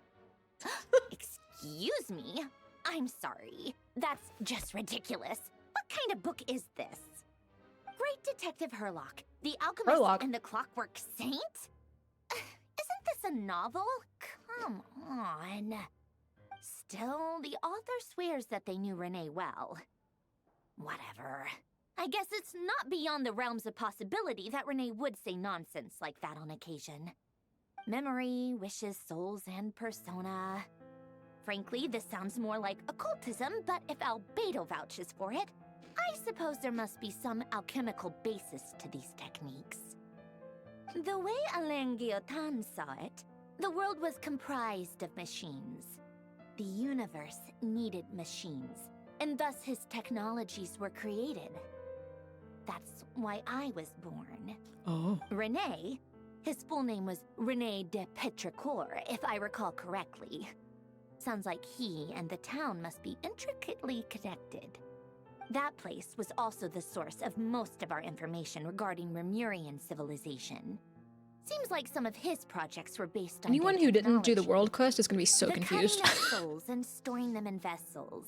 Excuse me? I'm sorry. That's just ridiculous. What kind of book is this? Great Detective Herlock, the Alchemist and the Clockwork Saint? Isn't this a novel? Come on. Still, the author swears that they knew Renee well. Whatever. I guess it's not beyond the realms of possibility that Renee would say nonsense like that on occasion. Memory, wishes, souls, and persona. Frankly, this sounds more like occultism, but if Albedo vouches for it, I suppose there must be some alchemical basis to these techniques. The way Alain Guillotin saw it, the world was comprised of machines. The universe needed machines, and thus his technologies were created. That's why I was born. Oh. René, his full name was René de Petrichor, if I recall correctly. Sounds like he and the town must be intricately connected. That place was also the source of most of our information regarding Remurian civilization. Seems like some of his projects were based on anyone who didn't do the world quest is going to be so confused. Cutting up souls and storing them in vessels.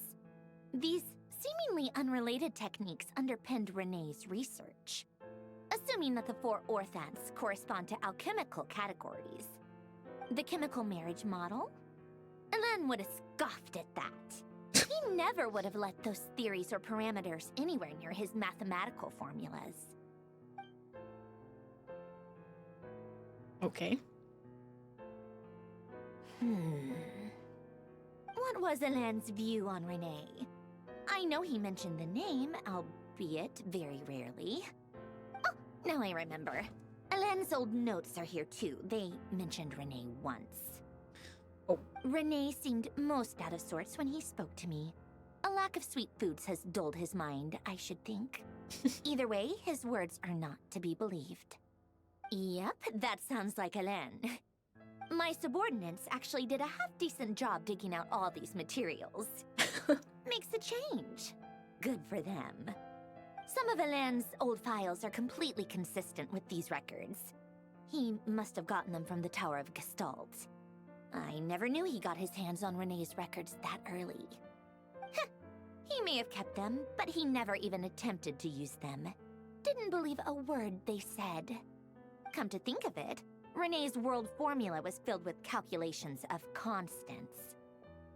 These seemingly unrelated techniques underpinned René's research. Assuming that the 4 orthants correspond to alchemical categories. The chemical marriage model? Alain would have scoffed at that. He never would have let those theories or parameters anywhere near his mathematical formulas. Okay. What was Alain's view on Renee? I know he mentioned the name, albeit very rarely. Oh, now I remember. Helene's old notes are here too. They mentioned Renee once. Oh. Renee seemed most out of sorts when he spoke to me. A lack of sweet foods has dulled his mind, I should think. Either way, his words are not to be believed. Yep, that sounds like Helene. My subordinates actually did a half-decent job digging out all these materials. Makes a change. Good for them. Some of Helene's old files are completely consistent with these records. He must have gotten them from the Tower of Gestalt. I never knew he got his hands on Renee's records that early. Heh, he may have kept them, but he never even attempted to use them. Didn't believe a word they said. Come to think of it, Renee's world formula was filled with calculations of constants.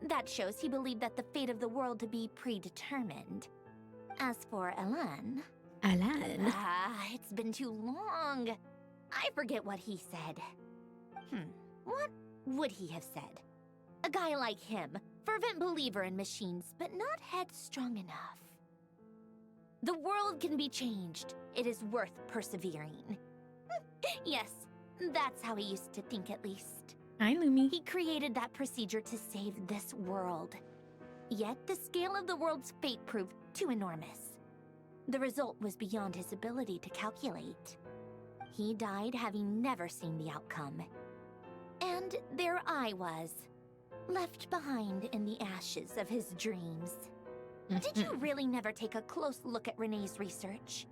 That shows he believed that the fate of the world to be predetermined. As for Alan... it's been too long. I forget what he said. What would he have said? A guy like him, fervent believer in machines, but not headstrong enough. The world can be changed. It is worth persevering. Yes, that's how he used to think at least. Hi, Lumi. He created that procedure to save this world. Yet the scale of the world's fate proved too enormous. The result was beyond his ability to calculate. He died having never seen the outcome. And there I was, left behind in the ashes of his dreams. Did you really never take a close look at Renee's research?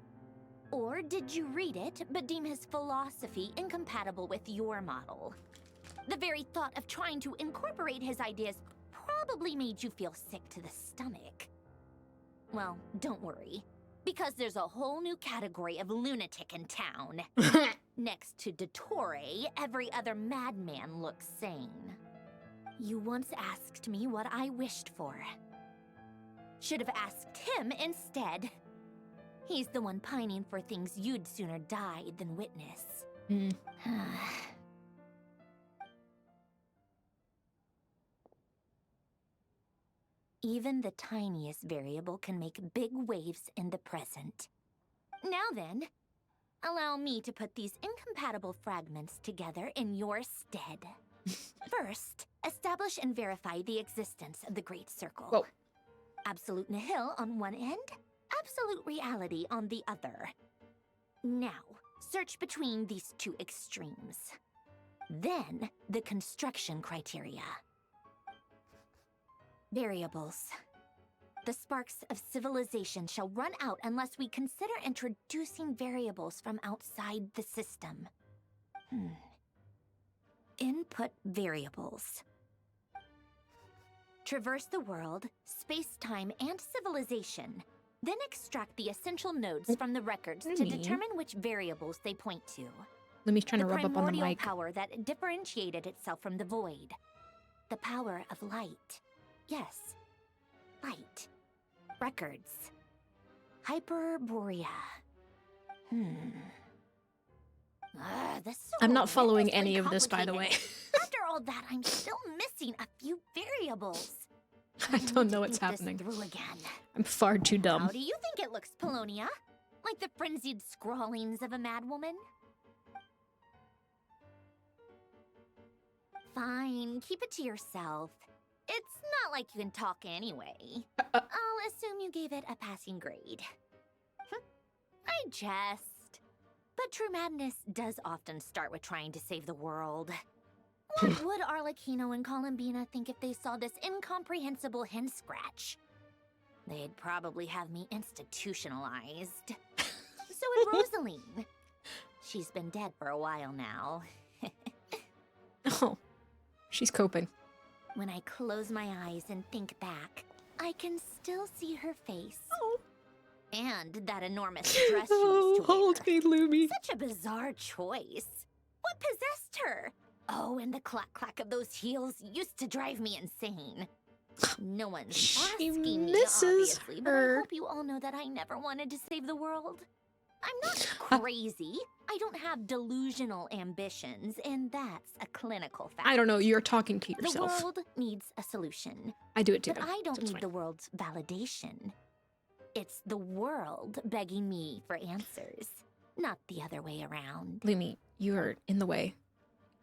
Or did you read it, but deem his philosophy incompatible with your model? The very thought of trying to incorporate his ideas probably made you feel sick to the stomach. Well, don't worry, because there's a whole new category of lunatic in town. Next to Dottore, every other madman looks sane. You once asked me what I wished for. Should have asked him instead. He's the one pining for things you'd sooner die than witness. Even the tiniest variable can make big waves in the present. Now then, allow me to put these incompatible fragments together in your stead. First, establish and verify the existence of the Great Circle. Whoa. Absolute nihil on one end, absolute reality on the other. Now, search between these two extremes. Then, the construction criteria. Variables. The sparks of civilization shall run out unless we consider introducing variables from outside the system. Input variables. Traverse the world, space-time, and civilization. Then extract the essential nodes from the records to determine which variables they point to. Lumi's trying to rub up on the primordial mic. Power that differentiated itself from the void. The power of light. Yes, light. Records. Hyperborea. I'm not following any of this, by the way. After all that, I'm still missing a few variables. I don't know what's happening. Again. I'm far too dumb. How do you think it looks, Polonia? Like the frenzied scrawlings of a madwoman? Fine, keep it to yourself. It's not like you can talk anyway. I'll assume you gave it a passing grade. I jest. But true madness does often start with trying to save the world. What would Arlecchino and Columbina think if they saw this incomprehensible hen scratch? They'd probably have me institutionalized. So would Rosaline. She's been dead for a while now. Oh, she's coping. When I close my eyes and think back, I can still see her face. Oh. And that enormous dress she used to wear. Hold me, Lumi. Such a bizarre choice. What possessed her? Oh, and the clack-clack of those heels used to drive me insane. No one's asking me, obviously, but I hope you all know that I never wanted to save the world. I'm not crazy. I don't have delusional ambitions, and that's a clinical fact. I don't know, you're talking to yourself. The world needs a solution. I do it too. But I don't need the world's validation. It's the world begging me for answers. not the other way around. Lumi, you are in the way.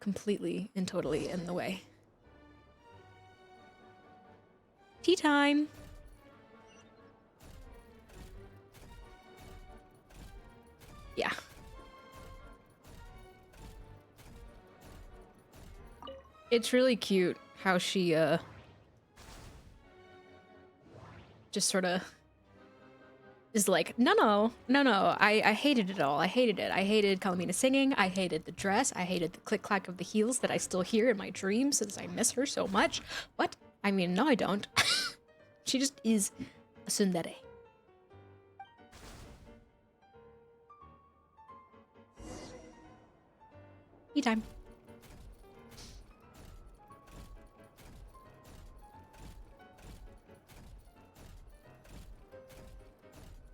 Completely and totally in the way. Tea time! Yeah. It's really cute how she, just sort of is like, no, I hated it all. I hated it. I hated Columbina singing. I hated the dress. I hated the click-clack of the heels that I still hear in my dreams since I miss her so much. What? I mean, no, I don't. She just is a tsundere. Tea time.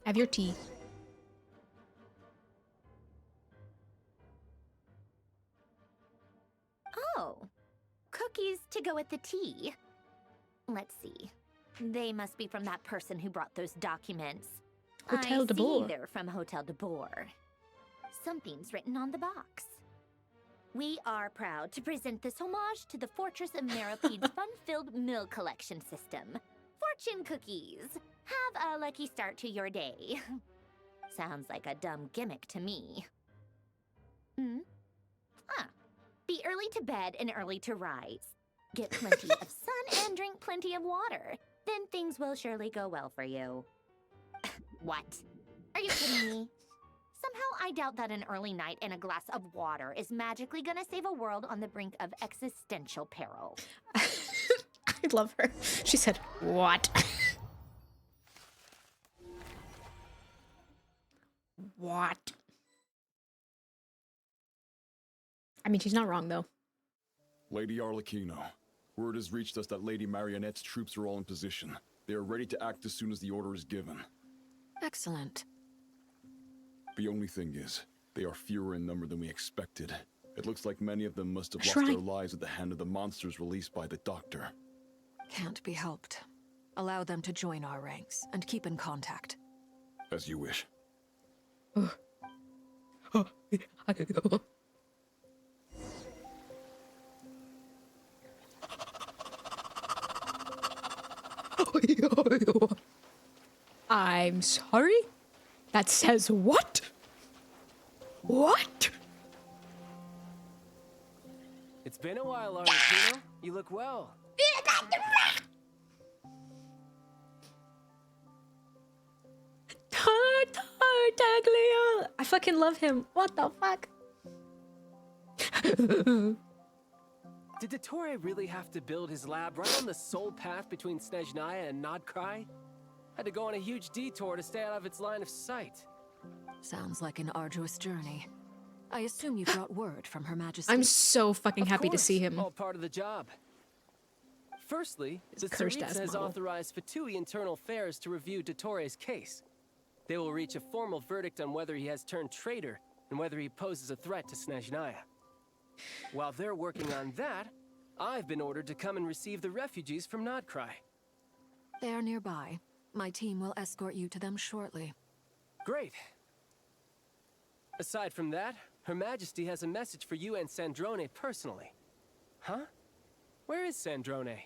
Have your tea. Oh, cookies to go with the tea. Let's see. They must be from that person who brought those documents. Hotel de Boer. They're from Hotel de Boer. Something's written on the box. We are proud to present this homage to the Fortress of Maripede's fun-filled meal collection system. Fortune cookies. Have a lucky start to your day. Sounds like a dumb gimmick to me. Be early to bed and early to rise. Get plenty of sun and drink plenty of water. Then things will surely go well for you. What? Are you kidding me? Somehow I doubt that an early night and a glass of water is magically gonna save a world on the brink of existential peril. I love her. She said, what? What? I mean, she's not wrong, though. Lady Arlecchino, word has reached us that Lady Marionette's troops are all in position. They are ready to act as soon as the order is given. Excellent. The only thing is, they are fewer in number than we expected. It looks like many of them must have lost their lives at the hand of the monsters released by the Doctor. Can't be helped. Allow them to join our ranks, and keep in contact. As you wish. I'm sorry? That says what? What? It's been a while, Arlecchino. You look well. Tartaglia! I fucking love him. What the fuck? Did Dottore really have to build his lab right on the sole path between Snezhnaya and Nodcry? Had to go on a huge detour to stay out of its line of sight. Sounds like an arduous journey. I assume you brought word from Her Majesty. I'm so fucking happy to see him. All part of the job. Firstly, the Tsaritsa has authorized Fatui Internal Affairs to review Dottore's case. They will reach a formal verdict on whether he has turned traitor and whether he poses a threat to Snezhnaya. While they're working on that, I've been ordered to come and receive the refugees from Nodcry. They are nearby. My team will escort you to them shortly. Great. Aside from that, Her Majesty has a message for you and Sandrone personally. Huh? Where is Sandrone?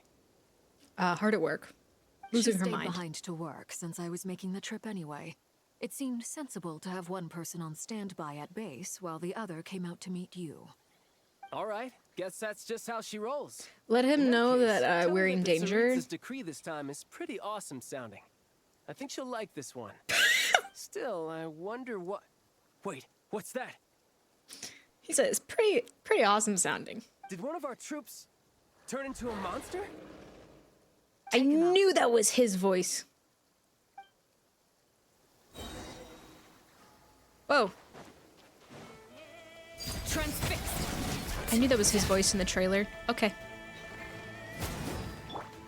Hard at work. Losing her She stayed mind. behind to work since I was making the trip anyway. It seemed sensible to have one person on standby at base while the other came out to meet you. All right, guess that's just how she rolls. Let him know that we're in danger. Tsaritsa's decree this time is pretty awesome sounding. I think she'll like this one. Still, I wonder what... Wait, what's that? He says, pretty awesome sounding. Did one of our troops turn into a monster? I knew that was his voice. Whoa. Transfixed. I knew that was his voice in the trailer. Okay.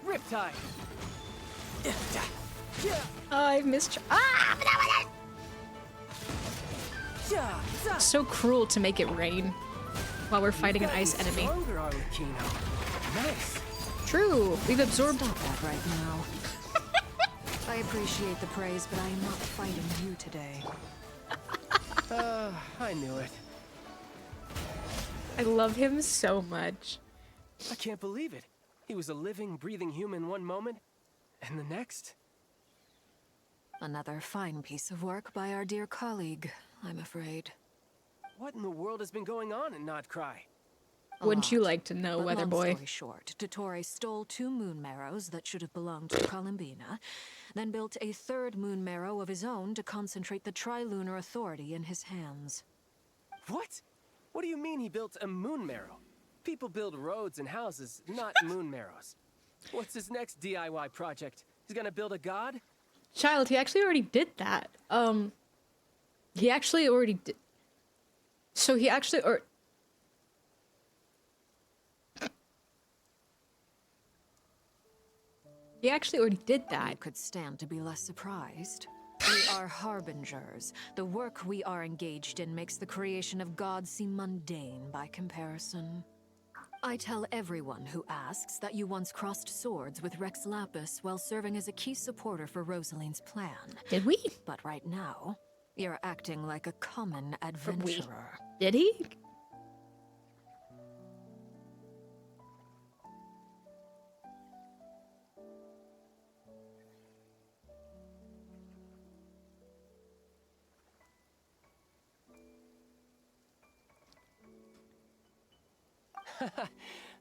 Riptide. I missed. So cruel to make it rain while we're fighting an ice enemy. Nice. True. We've absorbed. Stop that right now. I appreciate the praise, but I am not fighting you today. I knew it. I love him so much. I can't believe it. He was a living, breathing human one moment, and the next... Another fine piece of work by our dear colleague, I'm afraid. What in the world has been going on in Nodcry? Wouldn't you like to know, Weather Boy? Long story short, Dottore stole 2 moon marrows that should have belonged to Columbinaaaa, then built a 3rd moon marrow of his own to concentrate the Trilunar Authority in his hands. What? What do you mean he built a moon marrow? People build roads and houses, not moon marrows. What's his next DIY project? He's gonna build a god? Child, he actually already did that. He actually already did. So he actually already did that. You could stand to be less surprised. We are harbingers. The work we are engaged in makes the creation of gods seem mundane by comparison. I tell everyone who asks that you once crossed swords with Rex Lapis while serving as a key supporter for Rosaline's plan. Did we? But right now, you're acting like a common adventurer. Did he?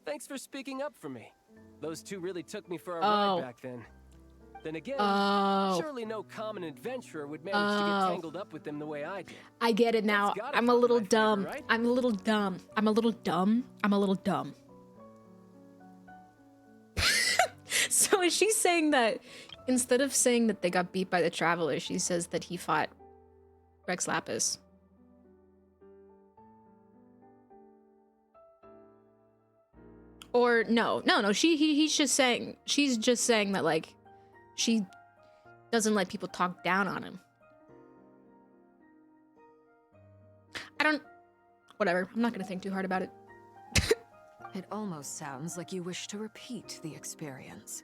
Thanks for speaking up for me. Those 2 really took me for a ride back then. Then again, surely no common adventurer would manage to get tangled up with them the way I did. I get it now. I'm a little dumb. Favor, right? I'm a little dumb. I'm a little dumb. I'm a little dumb. So is she saying that instead of saying that they got beat by the Traveler, she says that he fought Rex Lapis? Or no, he's just saying, she's just saying that, like, she doesn't let people talk down on him. Whatever, I'm not gonna think too hard about it. It almost sounds like you wish to repeat the experience.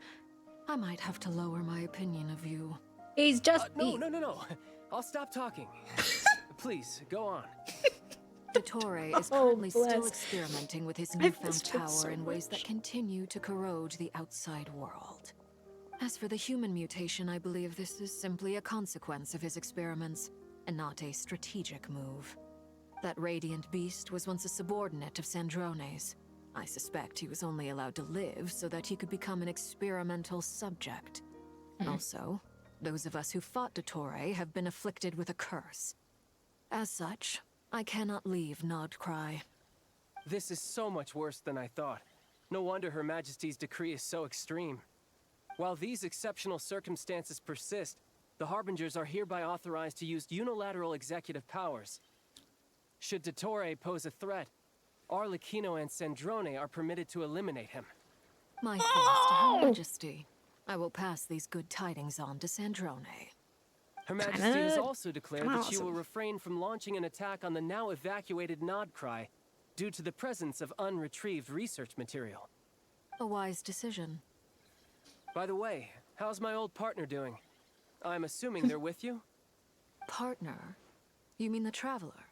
I might have to lower my opinion of you. He's just... No. I'll stop talking. Please, go on. Dottore is currently still experimenting with his newfound power in ways that continue to corrode the outside world. As for the human mutation, I believe this is simply a consequence of his experiments, and not a strategic move. That radiant beast was once a subordinate of Sandrone's. I suspect he was only allowed to live so that he could become an experimental subject. Also, those of us who fought Dottore have been afflicted with a curse. As such, I cannot leave Nodcry. This is so much worse than I thought. No wonder Her Majesty's decree is so extreme. While these exceptional circumstances persist, the Harbingers are hereby authorized to use unilateral executive powers. Should Dottore pose a threat, Arlecchino and Sandrone are permitted to eliminate him. My thanks to Her Majesty. I will pass these good tidings on to Sandrone. Her Majesty has also declared that she will refrain from launching an attack on the now evacuated Nodcry due to the presence of unretrieved research material. A wise decision. By the way, how's my old partner doing? I'm assuming they're with you? Partner? You mean the Traveler?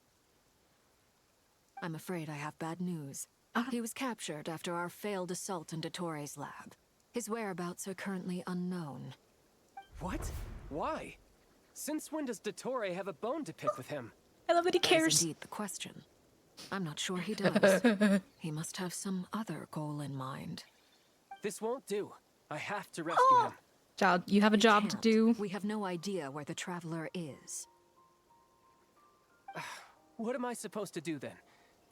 I'm afraid I have bad news. He was captured after our failed assault in Dottore's lab. His whereabouts are currently unknown. What? Why? Since when does Dottore have a bone to pick with him? I love that he cares. That's indeed the question. I'm not sure he does. He must have some other goal in mind. This won't do. I have to rescue him. Child, you have a job to do. We have no idea where the Traveler is. What am I supposed to do then?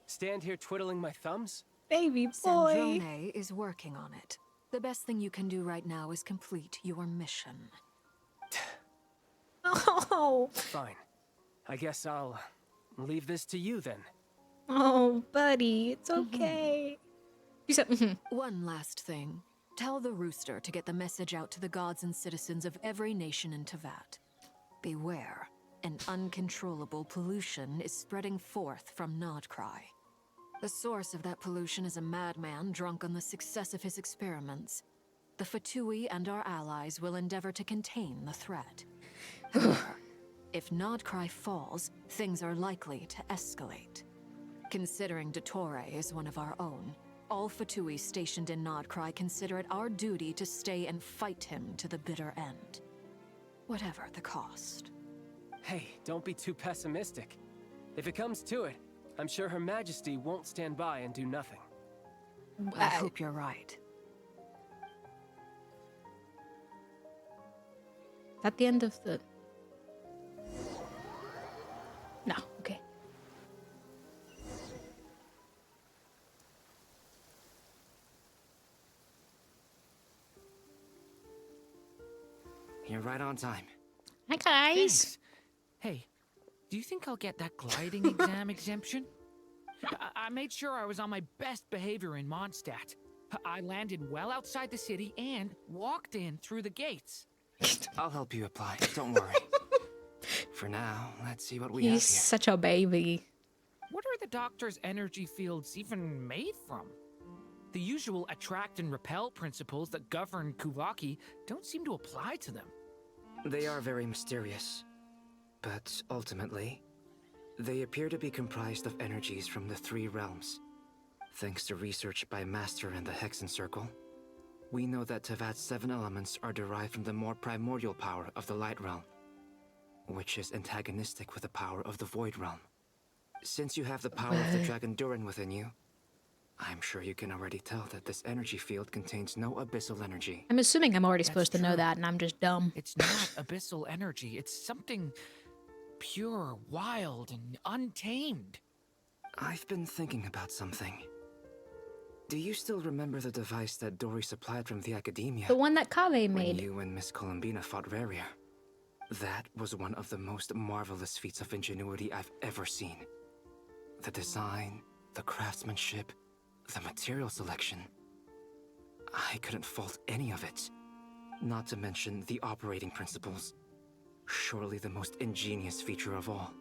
Stand here twiddling my thumbs? Baby boy. Sandrone is working on it. The best thing you can do right now is complete your mission. Oh. Fine. I guess I'll leave this to you then. Oh, buddy, it's okay. You said, One last thing. Tell the Rooster to get the message out to the gods and citizens of every nation in Teyvat. Beware. An uncontrollable pollution is spreading forth from Nodcry. The source of that pollution is a madman drunk on the success of his experiments. The Fatui and our allies will endeavor to contain the threat. However, If Nodcry falls, things are likely to escalate. Considering Dottore is one of our own, all Fatui stationed in Nodcry consider it our duty to stay and fight him to the bitter end. Whatever the cost. Hey, don't be too pessimistic. If it comes to it, I'm sure Her Majesty won't stand by and do nothing. I hope you're right. At the end of the... No, okay. You're right on time. Hi, guys. Thanks. Hey, do you think I'll get that gliding exam exemption? I made sure I was on my best behavior in Mondstadt. I landed well outside the city and walked in through the gates. I'll help you apply. Don't worry. For now, let's see what we have He's here. such a baby. What are the doctor's energy fields even made from? The usual attract and repel principles that govern Kuvaki don't seem to apply to them. They are very mysterious, but ultimately, they appear to be comprised of energies from the three realms. Thanks to research by Master in the Hexen Circle, we know that Tevat's 7 elements are derived from the more primordial power of the Light Realm, which is antagonistic with the power of the Void Realm. Since you have the power of the Dragon Durin within you, I'm sure you can already tell that this energy field contains no abyssal energy. I'm assuming I'm already supposed to know that, and I'm just dumb. It's not abyssal energy. It's something pure, wild, and untamed. I've been thinking about something. Do you still remember the device that Dory supplied from the Academia? The one that Kaveh made. When you and Miss Columbina fought Raria. That was one of the most marvelous feats of ingenuity I've ever seen. The design, the craftsmanship, the material selection. I couldn't fault any of it. Not to mention the operating principles. Surely the most ingenious feature of all.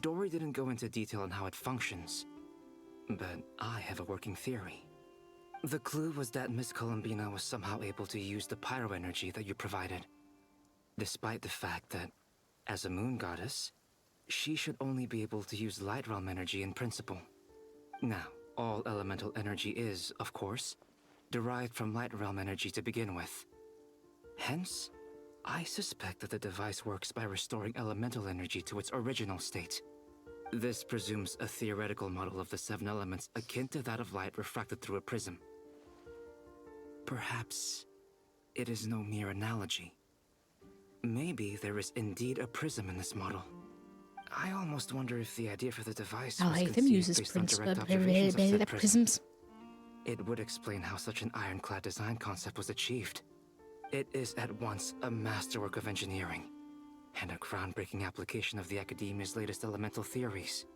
Dory didn't go into detail on how it functions, but I have a working theory. The clue was that Miss Columbina was somehow able to use the pyro energy that you provided, despite the fact that, as a moon goddess, she should only be able to use light realm energy in principle. Now, all elemental energy is, of course, derived from light realm energy to begin with. Hence, I suspect that the device works by restoring elemental energy to its original state. This presumes a theoretical model of the 7 elements akin to that of light refracted through a prism. Perhaps it is no mere analogy. Maybe there is indeed a prism in this model. I almost wonder if the idea for the device was conceived based on direct observations of said prisms. It would explain how such an ironclad design concept was achieved. It is at once a masterwork of engineering and a groundbreaking application of the Academia's latest elemental theories.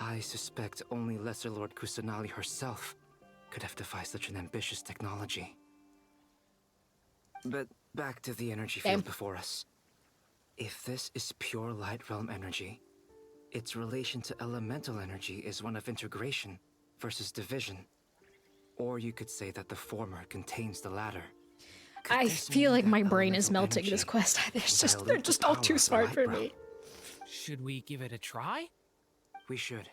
I suspect only Lesser Lord Kusanali herself could have devised such an ambitious technology. But back to the energy field before us. If this is pure light realm energy, its relation to elemental energy is one of integration versus division. Or you could say that the former contains the latter. I feel like my brain is melting this quest. They're just all too smart for me. Should we give it a try? We should.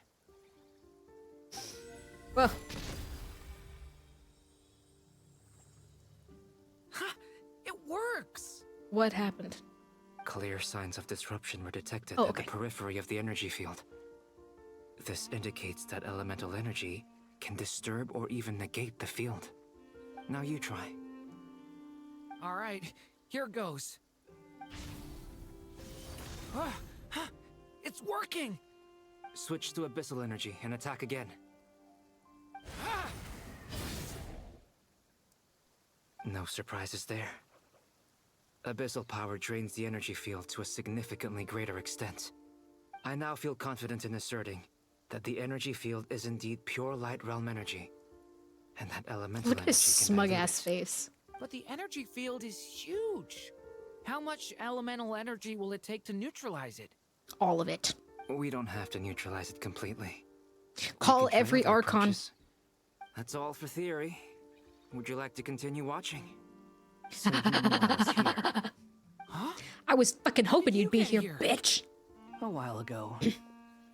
Well. It works! What happened? Clear signs of disruption were detected at the periphery of the energy field. This indicates that elemental energy can disturb or even negate the field. Now you try. All right, here goes. It's working! Switch to abyssal energy and attack again. No surprises there. Abyssal power drains the energy field to a significantly greater extent. I now feel confident in asserting that the energy field is indeed pure light realm energy, and that elemental Look at his smug-ass face. But the energy field is huge. How much elemental energy will it take to neutralize it? All of it. We don't have to neutralize it completely. Call every Archon. That's all for theory. Would you like to continue watching? I was fucking hoping you'd be here, bitch. A while ago.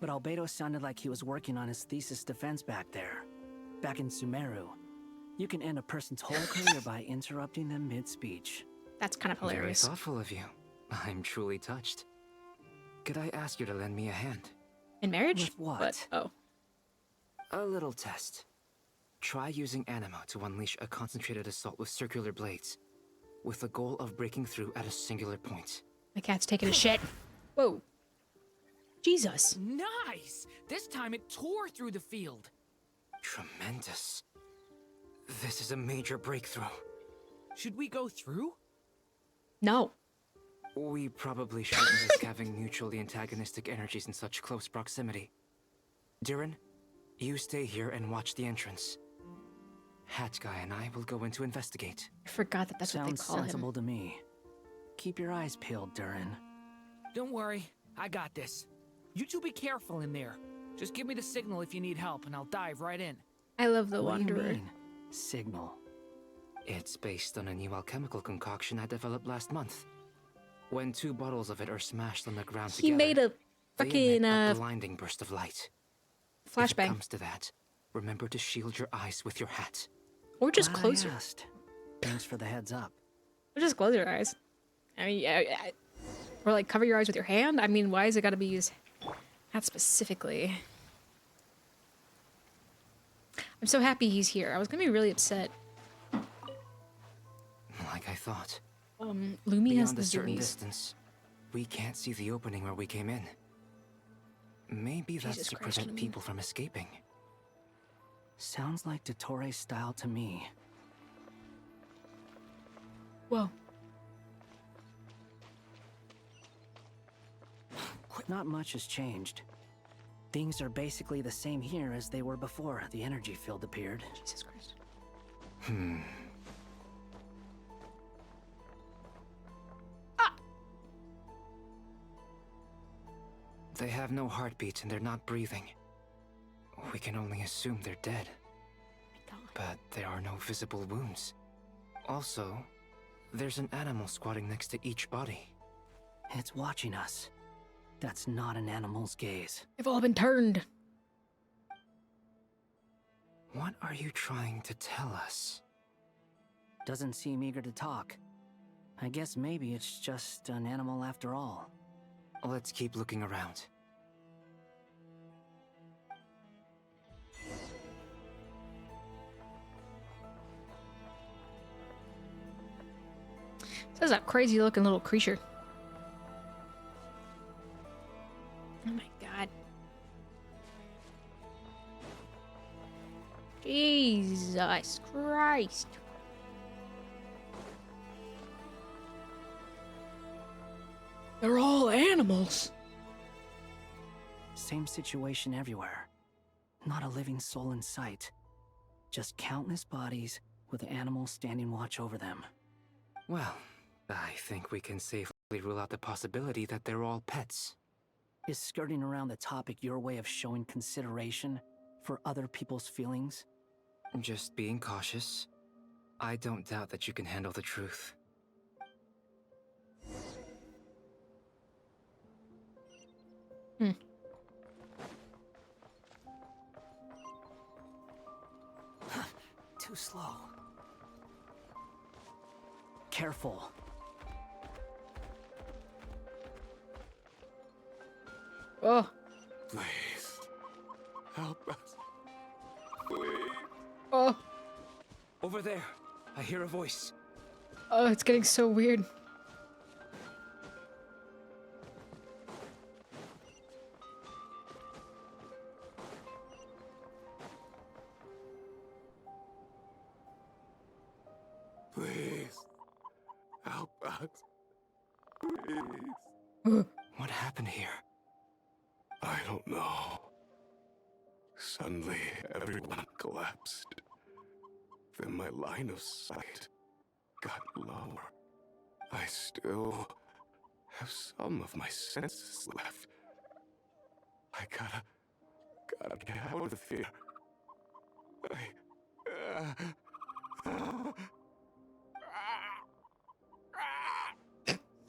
But Albedo sounded like he was working on his thesis defense back there. Back in Sumeru. You can end a person's whole career by interrupting them mid-speech. That's kind of hilarious. Very thoughtful of you. I'm truly touched. Could I ask you to lend me a hand? In marriage? With what? Oh. A little test. Try using Anima to unleash a concentrated assault with circular blades, with the goal of breaking through at a singular point. My cat's taking a shit. Whoa. Jesus. Nice! This time it tore through the field. Tremendous. This is a major breakthrough. Should we go through? No. We probably shouldn't risk having mutually antagonistic energies in such close proximity. Durin, you stay here and watch the entrance. Hat Guy and I will go in to investigate. I forgot that that's what they call him. Sounds sensible to me. Keep your eyes peeled, Durin. Don't worry, I got this. You two be careful in there. Just give me the signal if you need help, and I'll dive right in. I love the What do you Wanderer. mean, signal? It's based on a new alchemical concoction I developed last month. When 2 bottles of it are smashed on the ground He together, made a they fucking emit a blinding burst of light. If it flashbang. comes to that, remember to shield your eyes with your hat. Or just Glad I close your asked. Thanks for the heads up. Or just close your eyes. I mean, or like cover your eyes with your hand. I mean, why is it got to be used hat specifically? I'm so happy he's here. I was gonna be really upset. Like I thought. Lumi has Beyond the a certain zoomies. distance, we can't see the opening where we came in. Maybe that's Jesus to Christ, prevent Lumi. people from escaping. Sounds like Dottore's style to me. Whoa. Not much has changed. Things are basically the same here as they were before the energy field appeared. Jesus Christ. They have no heartbeat and they're not breathing. We can only assume they're dead. But there are no visible wounds. Also, there's an animal squatting next to each body. It's watching us. That's not an animal's gaze. They've all been turned. What are you trying to tell us? Doesn't seem eager to talk. I guess maybe it's just an animal after all. Let's keep looking around. This is a crazy looking little creature. Oh my god. Jesus Christ. They're all animals. Same situation everywhere. Not a living soul in sight. Just countless bodies with animals standing watch over them. Well, I think we can safely rule out the possibility that they're all pets. Is skirting around the topic your way of showing consideration for other people's feelings? Just being cautious. I don't doubt that you can handle the truth. Too slow. Careful. Oh. Please. Help us. Please. Oh. Over there. I hear a voice. Oh, it's getting so weird. Please. Help us. Please. What happened here? I don't know. Suddenly, everyone collapsed. Then my line of sight got lower. I still have some of my senses left. I gotta get out of here.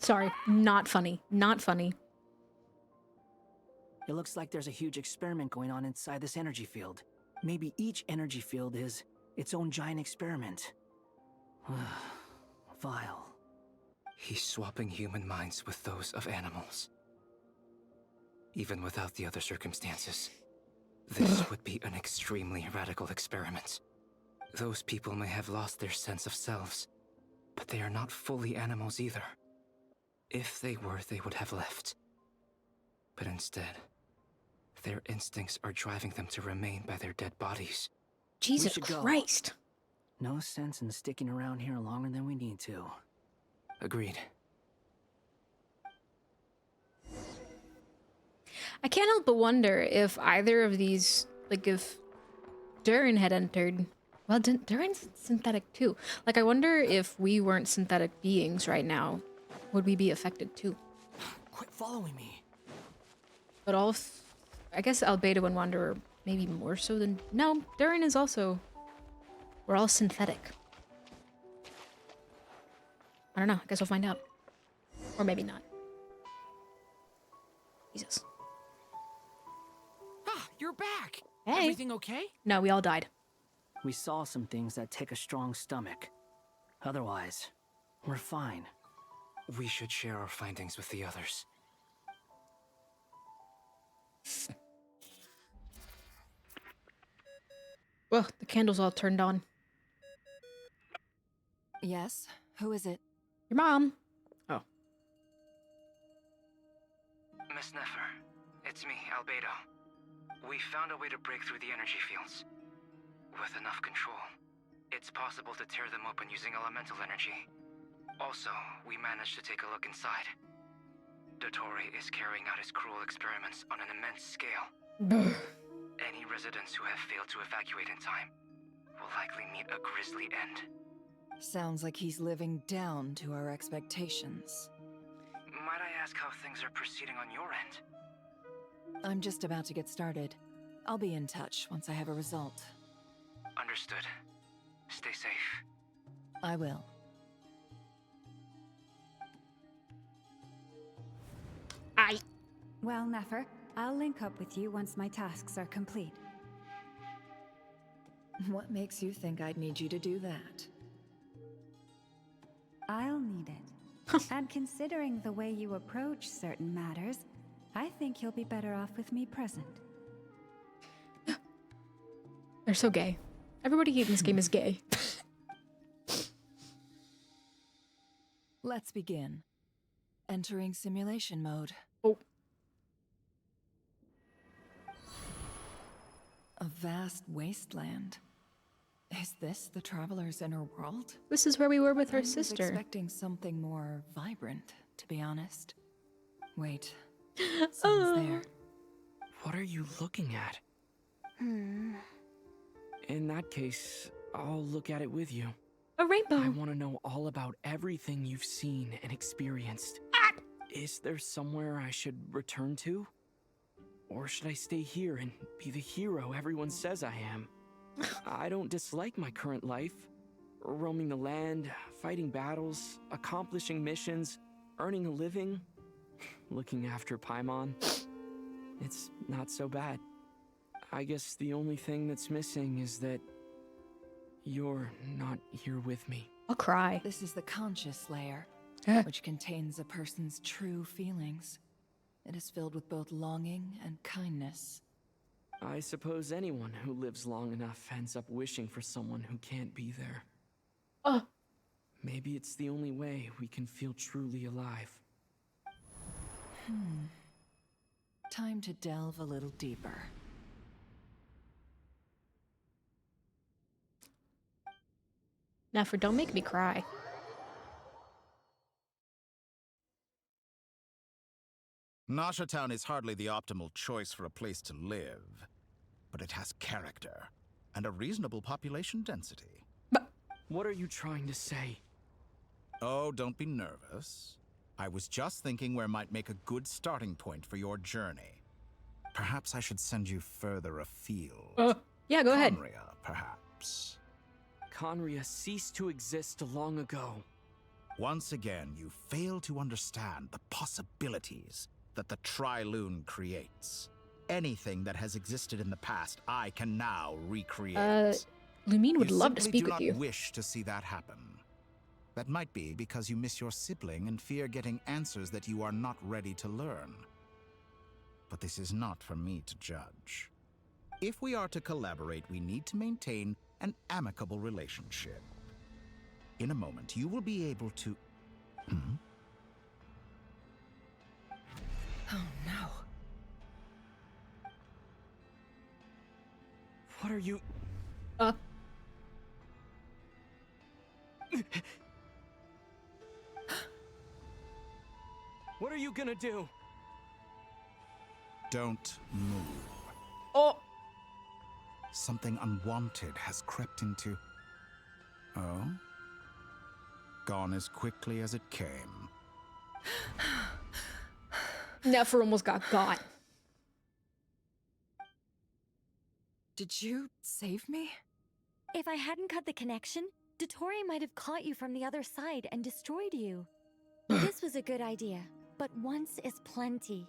Sorry, not funny. Not funny. It looks like there's a huge experiment going on inside this energy field. Maybe each energy field is its own giant experiment. Vile. He's swapping human minds with those of animals. Even without the other circumstances, this would be an extremely radical experiment. Those people may have lost their sense of selves, but they are not fully animals either. If they were, they would have left. But instead, their instincts are driving them to remain by their dead bodies. Jesus Christ. No sense in sticking around here longer than we need to. Agreed. I can't help but wonder if either of these, like if Durin had entered. Well, Durin's synthetic too. Like, I wonder if we weren't synthetic beings right now, would we be affected too? Quit following me. But all, I guess Albedo and Wanderer maybe more so than. No, Durin is also. We're all synthetic. I don't know. I guess we'll find out. Or maybe not. Jesus. Ah, you're back. Hey. Everything okay? No, we all died. We saw some things that take a strong stomach. Otherwise, we're fine. We should share our findings with the others. Well, the candle's all turned on. Yes? Who is it? Your mom. Oh. Miss Nefer, it's me, Albedo. We found a way to break through the energy fields. With enough control, it's possible to tear them open using elemental energy. Also, we managed to take a look inside. Dottore is carrying out his cruel experiments on an immense scale. Any residents who have failed to evacuate in time will likely meet a grisly end. Sounds like he's living down to our expectations. Might I ask how things are proceeding on your end? I'm just about to get started. I'll be in touch once I have a result. Understood. Stay safe. I will. Well, Nefer, I'll link up with you once my tasks are complete. What makes you think I'd need you to do that? I'll need it. And considering the way you approach certain matters, I think you'll be better off with me present. They're so gay. Everybody in this game is gay. Let's begin. Entering simulation mode. Oh. A vast wasteland. Is this the Traveler's inner world? This is where we were with her sister. I was expecting something more vibrant, to be honest. Wait. Someone's there. What are you looking at? In that case, I'll look at it with you. A rainbow. I want to know all about everything you've seen and experienced. Is there somewhere I should return to? Or should I stay here and be the hero everyone says I am? I don't dislike my current life. Roaming the land, fighting battles, accomplishing missions, earning a living, looking after Paimon. It's not so bad. I guess the only thing that's missing is that you're not here with me. I'll cry. This is the conscious layer, which contains a person's true feelings. It is filled with both longing and kindness. I suppose anyone who lives long enough ends up wishing for someone who can't be there. Maybe it's the only way we can feel truly alive. Time to delve a little deeper. Nefer, don't make me cry. Nasha Town is hardly the optimal choice for a place to live, but it has character and a reasonable population density. What are you trying to say? Oh, don't be nervous. I was just thinking where might make a good starting point for your journey. Perhaps I should send you further afield. Yeah, go ahead. Conria, perhaps. Conria ceased to exist long ago. Once again, you fail to understand the possibilities that the Tri-Lune creates. Anything that has existed in the past, I can now recreate. Lumine would love to speak with You you. do not wish to see that happen. That might be because you miss your sibling and fear getting answers that you are not ready to learn. But this is not for me to judge. If we are to collaborate, we need to maintain an amicable relationship. In a moment, you will be able to... Oh no. What are you... What are you gonna do? Don't move. Oh! Something unwanted has crept into... Oh? Gone as quickly as it came. Nefer almost got got. Did you save me? If I hadn't cut the connection, Dottore might have caught you from the other side and destroyed you. This was a good idea, but once is plenty.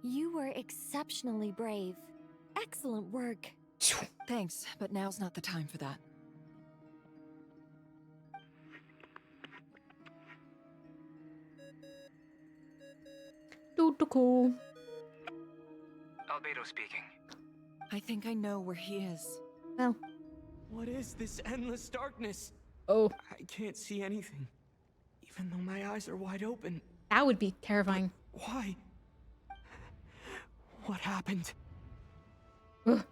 You were exceptionally brave. Excellent work. Thanks, but now's not the time for that. Cool. Albedo speaking. I think I know where he is. Well. What is this endless darkness? Oh. I can't see anything, even though my eyes are wide open. That would be terrifying. But why? What happened? Ugh.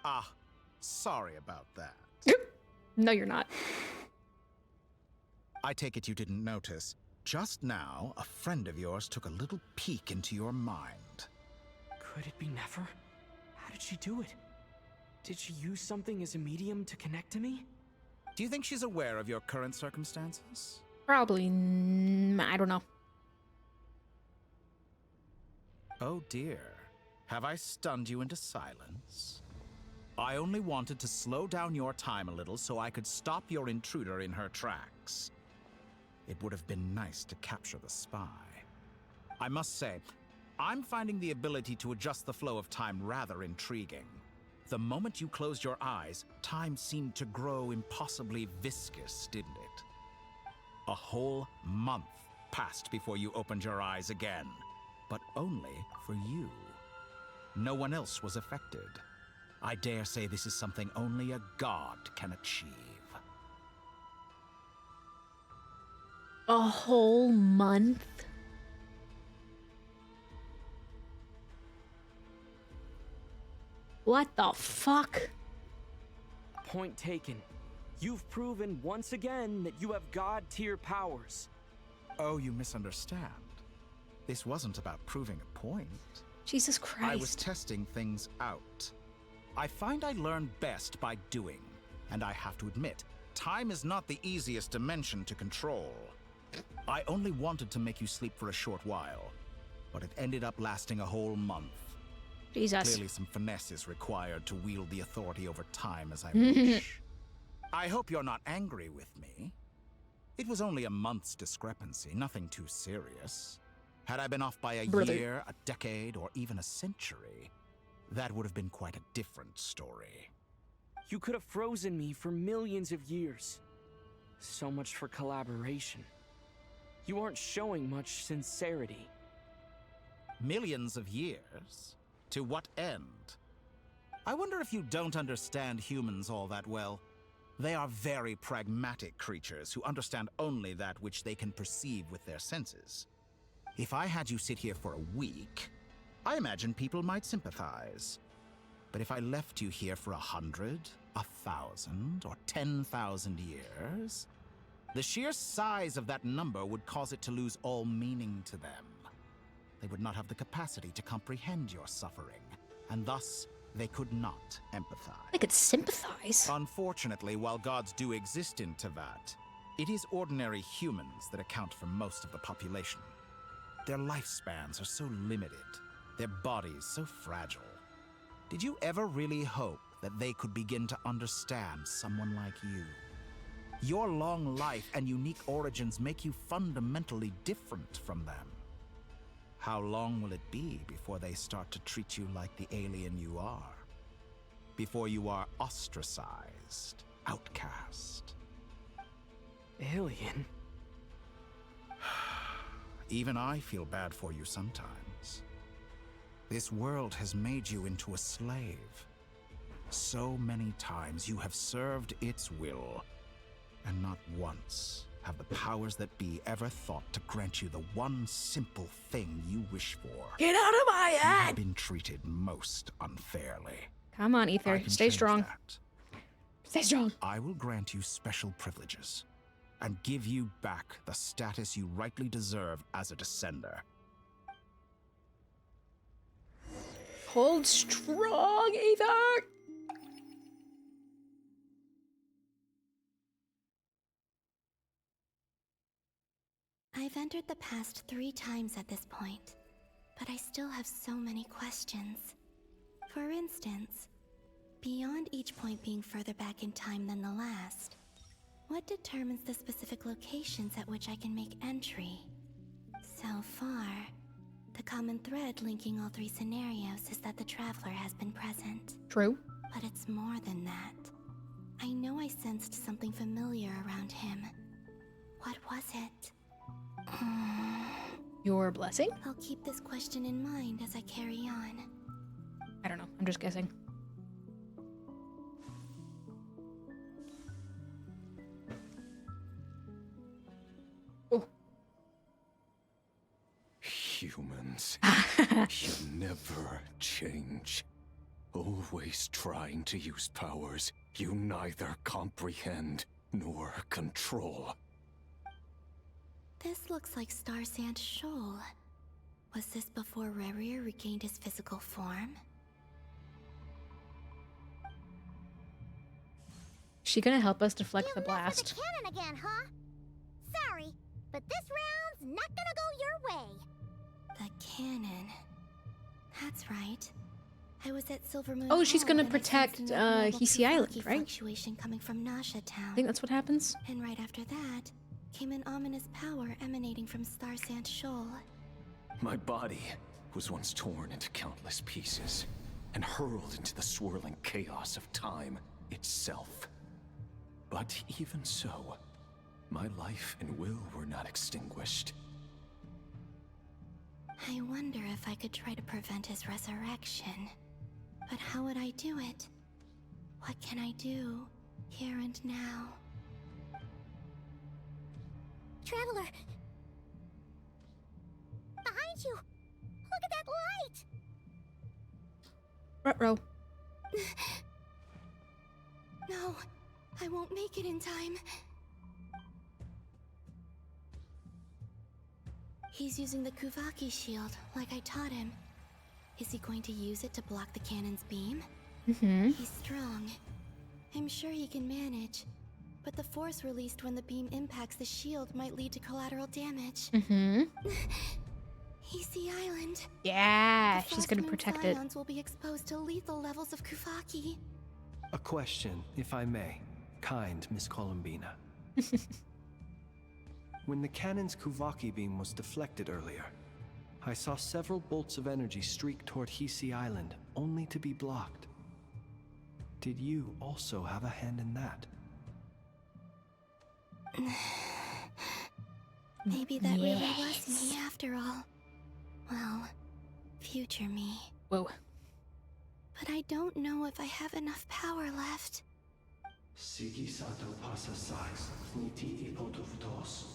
Ah, sorry about that. No, you're not. I take it you didn't notice. Just now, a friend of yours took a little peek into your mind. Could it be Nefer? How did she do it? Did she use something as a medium to connect to me? Do you think she's aware of your current circumstances? Probably. I don't know. Oh dear. Have I stunned you into silence? I only wanted to slow down your time a little so I could stop your intruder in her tracks. It would have been nice to capture the spy. I must say, I'm finding the ability to adjust the flow of time rather intriguing. The moment you closed your eyes, time seemed to grow impossibly viscous, didn't it? A whole month passed before you opened your eyes again, but only for you. No one else was affected. I dare say this is something only a god can achieve. A whole month? What the fuck? Point taken. You've proven once again that you have god-tier powers. Oh, you misunderstand. This wasn't about proving a point. Jesus Christ. I was testing things out. I find I learn best by doing, and I have to admit, time is not the easiest dimension to control. I only wanted to make you sleep for a short while, but it ended up lasting a whole month. Jesus. Clearly some finesse is required to wield the authority over time as I wish. I hope you're not angry with me. It was only a month's discrepancy, nothing too serious. Had I been off by a year, a decade, or even a century, that would have been quite a different story. You could have frozen me for millions of years. So much for collaboration. You aren't showing much sincerity. Millions of years? To what end? I wonder if you don't understand humans all that well. They are very pragmatic creatures who understand only that which they can perceive with their senses. If I had you sit here for a week, I imagine people might sympathize. But if I left you here for 100, 1,000, or 10,000 years, the sheer size of that number would cause it to lose all meaning to them. They would not have the capacity to comprehend your suffering, and thus they could not empathize. They could sympathize. Unfortunately, while gods do exist in Teyvat, it is ordinary humans that account for most of the population. Their lifespans are so limited, their bodies so fragile. Did you ever really hope that they could begin to understand someone like you? Your long life and unique origins make you fundamentally different from them. How long will it be before they start to treat you like the alien you are? Before you are ostracized, outcast? Alien? Even I feel bad for you sometimes. This world has made you into a slave. So many times you have served its will, and not once have the powers that be ever thought to grant you the one simple thing you wish for. Get out of my You head! have been treated most unfairly. Come on, Ether. Stay strong. Stay strong. I will grant you special privileges and give you back the status you rightly deserve as a descender. Hold strong, Ether! I've entered the past 3 times at this point, but I still have so many questions. For instance, beyond each point being further back in time than the last, what determines the specific locations at which I can make entry? So far, the common thread linking all 3 scenarios is that the Traveler has been present. True. But it's more than that. I know I sensed something familiar around him. What was it? Your blessing? I'll keep this question in mind as I carry on. I don't know. I'm just guessing. Oh. Humans, you never change. Always trying to use powers you neither comprehend nor control. This looks like Star Sand Shoal. Was this before Rerir regained his physical form? She gonna help us deflect the blast? The cannon again, huh? Sorry, but this round's not gonna go your way. The cannon. That's right. I was at Silver Moon. Oh, she's Hall gonna and I protect sensed an abnormal Hisi Island, Kuvaki right? Fluctuation coming from Nasha Town. I think that's what happens. And right after that, came an ominous power emanating from Star Sand Shoal. My body was once torn into countless pieces and hurled into the swirling chaos of time itself. But even so, my life and will were not extinguished. I wonder if I could try to prevent his resurrection. But how would I do it? What can I do, here and now? Traveler! Behind you! Look at that light! Ruh-roh. No, I won't make it in time. He's using the Kuvaki shield, like I taught him. Is he going to use it to block the cannon's beam? Mm-hmm. He's strong. I'm sure he can manage. But the force released when the beam impacts the shield might lead to collateral damage. Mm-hmm. Hisi Island. Yeah, she's gonna protect it. Scions will be exposed to lethal levels of Kuvaki. A question, if I may. Kind Miss Columbina. When the cannon's Kuvaki beam was deflected earlier, I saw several bolts of energy streak toward Hisi Island, only to be blocked. Did you also have a hand in that? Maybe that really was me after all. Well, future me. Whoa. But I don't know if I have enough power left.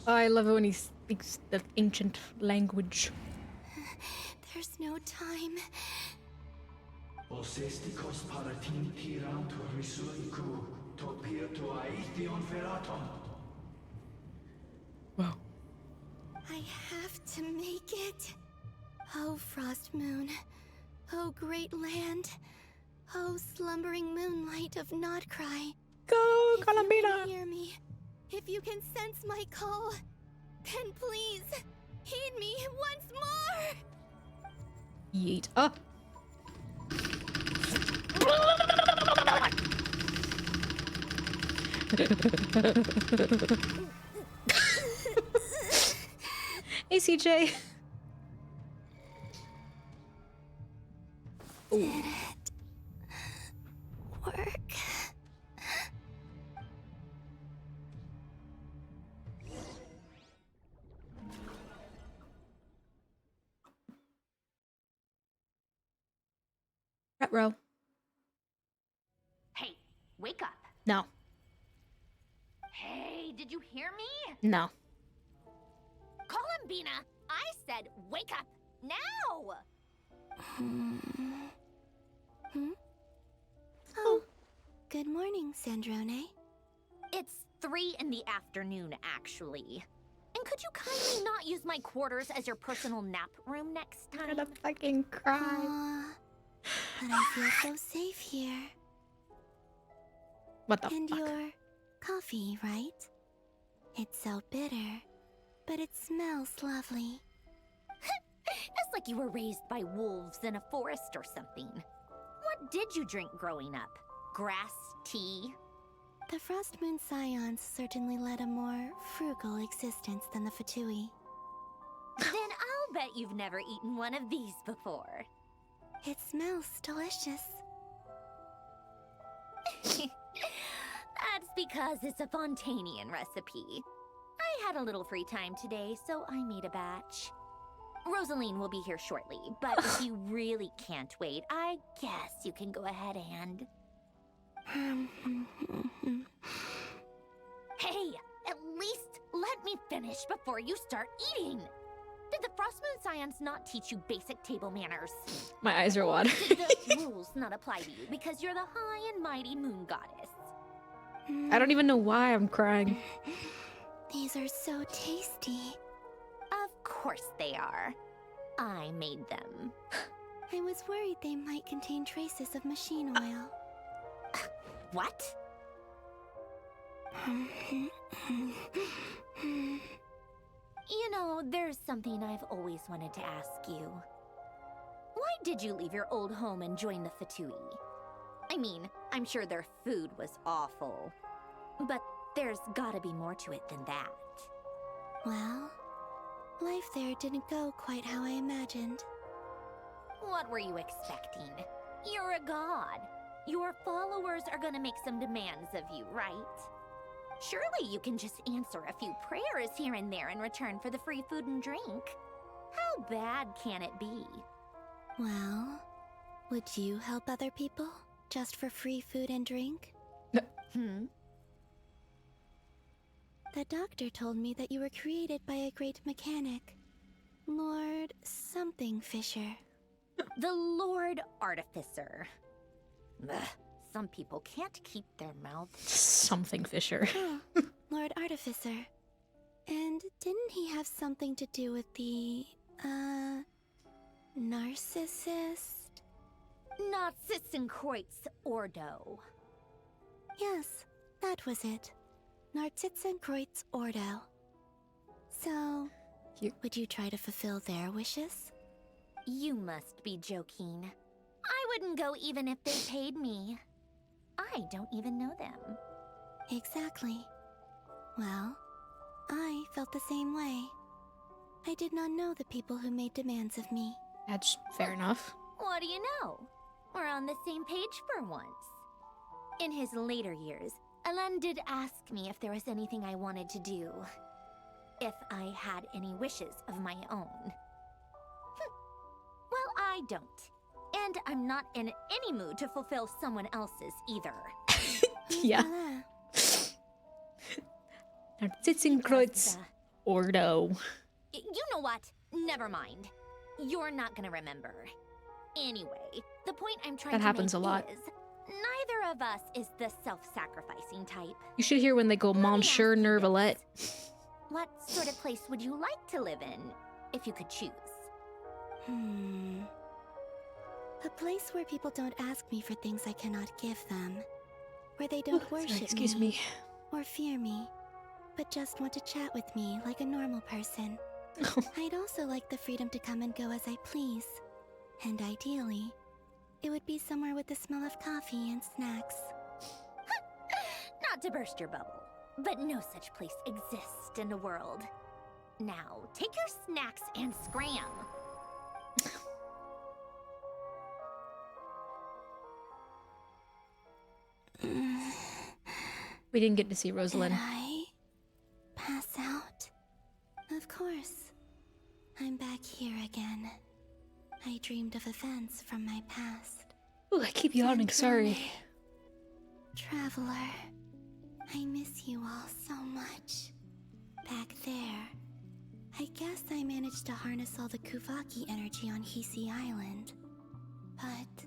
Oh, I love it when he speaks the ancient language. There's no time. Wow. I have to make it. Oh, Frost Moon. Oh, great land. Oh, slumbering moonlight of Nodcry. Go, Columbina! If you can hear me, if you can sense my call, then please, heed me once more! Yeet. Oh! Hey, CJ. Did it work? Row. Hey, wake up. No. Hey, did you hear me? No. Columbina, I said wake up now. Oh, good morning, Sandrone. It's 3 in the afternoon, actually. And could you kindly not use my quarters as your personal nap room next time? I'm gonna fucking cry. But I feel so safe here. What the And fuck? your coffee, right? It's so bitter, but it smells lovely. It's like you were raised by wolves in a forest or something. What did you drink growing up? Grass tea? The Frost Moon Scions certainly led a more frugal existence than the Fatui. Then I'll bet you've never eaten one of these before. It smells delicious. That's because it's a Fontanian recipe. I had a little free time today, so I made a batch. Rosaline will be here shortly, but if you really can't wait, I guess you can go ahead and... Hey, at least let me finish before you start eating. Did the Frost Moon Scions not teach you basic table manners? My eyes are watering. Did the rules not apply to you because you're the high and mighty moon goddess? I don't even know why I'm crying. These are so tasty. Of course they are. I made them. I was worried they might contain traces of machine oil. What? You know, there's something I've always wanted to ask you. Why did you leave your old home and join the Fatui? I mean, I'm sure their food was awful. But there's gotta be more to it than that. Well, life there didn't go quite how I imagined. What were you expecting? You're a god. Your followers are gonna make some demands of you, right? Surely you can just answer a few prayers here and there in return for the free food and drink. How bad can it be? Well, would you help other people just for free food and drink? The doctor told me that you were created by a great mechanic, Lord something Fisher. The Lord Artificer. Ugh, some people can't keep their mouths. Something Fisher. Oh, Lord Artificer. And didn't he have something to do with the, narcissist? Narcissenkreuz Ordo. Yes, that was it. Narcissenkreuz Ordo. So, would you try to fulfill their wishes? You must be joking. I wouldn't go even if they paid me. I don't even know them. Exactly. Well, I felt the same way. I did not know the people who made demands of me. That's fair enough. What do you know? We're on the same page for once. In his later years, Alan did ask me if there was anything I wanted to do. If I had any wishes of my own. Well, I don't. And I'm not in any mood to fulfill someone else's either. Yeah. Narcissenkreuz Ordo. You know what? Never mind. You're not gonna remember. Anyway, the point I'm trying That to happens make a lot. is neither of us is the self-sacrificing type. You should hear when they go Monsieur Nervalette. What sort of place would you like to live in, if you could choose? A place where people don't ask me for things I cannot give them. Where they don't worship excuse me. or fear me, but just want to chat with me like a normal person. I'd also like the freedom to come and go as I please. And ideally, it would be somewhere with the smell of coffee and snacks. Not to burst your bubble, but no such place exists in the world. Now, take your snacks and scram. We didn't get to see Rosalind. Did I pass out? Of course. I'm back here again. I dreamed of events from my past. Ooh, I keep yawning, sorry. Traveler, I miss you all so much. Back there, I guess I managed to harness all the Kuvaki energy on Hisi Island. But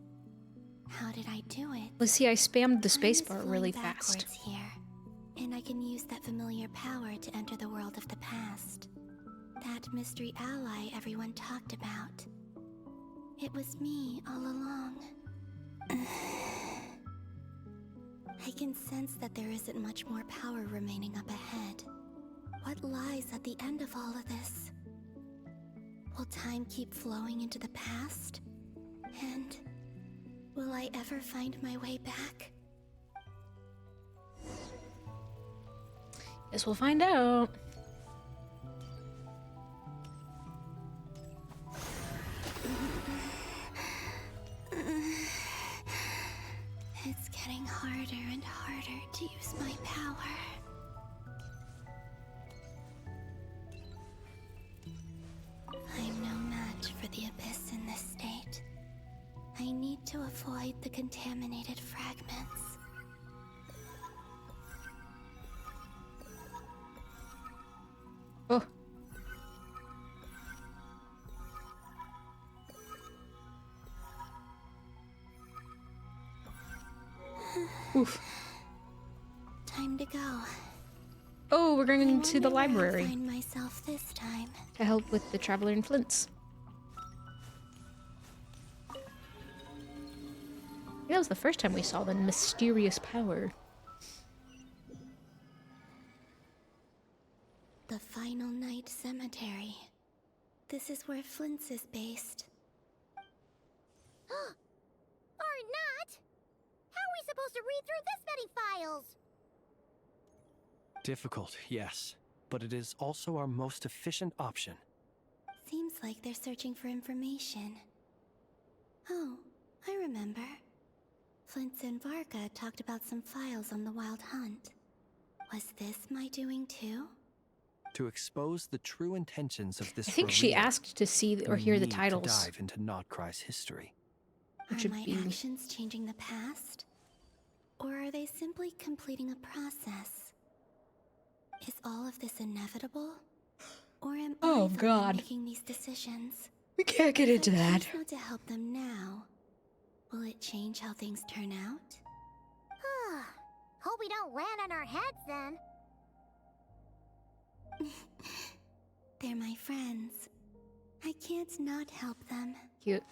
how did I do it? Let's see, I spammed the spacebar really fast. Here, and I can use that familiar power to enter the world of the past. That mystery ally everyone talked about. It was me all along. I can sense that there isn't much more power remaining up ahead. What lies at the end of all of this? Will time keep flowing into the past? And will I ever find my way back? Guess we'll find out. It's getting harder and harder to use my power. I'm no match for the Abyss in this state. I need to avoid the contaminated fragments. Oh. Oof. Time to go. Oh, we're going to the library. I'll find myself this time. To help with the Traveler in Flints. That was the first time we saw the mysterious power. The Final Night Cemetery. This is where Flint's is based. Or not! How are we supposed to read through this many files? Difficult, yes. But it is also our most efficient option. Seems like they're searching for information. Oh, I remember. Flint's and Varka talked about some files on the Wild Hunt. Was this my doing too? To expose the true intentions of this I think she asked to see or hear the titles. To dive into Nodcry's history. Are my actions changing the past? Or are they simply completing a process? Is all of this inevitable? Or am I the one making these decisions? We can't get into that. If I choose not to help them now, will it change how things turn out? Hope we don't land on our heads then. They're my friends. I can't not help them. Cute.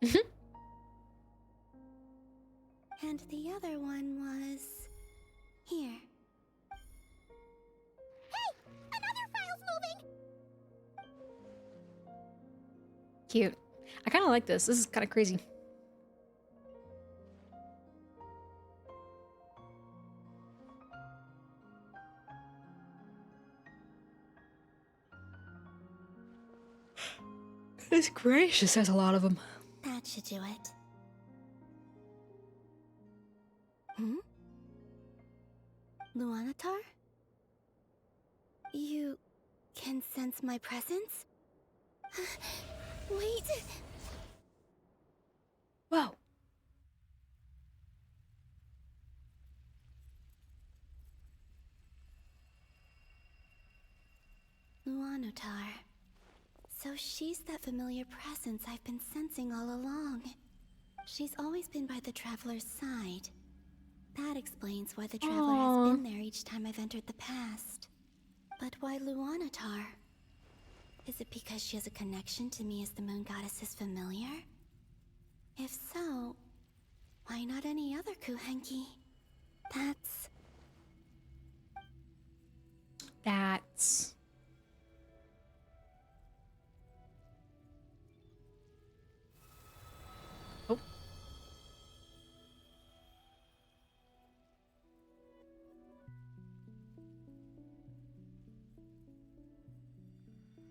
Ghost! And the other one was... here. Hey! Another file's moving! Cute. I kind of like this. This is kind of crazy. It's gracious, there's a lot of them. That should do it. Luanatar? You can sense my presence? Wait! Whoa. Luanatar. So she's that familiar presence I've been sensing all along. She's always been by the Traveler's side. That explains why the Traveler has been there each time I've entered the past. But why Luanatar? Is it because she has a connection to me as the Moon Goddess's familiar? If so, why not any other Kuhenki?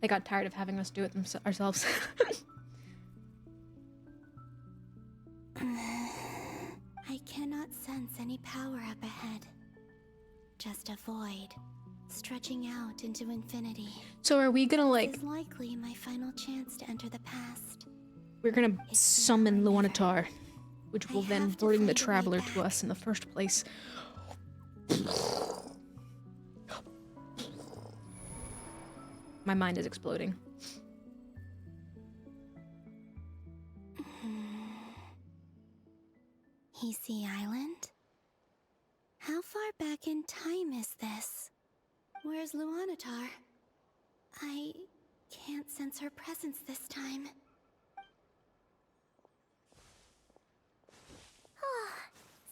They got tired of having us do it ourselves. I cannot sense any power up ahead. Just a void, stretching out into infinity. So are we gonna This is likely my final chance to enter the past. We're gonna summon Luanatar, which will then bring the Traveler to us in the first place. My mind is exploding. Easy Island? How far back in time is this? Where's Luanatar? I can't sense her presence this time.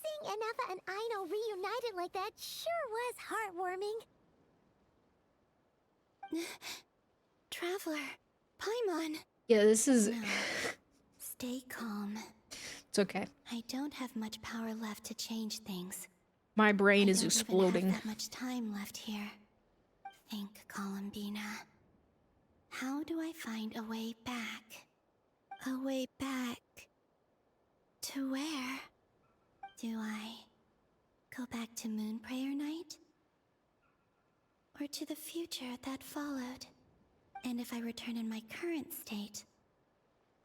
Seeing Anafa and Aino reunited like that sure was heartwarming. Traveler, Paimon. Yeah, this is... No. Stay calm. It's okay. I don't have much power left to change things. My brain is I don't exploding. even have that much time left here. Think, Columbina. How do I find a way back? A way back... to where? Do I go back to Moonprayer Night? Or to the future that followed? And if I return in my current state,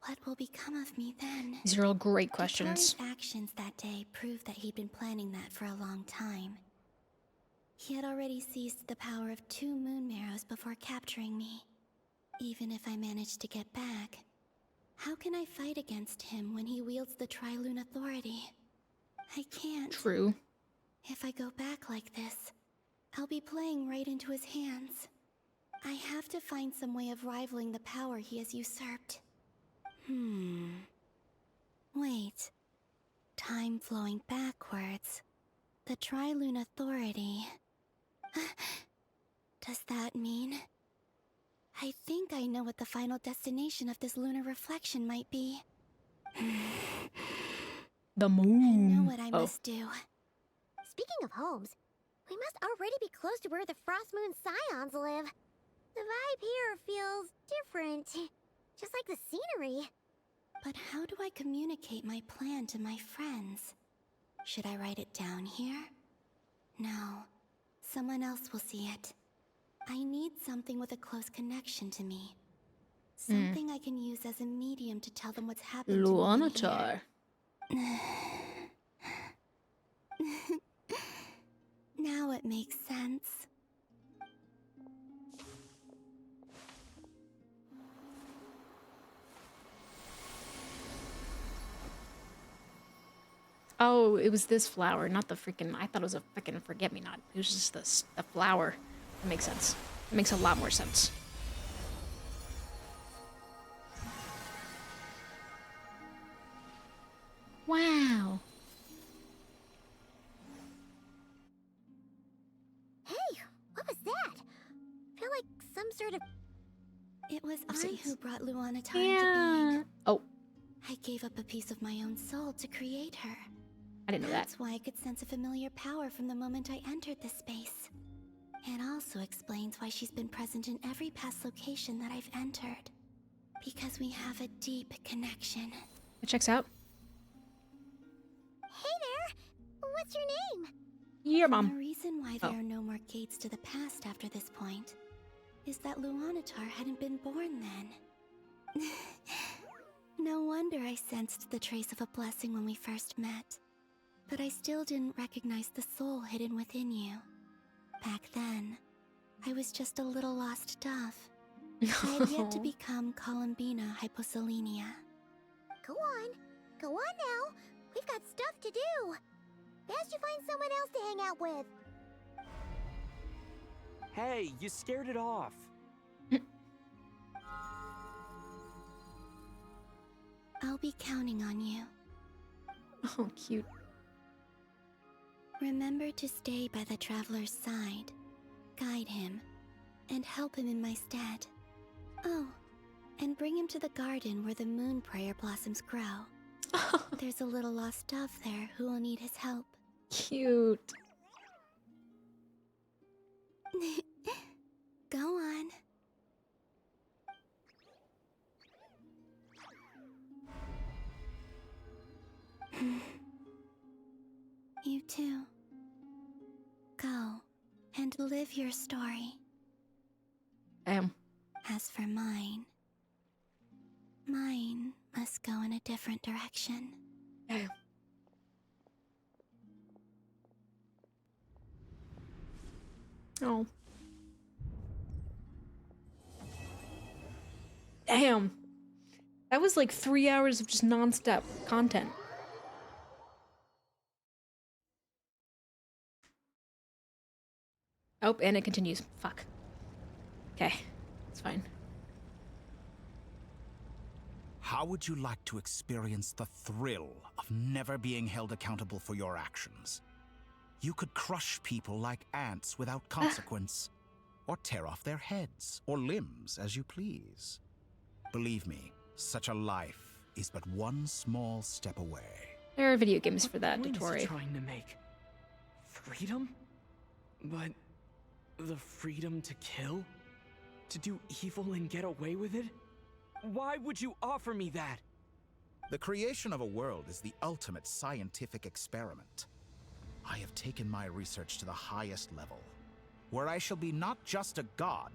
what will become of me then? These are all great questions. Dottoro's actions that day proved that he'd been planning that for a long time. He had already seized the power of 2 moon marrows before capturing me. Even if I managed to get back, how can I fight against him when he wields the Tri-Lune Authority? I can't. True. If I go back like this, I'll be playing right into his hands. I have to find some way of rivaling the power he has usurped. Wait. Time flowing backwards. The Tri-Lune Authority. Does that mean... I think I know what the final destination of this lunar reflection might be. The moon. I know what I must do. Speaking of homes, we must already be close to where the Frost Moon Scions live. The vibe here feels different, just like the scenery. But how do I communicate my plan to my friends? Should I write it down here? No. Someone else will see it. I need something with a close connection to me. Something I can use as a medium to tell them what's happened to me Luanatar. Now it makes sense. Oh, it was this flower, not the freaking... I thought it was a freaking forget-me-not. It was just the flower. That makes sense. It makes a lot more sense. Wow. Hey, what was that? I feel like some sort of... It was I who brought Luanatar Yeah. into being. Oh. I gave up a piece of my own soul to create her. I didn't know that. That's why I could sense a familiar power from the moment I entered this space. It also explains why she's been present in every past location that I've entered. Because we have a deep connection. It checks out. Hey there! What's your name? Yeah, Mom. The reason why there are no more gates to the past after this point is that Luanatar hadn't been born then. No wonder I sensed the trace of a blessing when we first met. But I still didn't recognize the soul hidden within you. Back then, I was just a little lost dove. I had yet to become Columbinaaaaaa Hyposelenia. Go on now. We've got stuff to do. Best you find someone else to hang out with. Hey, you scared it off. I'll be counting on you. Oh, cute. Remember to stay by the traveler's side, guide him, and help him in my stead. Oh, and bring him to the garden where the Moonprayer blossoms grow. There's a little lost dove there who will need his help. Cute. Go on. You too. Go and live your story. As for mine must go in a different direction. Oh. Damn. That was like 3 hours of just non-stop content. Oh, and it continues. Fuck. Okay. It's fine. How would you like to experience the thrill of never being held accountable for your actions? You could crush people like ants without consequence, or tear off their heads or limbs as you please. Believe me, such a life is but one small step away. There are video games for that, What Dottore. is he trying to make? Freedom? But the freedom to kill? To do evil and get away with it? Why would you offer me that? The creation of a world is the ultimate scientific experiment. I have taken my research to the highest level, where I shall be not just a god,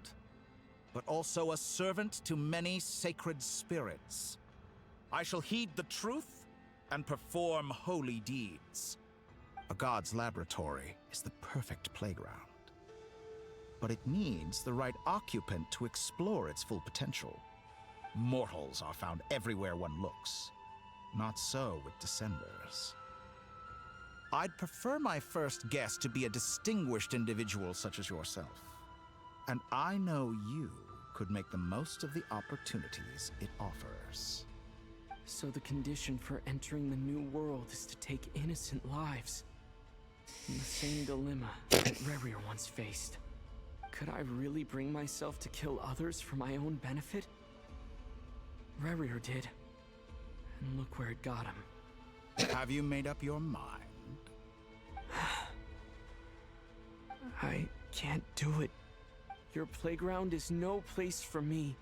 but also a servant to many sacred spirits. I shall heed the truth and perform holy deeds. A god's laboratory is the perfect playground. But it needs the right occupant to explore its full potential. Mortals are found everywhere one looks. Not so with Descenders. I'd prefer my first guest to be a distinguished individual such as yourself. And I know you could make the most of the opportunities it offers. So the condition for entering the new world is to take innocent lives. In the same dilemma that Rerir once faced. Could I really bring myself to kill others for my own benefit? Rerir did. And look where it got him. Have you made up your mind? I can't do it. Your playground is no place for me.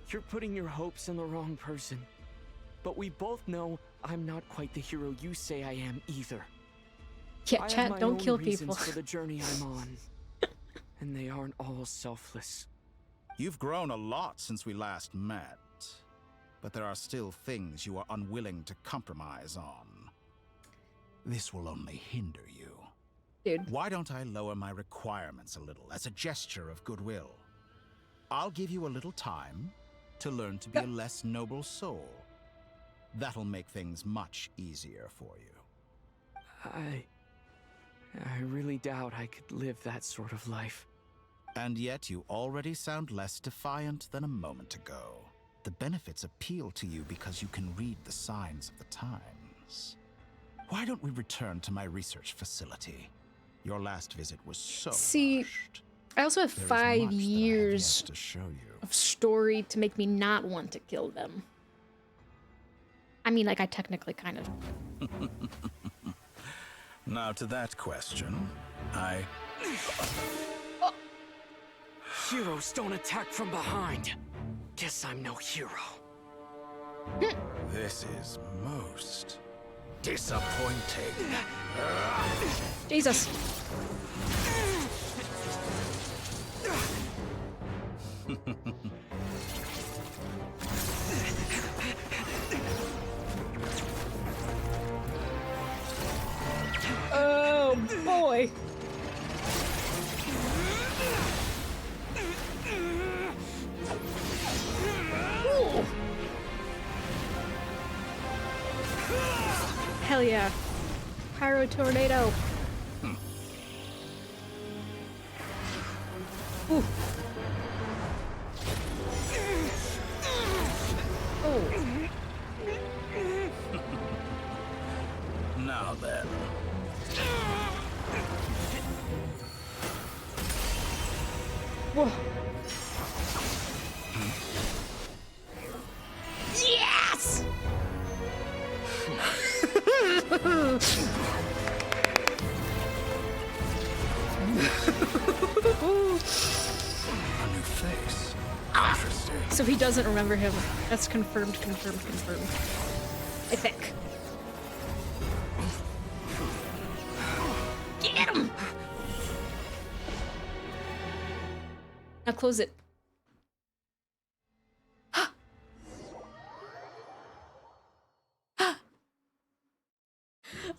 You're putting your hopes in the wrong person. But we both know I'm not quite the hero you say I am either. Yeah, chat, don't kill people. For the journey I'm on. And they aren't all selfless. You've grown a lot since we last met. But there are still things you are unwilling to compromise on. This will only hinder you. Dude. Why don't I lower my requirements a little as a gesture of goodwill? I'll give you a little time to learn to be a less noble soul. That'll make things much easier for you. I really doubt I could live that sort of life. And yet you already sound less defiant than a moment ago. The benefits appeal to you because you can read the signs of the times. Why don't we return to my research facility? Your last visit was so rushed. I also have 5 years of story to make me not want to kill them. I mean, like, I technically kind of... Now to that question, Heroes don't attack from behind. Guess I'm no hero. This is most disappointing. Jesus. Oh boy. Ooh. Hell yeah. Pyro tornado. Ooh. Oh. Now then. Whoa. Yes! A new face. Interesting. So he doesn't remember him. That's confirmed. I think. Now close it.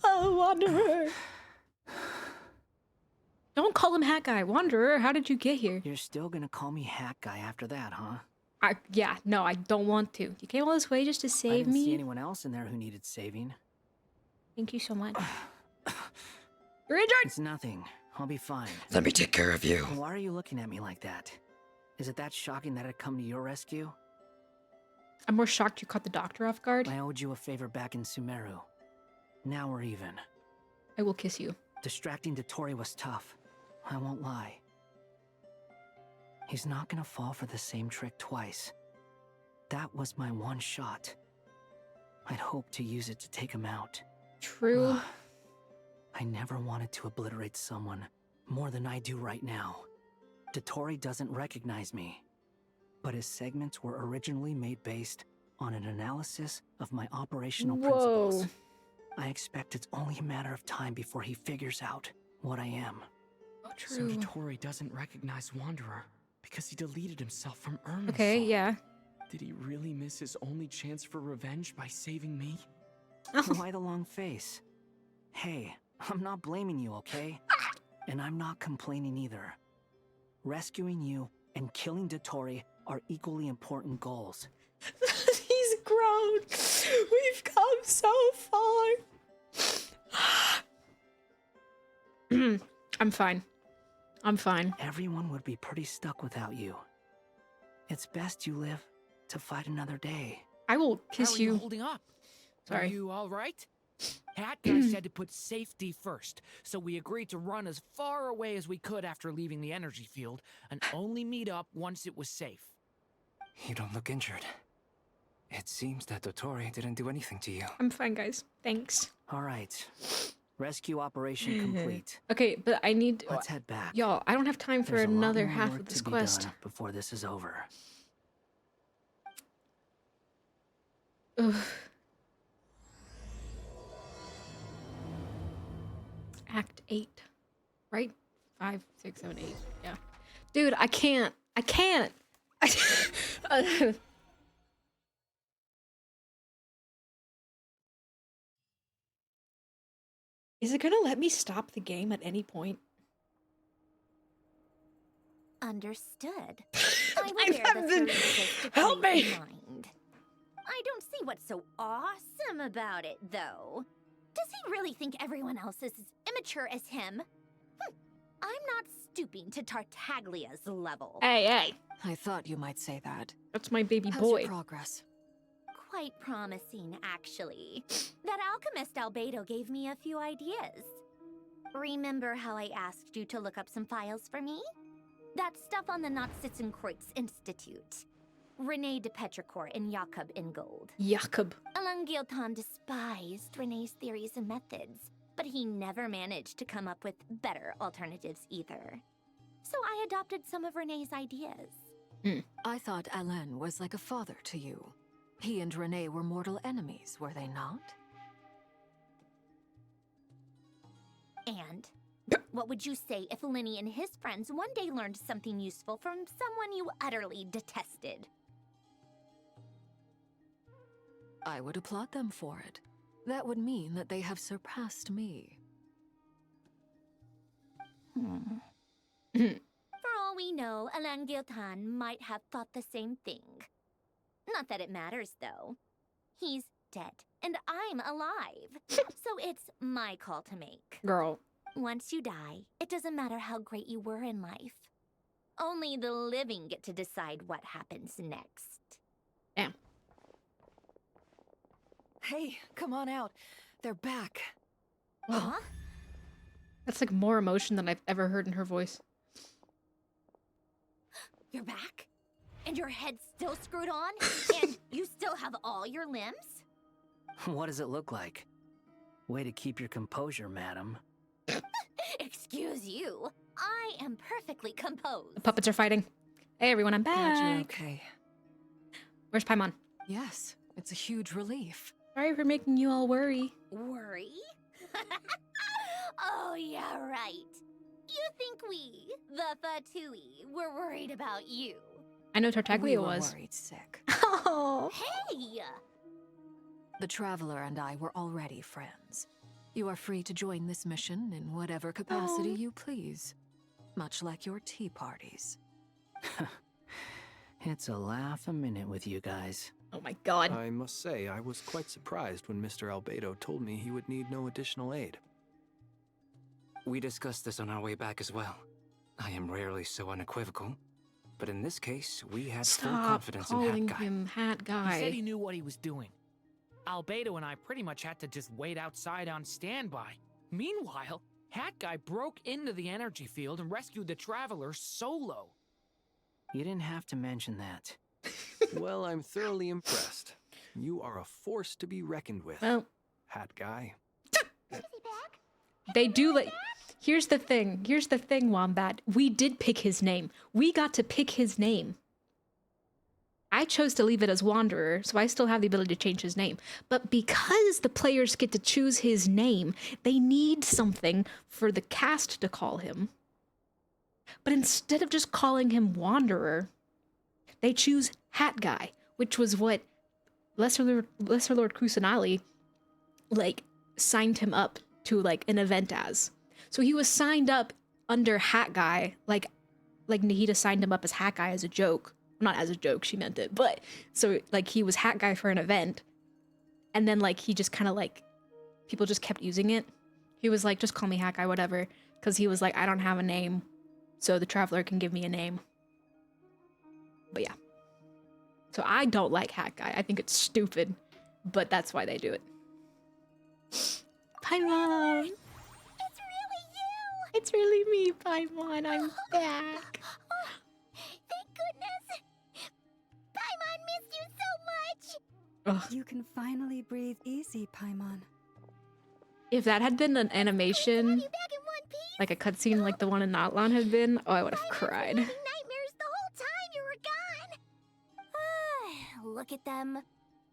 Oh, Wanderer. Don't call him Hat Guy. Wanderer, how did you get here? You're still gonna call me Hat Guy after that, huh? Yeah, no, I don't want to. You came all this way just to save me? I didn't see anyone else in there who needed saving. Thank you so much. You're injured! It's nothing. I'll be fine. Let me take care of you. Why are you looking at me like that? Is it that shocking that I'd come to your rescue? I'm more shocked you caught the doctor off guard. I owed you a favor back in Sumeru. Now we're even. I will kiss you. Distracting Dotori was tough. I won't lie. He's not gonna fall for the same trick twice. That was my one shot. I'd hoped to use it to take him out. True. I never wanted to obliterate someone more than I do right now. Dotori doesn't recognize me, but his segments were originally made based on an analysis of my operational principles. I expect it's only a matter of time before he figures out what I am. Oh, So true. Dotori doesn't recognize Wanderer because he deleted himself from Irminsul. Okay, yeah. Did he really miss his only chance for revenge by saving me? Why the long face? Hey, I'm not blaming you, okay? And I'm not complaining either. Rescuing you and killing Dotori are equally important goals. He's grown. We've come so far. I'm fine. I'm fine. Everyone would be pretty stuck without you. It's best you live to fight another day. I will kiss How are you holding up? Sorry. Are you all right? Hat Guy said to put safety first, so we agreed to run as far away as we could after leaving the energy field, and only meet up once it was safe. You don't look injured. It seems that Dotori didn't do anything to you. I'm fine, guys. Thanks. All right. Rescue operation complete. Okay, but I need... Let's head back. Y'all, I don't have time for There's a lot another more half work of this to be quest. done before this is over. Ugh. Act 8. Right? 5, 6, 7, 8. Yeah. Dude, I can't. I can't. Is it gonna let me stop the game at any point? Understood. I will bear the services to Help keep me! in mind. I don't see what's so awesome about it, though. Does he really think everyone else is as immature as him? I'm not stooping to Tartaglia's level. Hey, hey. I thought you might say that. That's my baby How's boy. your progress? Quite promising, actually. That alchemist Albedo gave me a few ideas. Remember how I asked you to look up some files for me? That stuff on the Nachtschitzenkreuz Institute. Rene de Petrichor and Jakob Ingold. Jakob. Alain Guillotin despised Rene's theories and methods, but he never managed to come up with better alternatives either. So I adopted some of Rene's ideas. I thought Alain was like a father to you. He and Rene were mortal enemies, were they not? And what would you say if Lenny and his friends one day learned something useful from someone you utterly detested? I would applaud them for it. That would mean that they have surpassed me. For all we know, Alain Guillotin might have thought the same thing. Not that it matters, though. He's dead, and I'm alive. So it's my call to make. Girl. Once you die, it doesn't matter how great you were in life. Only the living get to decide what happens next. Damn. Hey, come on out. They're back. Huh? That's like more emotion than I've ever heard in her voice. You're back? And your head's still screwed on? And you still have all your limbs? What does it look like? Way to keep your composure, madam. Excuse you. I am perfectly composed. The puppets are fighting. Hey everyone, I'm back. Glad you're okay. Where's Paimon? Yes, it's a huge relief. Sorry for making you all worry. Worry? Oh, yeah, right. You think we, the Fatui, were worried about you? I know Tartaglia was. Worried sick. Oh. Hey! The Traveler and I were already friends. You are free to join this mission in whatever capacity you please. Much like your tea parties. It's a laugh a minute with you guys. Oh my god. I must say, I was quite surprised when Mr. Albedo told me he would need no additional aid. We discussed this on our way back as well. I am rarely so unequivocal, but in this case, we had full confidence in Hat calling Guy. him Hat Guy. He said he knew what he was doing. Albedo and I pretty much had to just wait outside on standby. Meanwhile, Hat Guy broke into the energy field and rescued the Traveler solo. You didn't have to mention that. Well, I'm thoroughly impressed. You are a force to be reckoned with, Well, Hat Guy. they do like. Here's the thing, Wombat. We did pick his name. We got to pick his name. I chose to leave it as Wanderer, so I still have the ability to change his name. But because the players get to choose his name, they need something for the cast to call him. But instead of just calling him Wanderer, they choose Hat Guy, which was what Lesser Lord Kusanali, like, signed him up to, like, an event as. So he was signed up under Hat Guy, like Nahida signed him up as Hat Guy as a joke. Not as a joke, she meant it, but so like he was Hat Guy for an event, and then like he just kind of like people just kept using it. He was like, just call me Hat Guy, whatever, because he was like, I don't have a name, so the Traveler can give me a name. But yeah, so I don't like Hat Guy. I think it's stupid, but that's why they do it. Paimon! It's really you! It's really me, Paimon. I'm back. Thank goodness! Paimon missed you so much! Ugh. You can finally breathe easy, Paimon. If that had been an animation, like a cutscene like the one in Natlan had been, oh, I would have cried. Nightmares the whole time you were gone! Look at them.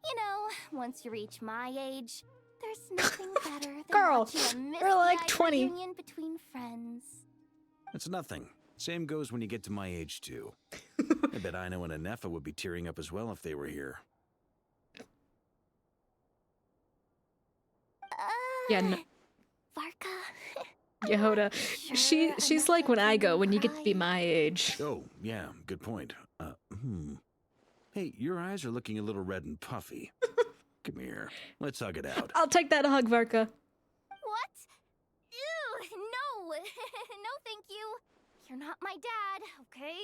You know, once you reach my age, there's nothing better than Girl, watching a you're like misty-eyed 20. reunion between friends. It's nothing. Same goes when you get to my age, too. I bet Aino and Anefa would be tearing up as well if they were here. Yeah, no. Varka. Yehoda. She's like when I go, when you get to be my age. Oh, yeah, good point. Hey, your eyes are looking a little red and puffy. Come here. Let's hug it out. I'll take that hug, Varka. What? Ew, no. No, thank you. You're not my dad, okay?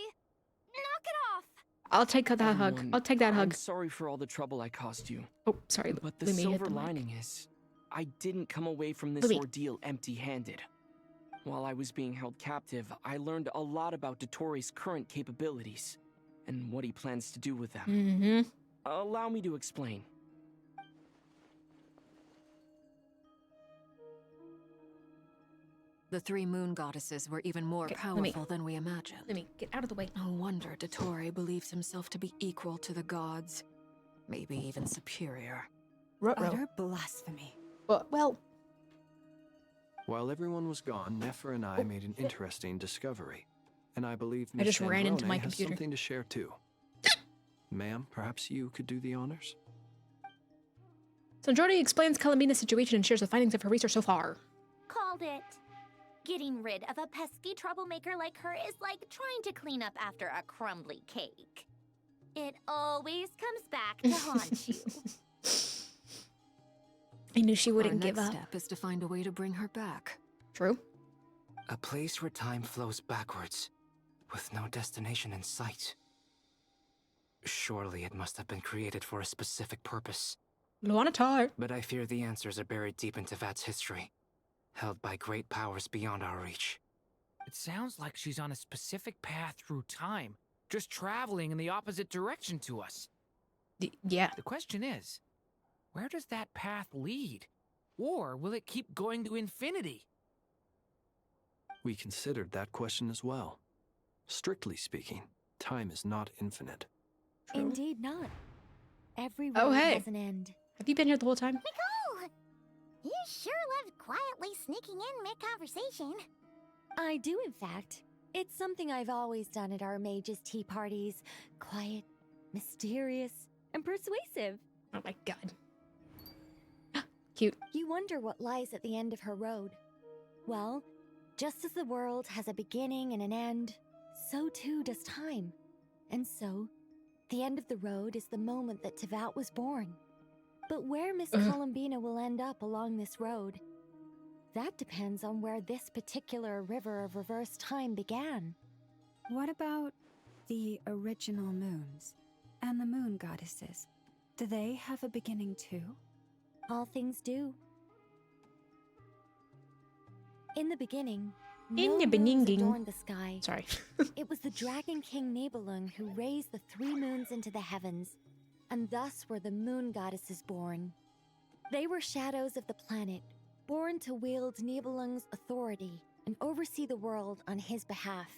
Knock it off. I'll take that hug. I'll take that I'm hug. sorry for all the trouble I caused you. Oh, sorry. But the Let me hit silver the mic. lining is, I didn't come away from this Louis. ordeal empty-handed. While I was being held captive, I learned a lot about Dotori's current capabilities and what he plans to do with them. Mm-hmm. Allow me to explain. The three moon goddesses were even more powerful than we imagined. Let me get out of the way. No wonder Dotori believes himself to be equal to the gods. Maybe even superior. Utter blasphemy. Well, While everyone was gone, Nefer and I made an interesting discovery. And I believe I Miss just ran into Sandrone my has computer. something to share too. Ma'am, perhaps you could do the honors? so Jordy explains Columbinaaaa's situation and shares the findings of her research so far. Called it. Getting rid of a pesky troublemaker like her is like trying to clean up after a crumbly cake. It always comes back to haunt you. I knew she wouldn't Our give next up. step is to find a way to bring her back. True. A place where time flows backwards, with no destination in sight. Surely it must have been created for a specific purpose. Luanatar. But I fear the answers are buried deep into Vat's history, held by great powers beyond our reach. It sounds like she's on a specific path through time, just traveling in the opposite direction to us. Yeah. The question is, where does that path lead? Or will it keep going to infinity? We considered that question as well. Strictly speaking, time is not infinite. Indeed not. Every Oh, road hey. has an end. Have you been here the whole time? Nicole! You sure loved quietly sneaking in mid-conversation. I do, in fact. It's something I've always done at our mages' tea parties. Quiet, mysterious, and persuasive. Oh my god. Cute. You wonder what lies at the end of her road. Well, just as the world has a beginning and an end, so too does time. And so, the end of the road is the moment that Teyvat was born. But where Miss Columbina will end up along this road, that depends on where this particular river of reverse time began. What about the original moons and the moon goddesses? Do they have a beginning too? All things do. In the beginning, adorned the sky. Sorry. It was the Dragon King Nibelung who raised the 3 moons into the heavens, and thus were the moon goddesses born. They were shadows of the planet, born to wield Nibelung's authority and oversee the world on his behalf.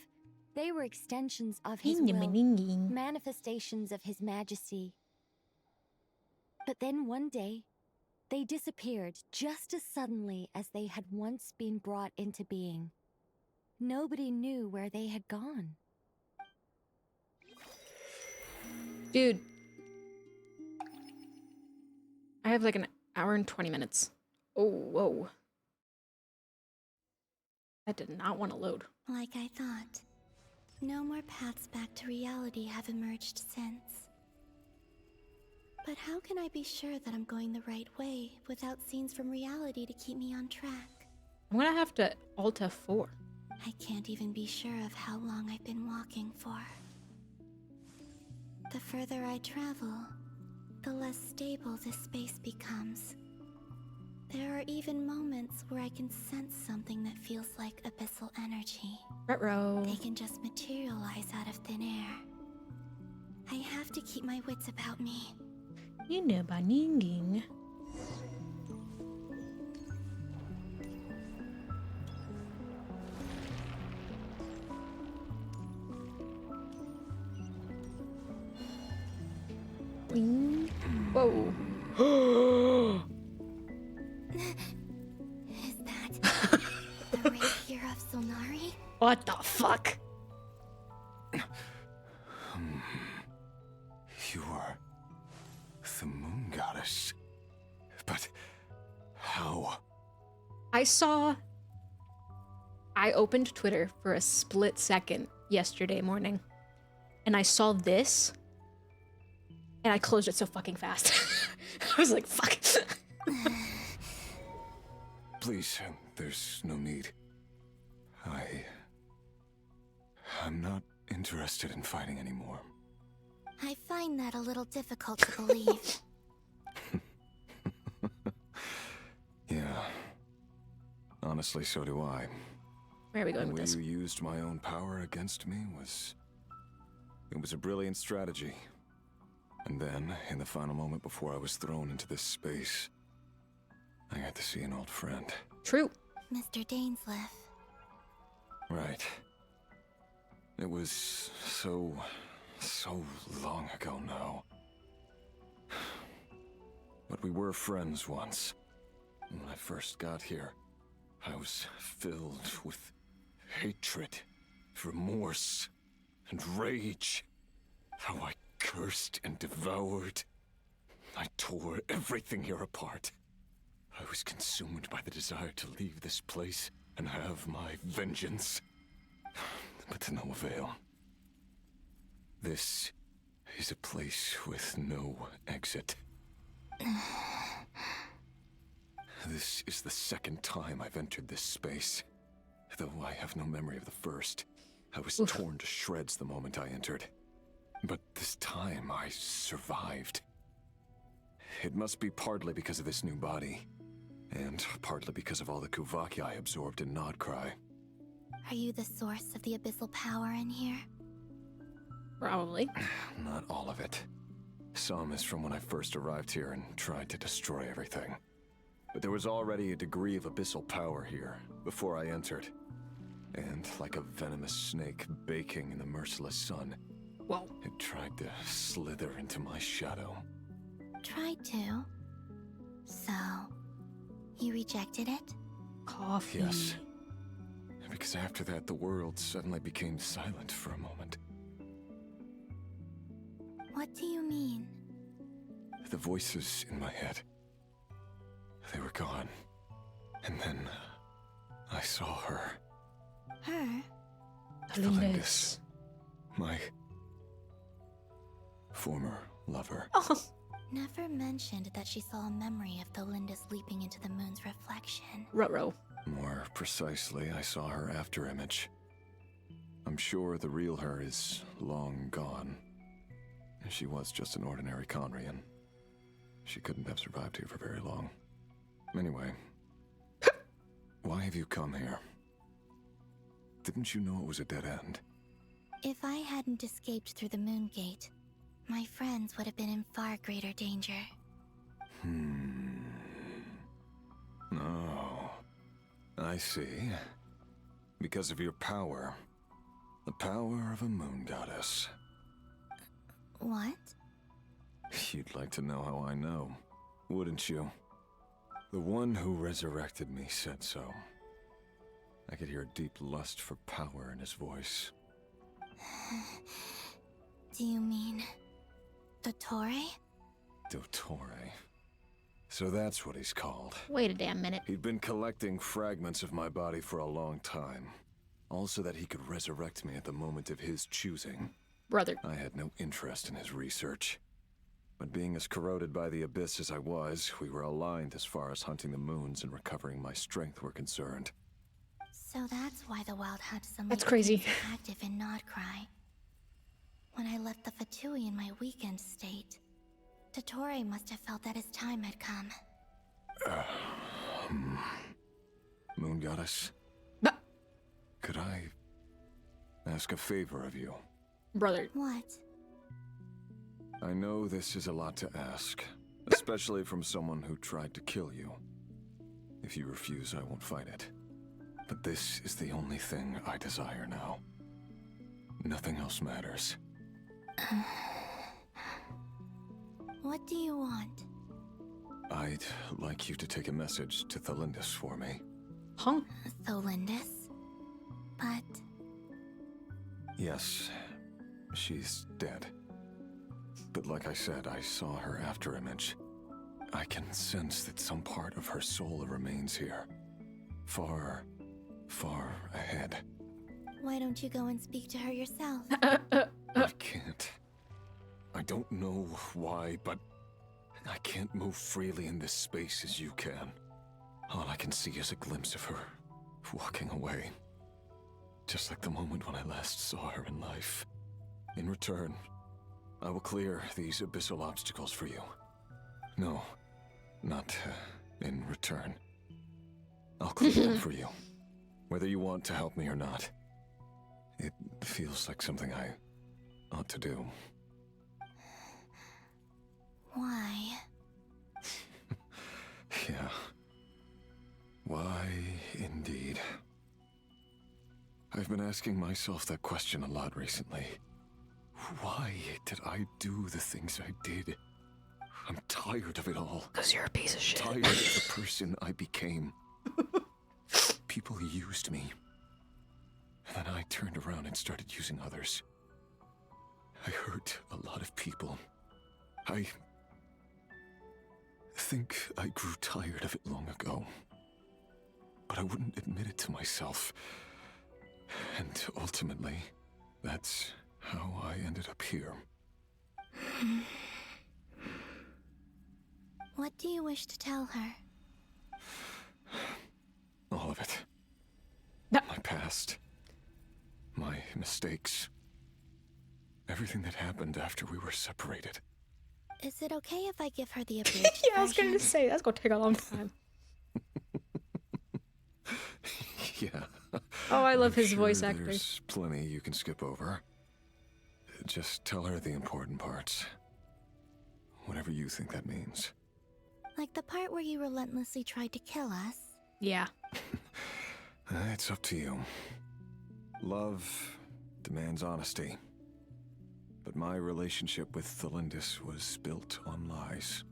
They were extensions of his will, manifestations of his majesty. But then one day, they disappeared just as suddenly as they had once been brought into being. Nobody knew where they had gone. Dude. I have like an hour and 20 minutes. Oh, whoa. That did not want to load. Like I thought. No more paths back to reality have emerged since. But how can I be sure that I'm going the right way without scenes from reality to keep me on track? I'm gonna have to Alt F4. I can't even be sure of how long I've been walking for. The further I travel, the less stable this space becomes. There are even moments where I can sense something that feels like abyssal energy. Retro. They can just materialize out of thin air. I have to keep my wits about me. You know, baninging. Whoa. Is that the rapier of Solnari? What the fuck? You are the moon goddess. But how? I opened Twitter for a split second yesterday morning, and I saw this, and I closed it so fucking fast. I was like, fuck. Please, there's no need. I'm not interested in fighting anymore. I find that a little difficult to believe. Yeah. Honestly, so do I. Where are we going the with this? way you used my own power against me was a brilliant strategy. And then, in the final moment before I was thrown into this space, I got to see an old friend. True. Mr. Dainsleif. Right. It was so long ago now. But we were friends once. When I first got here, I was filled with hatred, remorse, and rage. How I cursed and devoured. I tore everything here apart. I was consumed by the desire to leave this place and have my vengeance. But to no avail. This is a place with no exit. This is the second time I've entered this space. Though I have no memory of the first. I was torn to shreds the moment I entered. But this time I survived. It must be partly because of this new body. And partly because of all the Kuvaki I absorbed in Nodcry. Are you the source of the abyssal power in here? Probably. Not all of it. Some is from when I first arrived here and tried to destroy everything. But there was already a degree of abyssal power here before I entered. And like a venomous snake baking in the merciless sun, it tried to slither into my shadow. Tried to? So, you rejected it? Coffee. Yes. because after that the world suddenly became silent for a moment. What do you mean? The voices in my head, they were gone. And then I saw her. Her? Lindis. My former lover. Oh. Never mentioned that she saw a memory of the Lindis leaping into the moon's reflection. Ruh-roh. More precisely, I saw her afterimage. I'm sure the real her is long gone. She was just an ordinary Conrian. She couldn't have survived here for very long. Anyway, why have you come here? Didn't you know it was a dead end? If I hadn't escaped through the moon gate, my friends would have been in far greater danger. Oh, I see. Because of your power. The power of a moon goddess. What? You'd like to know how I know, wouldn't you? The one who resurrected me said so. I could hear a deep lust for power in his voice. Do you mean... Dottore? Dottore. So that's what he's called. Wait a damn minute. He'd been collecting fragments of my body for a long time. All so that he could resurrect me at the moment of his choosing. Brother. I had no interest in his research. But being as corroded by the abyss as I was, we were aligned as far as hunting the moons and recovering my strength were concerned. So that's why the Wild Hunt suddenly That's crazy. became so active in Nodcry. When I left the Fatui in my weakened state, Dottore must have felt that his time had come. Moon Goddess? Could I ask a favor of you? Brother. What? I know this is a lot to ask, especially from someone who tried to kill you. If you refuse, I won't fight it. But this is the only thing I desire now. Nothing else matters. What do you want? I'd like you to take a message to Thelindis for me. Huh? Thelindis? But... Yes, she's dead. But like I said, I saw her afterimage. I can sense that some part of her soul remains here. Far, far ahead. Why don't you go and speak to her yourself? I can't. I don't know why, but I can't move freely in this space as you can. All I can see is a glimpse of her walking away. Just like the moment when I last saw her in life. In return, I will clear these abyssal obstacles for you. No, not in return. I'll clear them for you, whether you want to help me or not. It feels like something I ought to do. Why? Yeah. Why, indeed. I've been asking myself that question a lot recently. Why did I do the things I did? I'm tired of it all. 'Cause you're a piece of shit. Tired of the person I became. People used me. And then I turned around and started using others. I hurt a lot of people. I think I grew tired of it long ago. But I wouldn't admit it to myself. And ultimately, that's how I ended up here. What do you wish to tell her? All of it. My past. My mistakes. Everything that happened after we were separated. Is it okay if I give her the abridged Yeah, I was gonna say, that's gonna take a long time. Yeah. Oh, I love his sure voice acting. There's plenty you can skip over. Just tell her the important parts. Whatever you think that means. Like the part where you relentlessly tried to kill us? Yeah. It's up to you. Love demands honesty. But my relationship with Thelindis was built on lies.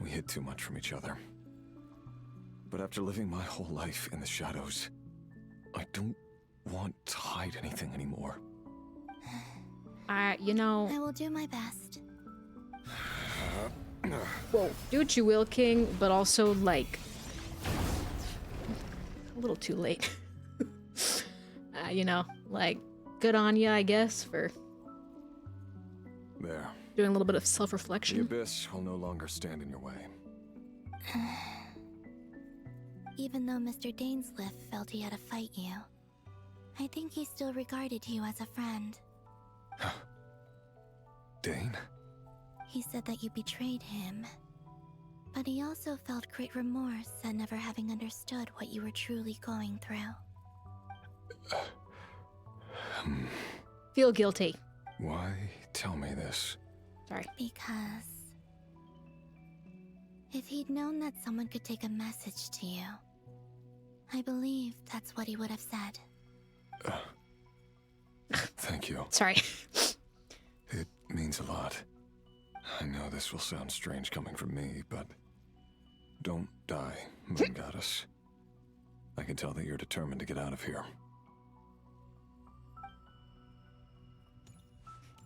We hid too much from each other. But after living my whole life in the shadows, I don't want to hide anything anymore. You know... I will do my best. Well, do what you will, King, but also, like... a little too late. You know, like, good on ya, I guess, for... There. Doing a little bit of self-reflection. The abyss will no longer stand in your way. Even though Mr. Dainsliff felt he had to fight you, I think he still regarded you as a friend. Dane? He said that you betrayed him, but he also felt great remorse at never having understood what you were truly going through. Feel guilty. Why tell me this? Sorry. Because if he'd known that someone could take a message to you, I believe that's what he would have said. Thank you. Sorry. It means a lot. I know this will sound strange coming from me, but don't die, Moon Goddess. I can tell that you're determined to get out of here.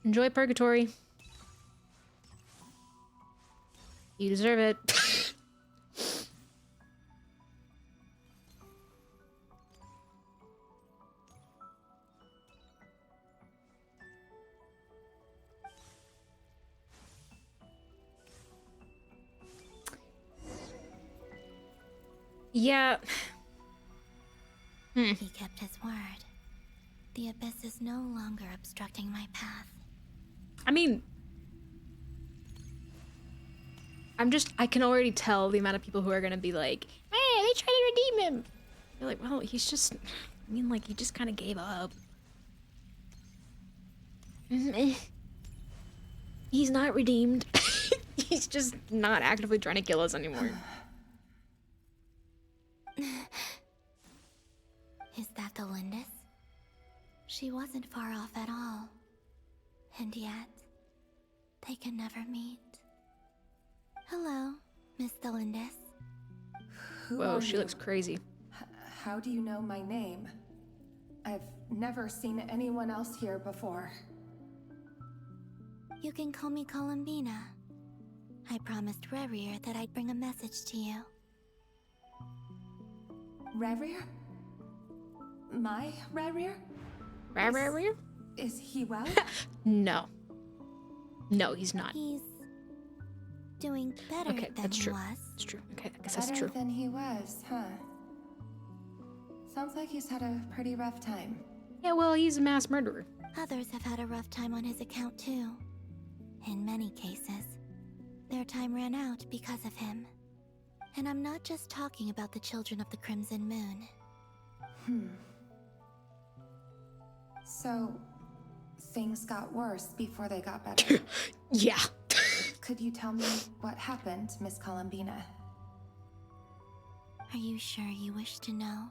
Enjoy Purgatory. You deserve it. Yeah. He kept his word. The abyss is no longer obstructing my path. I mean, I can already tell the amount of people who are gonna be like, hey, they tried to redeem him. You're like, well, he's just, I mean, like, he just kind of gave up. He's not redeemed. He's just not actively trying to kill us anymore. Is that the Lindis? She wasn't far off at all. And yet, they can never meet. Hello, Miss Delindis. Whoa, she looks crazy. How do you know my name? I've never seen anyone else here before. You can call me Columbina. I promised Rerir that I'd bring a message to you. Rerir? My Rerir? Rerir? Is he well? No. No, he's not. He's doing better okay, than that's he true. was. That's true. Okay, I guess that's Better true. than he was, huh? Sounds like he's had a pretty rough time. Yeah, well, he's a mass murderer. Others have had a rough time on his account too. In many cases, their time ran out because of him. And I'm not just talking about the children of the Crimson Moon. So, things got worse before they got better. Yeah. Could you tell me what happened, Miss Columbina? Are you sure you wish to know?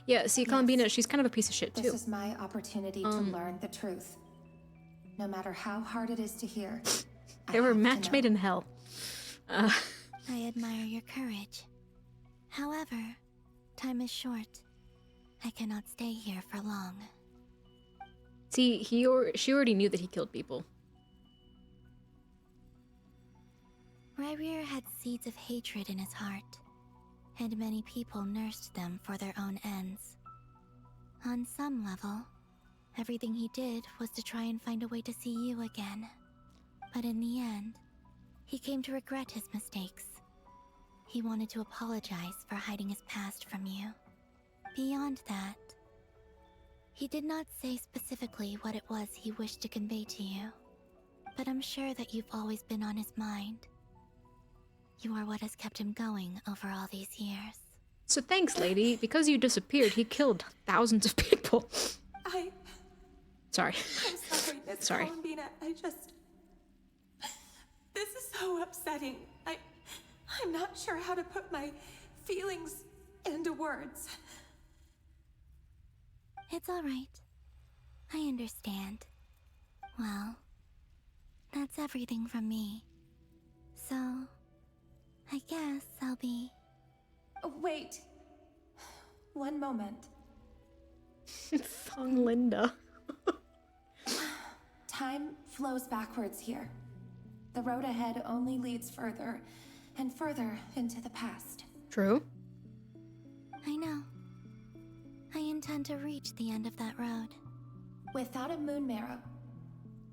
Yeah, see, Columbina, she's kind of a piece of shit, too. This is my opportunity to learn the truth. No matter how hard it is to hear. They were a match made in hell. I admire your courage. However, time is short. I cannot stay here for long. See, she already knew that he killed people. Rerir had seeds of hatred in his heart, and many people nursed them for their own ends. On some level, everything he did was to try and find a way to see you again. But in the end, he came to regret his mistakes. He wanted to apologize for hiding his past from you. Beyond that, he did not say specifically what it was he wished to convey to you, but I'm sure that you've always been on his mind. You are what has kept him going over all these years. So thanks, lady. Because you disappeared, he killed thousands of people. Sorry. I'm sorry, Miss Sorry. Columbina. This is so upsetting. I'm not sure how to put my feelings into words. It's all right. I understand. Well, that's everything from me. So, I guess I'll be... Wait. One moment. tongue, Linda. Time flows backwards here. The road ahead only leads further and further into the past. True. I know. I intend to reach the end of that road. Without a moon marrow,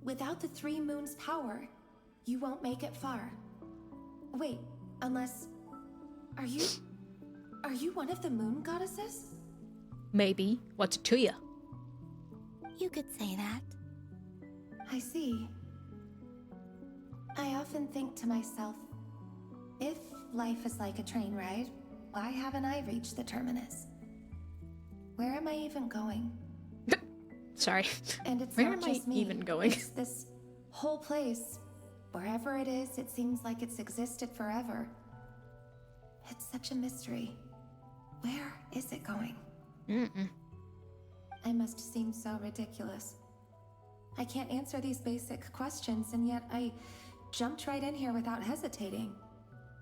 without the 3 moons' power, you won't make it far. Wait, unless... Are you one of the moon goddesses? Maybe. What's it to you? You could say that. I see. I often think to myself, if life is like a train ride, why haven't I reached the terminus? Where am I even going? Sorry. And it's Where not am just I me. even going? It's this whole place. Wherever it is, it seems like it's existed forever. It's such a mystery. Where is it going? I must seem so ridiculous. I can't answer these basic questions, and yet I jumped right in here without hesitating,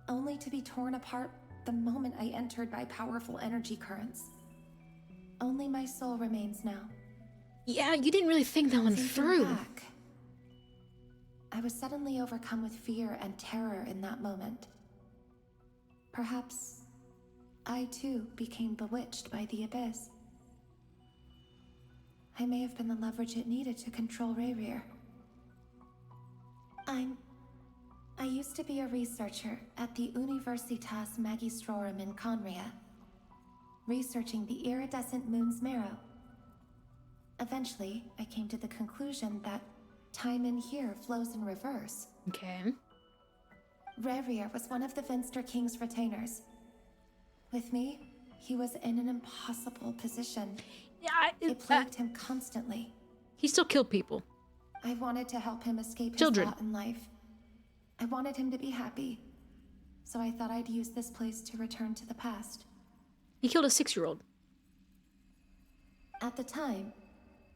only to be torn apart the moment I entered by powerful energy currents. Only my soul remains now. Yeah, you didn't really think that one Thinking through. back, I was suddenly overcome with fear and terror in that moment. Perhaps I too became bewitched by the abyss. I may have been the leverage it needed to control Rayrir. I used to be a researcher at the Universitas Magistrorum in Conria, researching the iridescent moon's marrow. Eventually, I came to the conclusion that time in here flows in reverse. Okay. Rayrir was one of the Finster King's retainers. With me, he was in an impossible position. Yeah, it plagued him constantly. He still killed people. I wanted to help him escape Children. his lot in life. I wanted him to be happy. So I thought I'd use this place to return to the past. He killed a 6-year-old. At the time,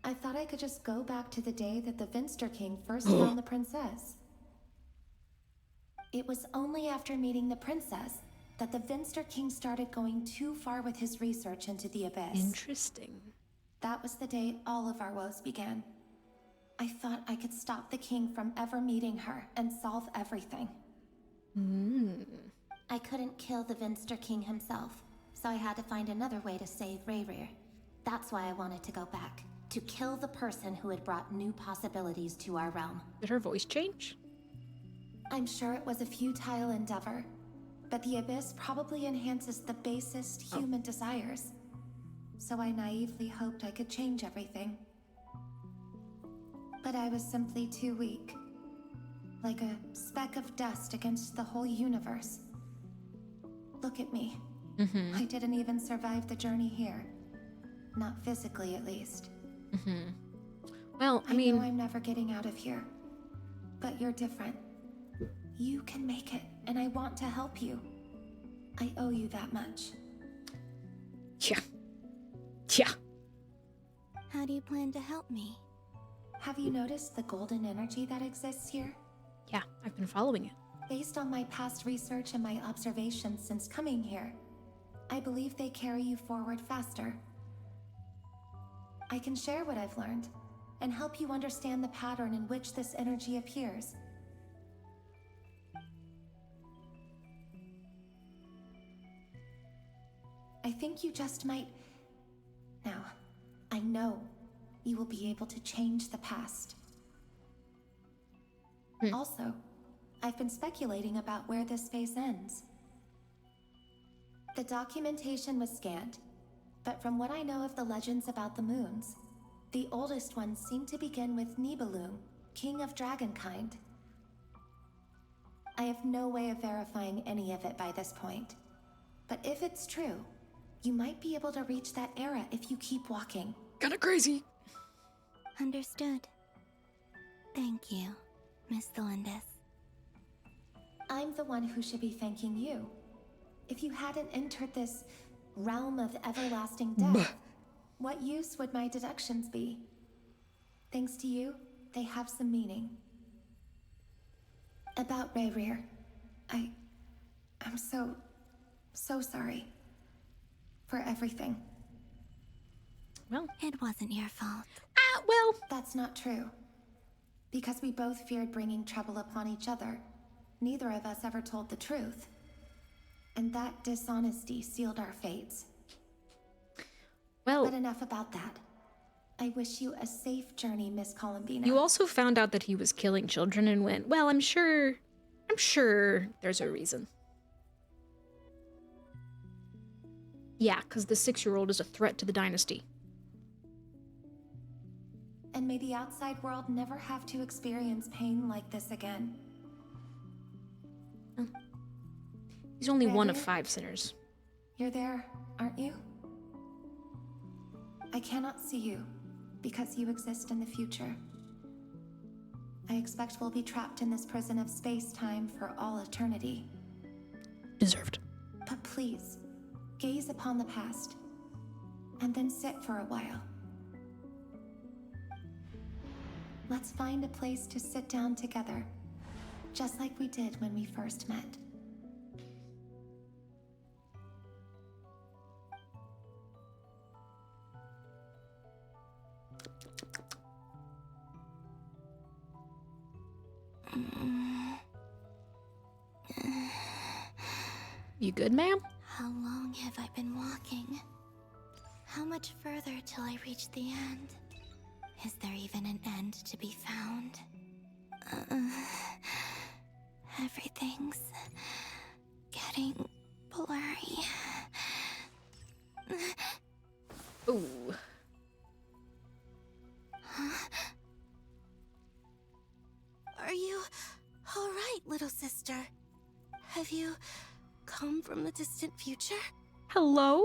I thought I could just go back to the day that the Finster King first found the princess. It was only after meeting the princess that the Finster King started going too far with his research into the abyss. Interesting. That was the day all of our woes began. I thought I could stop the king from ever meeting her and solve everything. I couldn't kill the Finster King himself, so I had to find another way to save Rayrir. That's why I wanted to go back, to kill the person who had brought new possibilities to our realm. Did her voice change? I'm sure it was a futile endeavor, but the abyss probably enhances the basest human desires. So I naively hoped I could change everything. But I was simply too weak. Like a speck of dust against the whole universe. Look at me. I didn't even survive the journey here. Not physically, at least. Well, I mean... know I'm never getting out of here. But you're different. You can make it, and I want to help you. I owe you that much. Yeah. How do you plan to help me? Have you noticed the golden energy that exists here? Yeah, I've been following it. Based on my past research and my observations since coming here, I believe they carry you forward faster. I can share what I've learned and help you understand the pattern in which this energy appears. I think you just might... Now, I know you will be able to change the past. Also, I've been speculating about where this phase ends. The documentation was scanned, but from what I know of the legends about the moons, the oldest ones seem to begin with Nibelung, king of dragonkind. I have no way of verifying any of it by this point, but if it's true, you might be able to reach that era if you keep walking. Kinda crazy. Understood. Thank you, Miss Thelindis. I'm the one who should be thanking you. If you hadn't entered this realm of everlasting death, what use would my deductions be? Thanks to you, they have some meaning. About Rayrir, I'm so sorry. For everything. Well, it wasn't your fault. Well, that's not true. Because we both feared bringing trouble upon each other. Neither of us ever told the truth. And that dishonesty sealed our fates. Well, but enough about that. I wish you a safe journey, Miss Columbina. You also found out that he was killing children and went, well, I'm sure there's a reason. Yeah, because the 6-year-old is a threat to the dynasty. And may the outside world never have to experience pain like this again. Oh. He's only Ready? one of 5 sinners. You're there, aren't you? I cannot see you, because you exist in the future. I expect we'll be trapped in this prison of space-time for all eternity. Deserved. But please, gaze upon the past, and then sit for a while. Let's find a place to sit down together, just like we did when we first met. You good, ma'am? How long have I been walking? How much further till I reach the end? Is there even an end to be found? Everything's getting blurry. Ooh. Huh? Are you all right, little sister? Have you come from the distant future? Hello?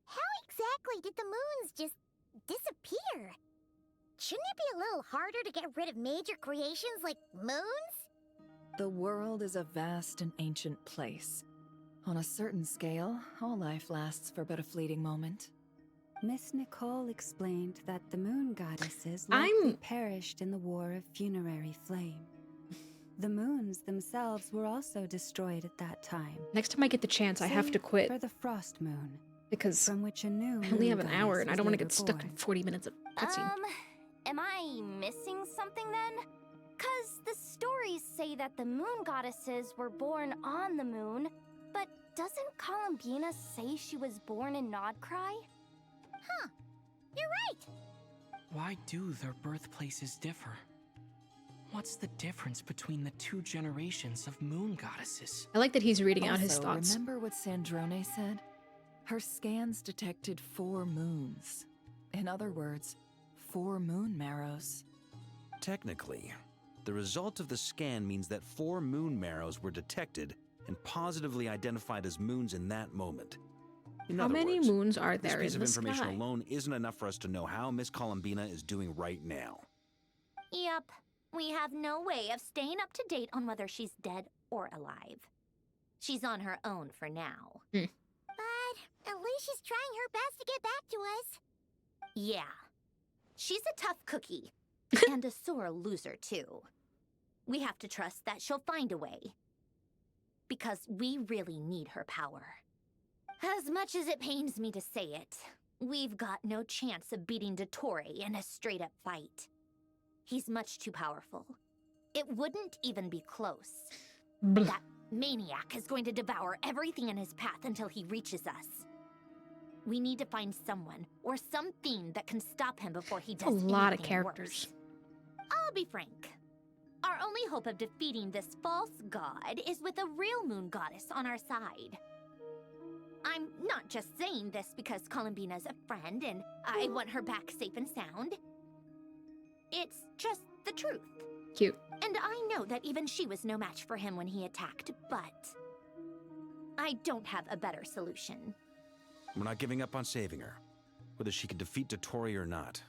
How exactly did the moons just disappear? Shouldn't it be a little harder to get rid of major creations like moons? The world is a vast and ancient place. On a certain scale, all life lasts for but a fleeting moment. Miss Nicole explained that the moon goddesses likely perished in the War of Funerary Flame. The moons themselves were also destroyed at that time. Next time I get the chance, I have to quit. For the frost moon. Because from which a new I only have an moon hour and I don't want to goddess get was stuck in later 40 minutes of cutscene. Am I missing something then? 'Cause the stories say that the moon goddesses were born on the moon, but doesn't Columbina say she was born in Nodcry? Huh. You're right. Why do their birthplaces differ? What's the difference between the 2 generations of moon goddesses? I like that he's reading out his thoughts. Remember what Sandrone said? Her scans detected 4 moons. In other words, 4 moon marrows. Technically, the result of the scan means that 4 moon marrows were detected and positively identified as moons in that moment. How many moons are there in the sky? This piece of information sky? alone isn't enough for us to know how Miss Columbina is doing right now. Yep. We have no way of staying up to date on whether she's dead or alive. She's on her own for now. But at least she's trying her best to get back to us. Yeah. She's a tough cookie. And a sore loser, too. We have to trust that she'll find a way. Because we really need her power. As much as it pains me to say it, we've got no chance of beating Dottore in a straight-up fight. He's much too powerful. It wouldn't even be close. That maniac is going to devour everything in his path until he reaches us. We need to find someone or something that can stop him before he does a lot of anything characters. worse. I'll be frank. Our only hope of defeating this false god is with a real moon goddess on our side. I'm not just saying this because Columbina's a friend and I want her back safe and sound. It's just the truth. Cute. And I know that even she was no match for him when he attacked, but I don't have a better solution. We're not giving up on saving her, whether she can defeat Dottore or not.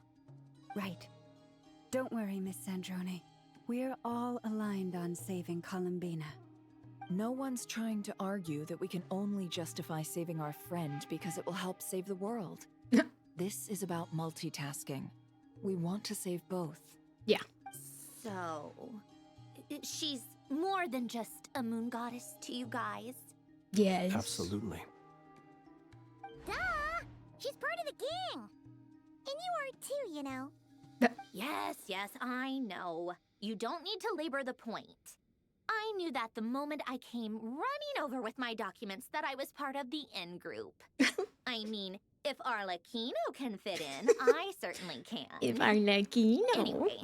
Right. Don't worry, Miss Sandrone. We're all aligned on saving Columbina. No one's trying to argue that we can only justify saving our friend because it will help save the world. This is about multitasking. We want to save both. Yeah. So, she's more than just a moon goddess to you guys? Yes. Absolutely. Duh! She's part of the gang! And you are too, you know. Yes, I know. You don't need to labor the point. I knew that the moment I came running over with my documents that I was part of the in-group. I mean, if Arlecchino can fit in, I certainly can. If Arlecchino. Anyway,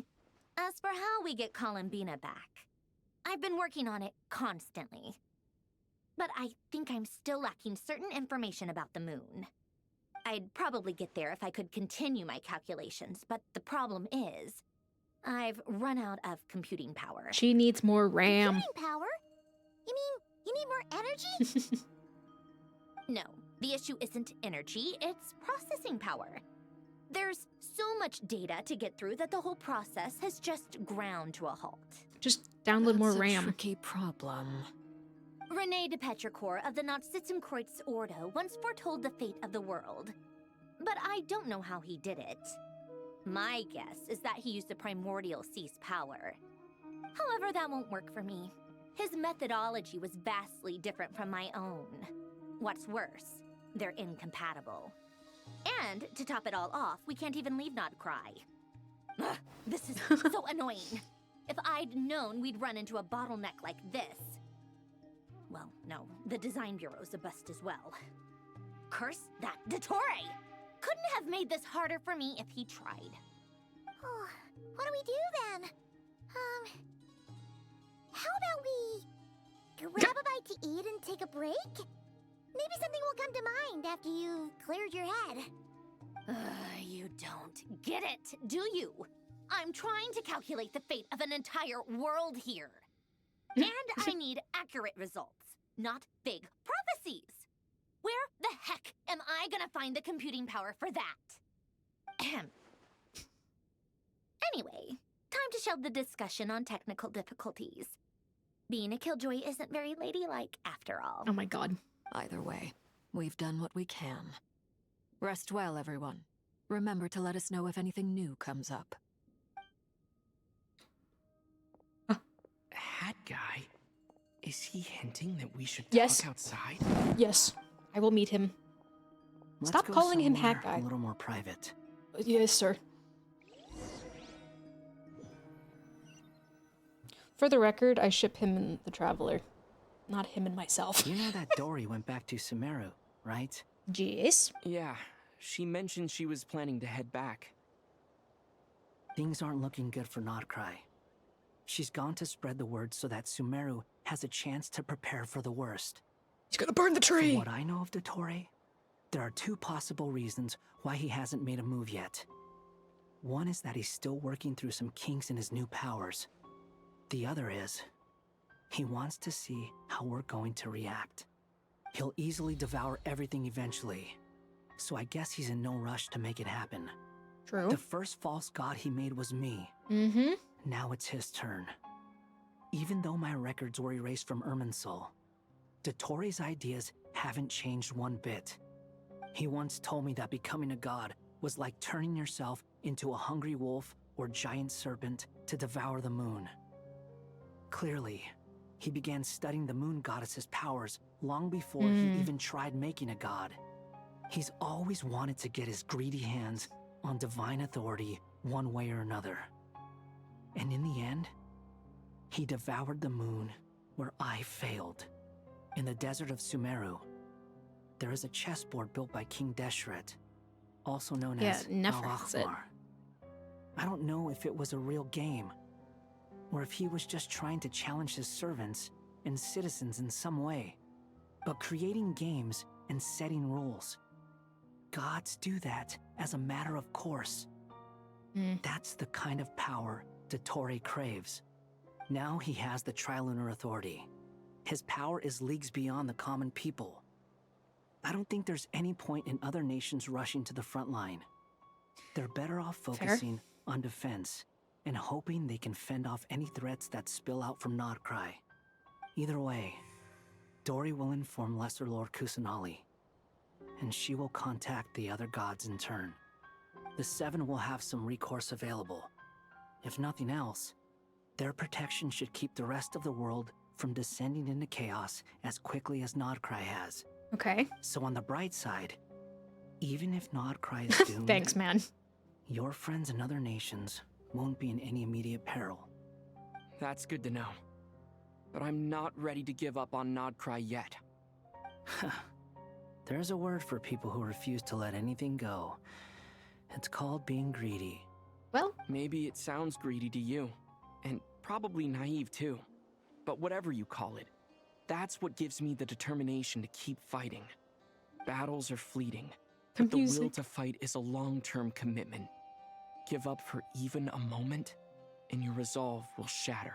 as for how we get Columbina back, I've been working on it constantly. But I think I'm still lacking certain information about the moon. I'd probably get there if I could continue my calculations, but the problem is, I've run out of computing power. She needs more RAM. Computing power? You mean you need more energy? No, the issue isn't energy, it's processing power. There's so much data to get through that the whole process has just ground to a halt. Just download more That's a RAM. tricky problem. René de Petrichor of the Nazissenkreuz Ordo once foretold the fate of the world. But I don't know how he did it. My guess is that he used the primordial sea's power. However, that won't work for me. His methodology was vastly different from my own. What's worse, they're incompatible. And, to top it all off, we can't even leave Nodcry. Ugh, this is so annoying. If I'd known we'd run into a bottleneck like this... Well, no, the design bureau's a bust as well. Curse that Dottore! Couldn't have made this harder for me if he tried. Oh, what do we do then? How about we grab a bite to eat and take a break? Maybe something will come to mind after you've cleared your head. You don't get it, do you? I'm trying to calculate the fate of an entire world here. And I need accurate results, not big prophecies. Where the heck am I gonna find the computing power for that? Ahem. Anyway, time to shelve the discussion on technical difficulties. Being a killjoy isn't very ladylike after all. Oh my god. Either way, we've done what we can. Rest well, everyone. Remember to let us know if anything new comes up. Hat guy? Is he hinting that we should Yes. talk outside? Yes. I will meet him. Stop calling him Hat Guy. A little more private. Yes, sir. For the record, I ship him and the Traveler. Not him and myself. You know that Dory went back to Sumeru, right? Yes. Yeah, she mentioned she was planning to head back. Things aren't looking good for Nodcry. She's gone to spread the word so that Sumeru has a chance to prepare for the worst. He's gonna burn the tree! From what I know of Dottore, there are two possible reasons why he hasn't made a move yet. One is that he's still working through some kinks in his new powers. The other is, he wants to see how we're going to react. He'll easily devour everything eventually, so I guess he's in no rush to make it happen. True. The first false god he made was me. Mm-hmm. Now it's his turn. Even though my records were erased from Irminsul, Dottore's ideas haven't changed one bit. He once told me that becoming a god was like turning yourself into a hungry wolf or giant serpent to devour the moon. Clearly, he began studying the moon goddess's powers long before he even tried making a god. He's always wanted to get his greedy hands on divine authority one way or another. And in the end, he devoured the moon where I failed. In the desert of Sumeru, there is a chessboard built by King Deshret, also known as Al-Akhbar. I don't know if it was a real game, or if he was just trying to challenge his servants and citizens in some way. But creating games and setting rules, gods do that as a matter of course. That's the kind of power Dottore craves. Now he has the Trilunar Authority. His power is leagues beyond the common people. I don't think there's any point in other nations rushing to the front line. They're better off focusing on defense and hoping they can fend off any threats that spill out from Nodcry. Either way, Dory will inform Lesser Lord Kusanali, and she will contact the other gods in turn. The Seven will have some recourse available. If nothing else, Their protection should keep the rest of the world from descending into chaos as quickly as Nodcry has. Okay. So on the bright side, even if Nodcry is doomed... Thanks, man. Your friends in other nations won't be in any immediate peril. That's good to know. But I'm not ready to give up on Nodcry yet. There's a word for people who refuse to let anything go. It's called being greedy. Well, maybe it sounds greedy to you, and probably naive too. But whatever you call it, that's what gives me the determination to keep fighting. Battles are fleeting, but the will to fight is a long-term commitment. Give up for even a moment, and your resolve will shatter.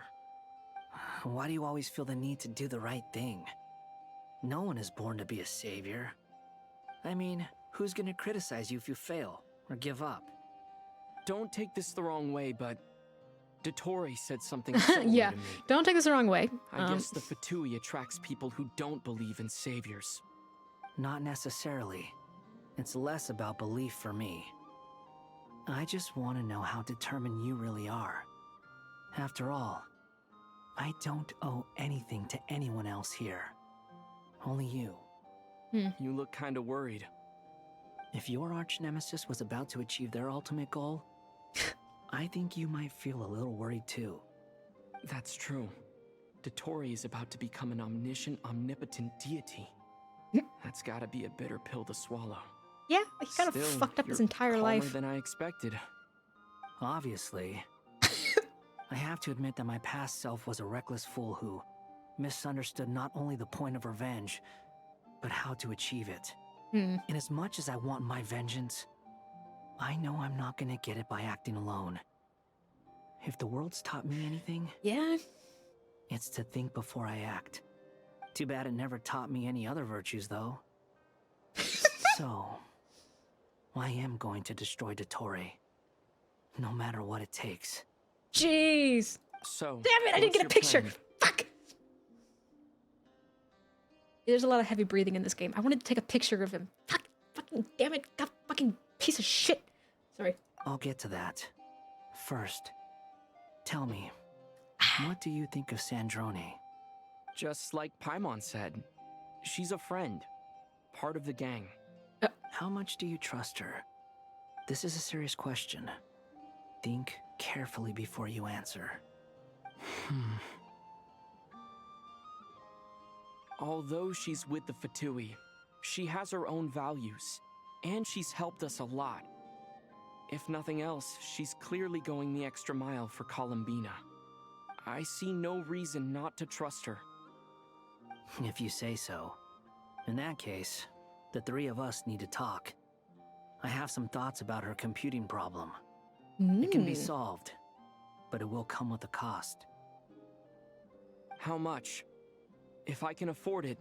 Why do you always feel the need to do the right thing? No one is born to be a savior. I mean, who's gonna criticize you if you fail or give up? Don't take this the wrong way, but Dottore said something similar yeah, to me. Don't take this the wrong way. I guess the Fatui attracts people who don't believe in saviors. Not necessarily. It's less about belief for me. I just want to know how determined you really are. After all, I don't owe anything to anyone else here. Only you. You look kinda worried. If your arch-nemesis was about to achieve their ultimate goal, I think you might feel a little worried too. That's true. Dottore is about to become an omniscient, omnipotent deity. That's gotta be a bitter pill to swallow. Yeah, he kind of fucked up his entire life. Calmer than I expected. Obviously. I have to admit that my past self was a reckless fool who misunderstood not only the point of revenge, but how to achieve it. And as much as I want my vengeance, I know I'm not gonna get it by acting alone. If the world's taught me anything, it's to think before I act. Too bad it never taught me any other virtues, though. So, I am going to destroy Dottore, no matter what it takes. Jeez! So, damn it, I didn't get a picture! Fuck! There's a lot of heavy breathing in this game. I wanted to take a picture of him. Fuck! Fucking damn it! God fucking piece of shit! Sorry. I'll get to that. First, tell me, what do you think of Sandrone? Just like Paimon said, she's a friend. Part of the gang. How much do you trust her? This is a serious question. Think carefully before you answer. Although she's with the Fatui, she has her own values, and she's helped us a lot. If nothing else, she's clearly going the extra mile for Columbinaaaaaa. I see no reason not to trust her. If you say so. In that case, the three of us need to talk. I have some thoughts about her computing problem. It can be solved, but it will come with a cost. How much? If I can afford it,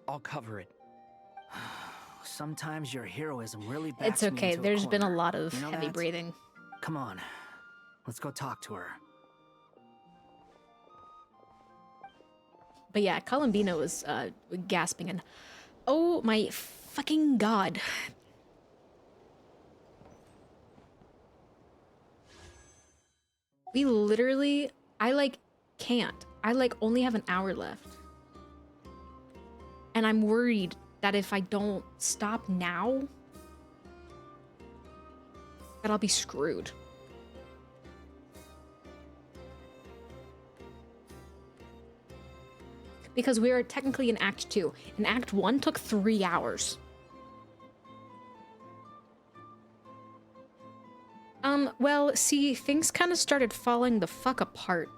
I'll cover it. Sometimes your heroism really backs It's okay, me into there's a been a corner. lot of You know heavy that? breathing. Come on, let's go talk to her. But yeah, Columbinaaaaaa was gasping and oh my fucking god. We literally, I can't. I only have an hour left. And I'm worried that if I don't stop now, that I'll be screwed. Because we are technically in Act 2. And Act 1 took 3 hours. Well, see, things kind of started falling the fuck apart.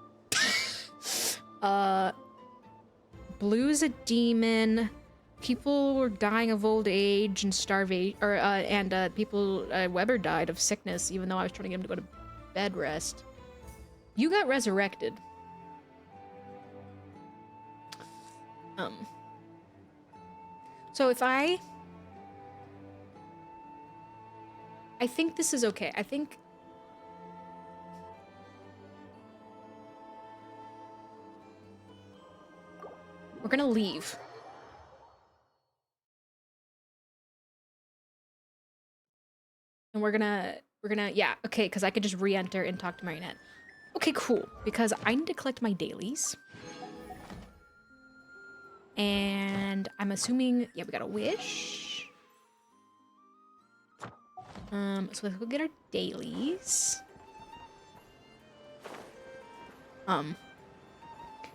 Blue's a demon. People were dying of old age and starvation, Weber died of sickness, even though I was trying to get him to go to bed rest. You got resurrected. So if I think this is okay. I think we're gonna leave. And we're gonna, yeah, okay, because I could just re-enter and talk to Marinette. Okay, cool. Because I need to collect my dailies. And I'm assuming, yeah, we got a wish. So let's go get our dailies.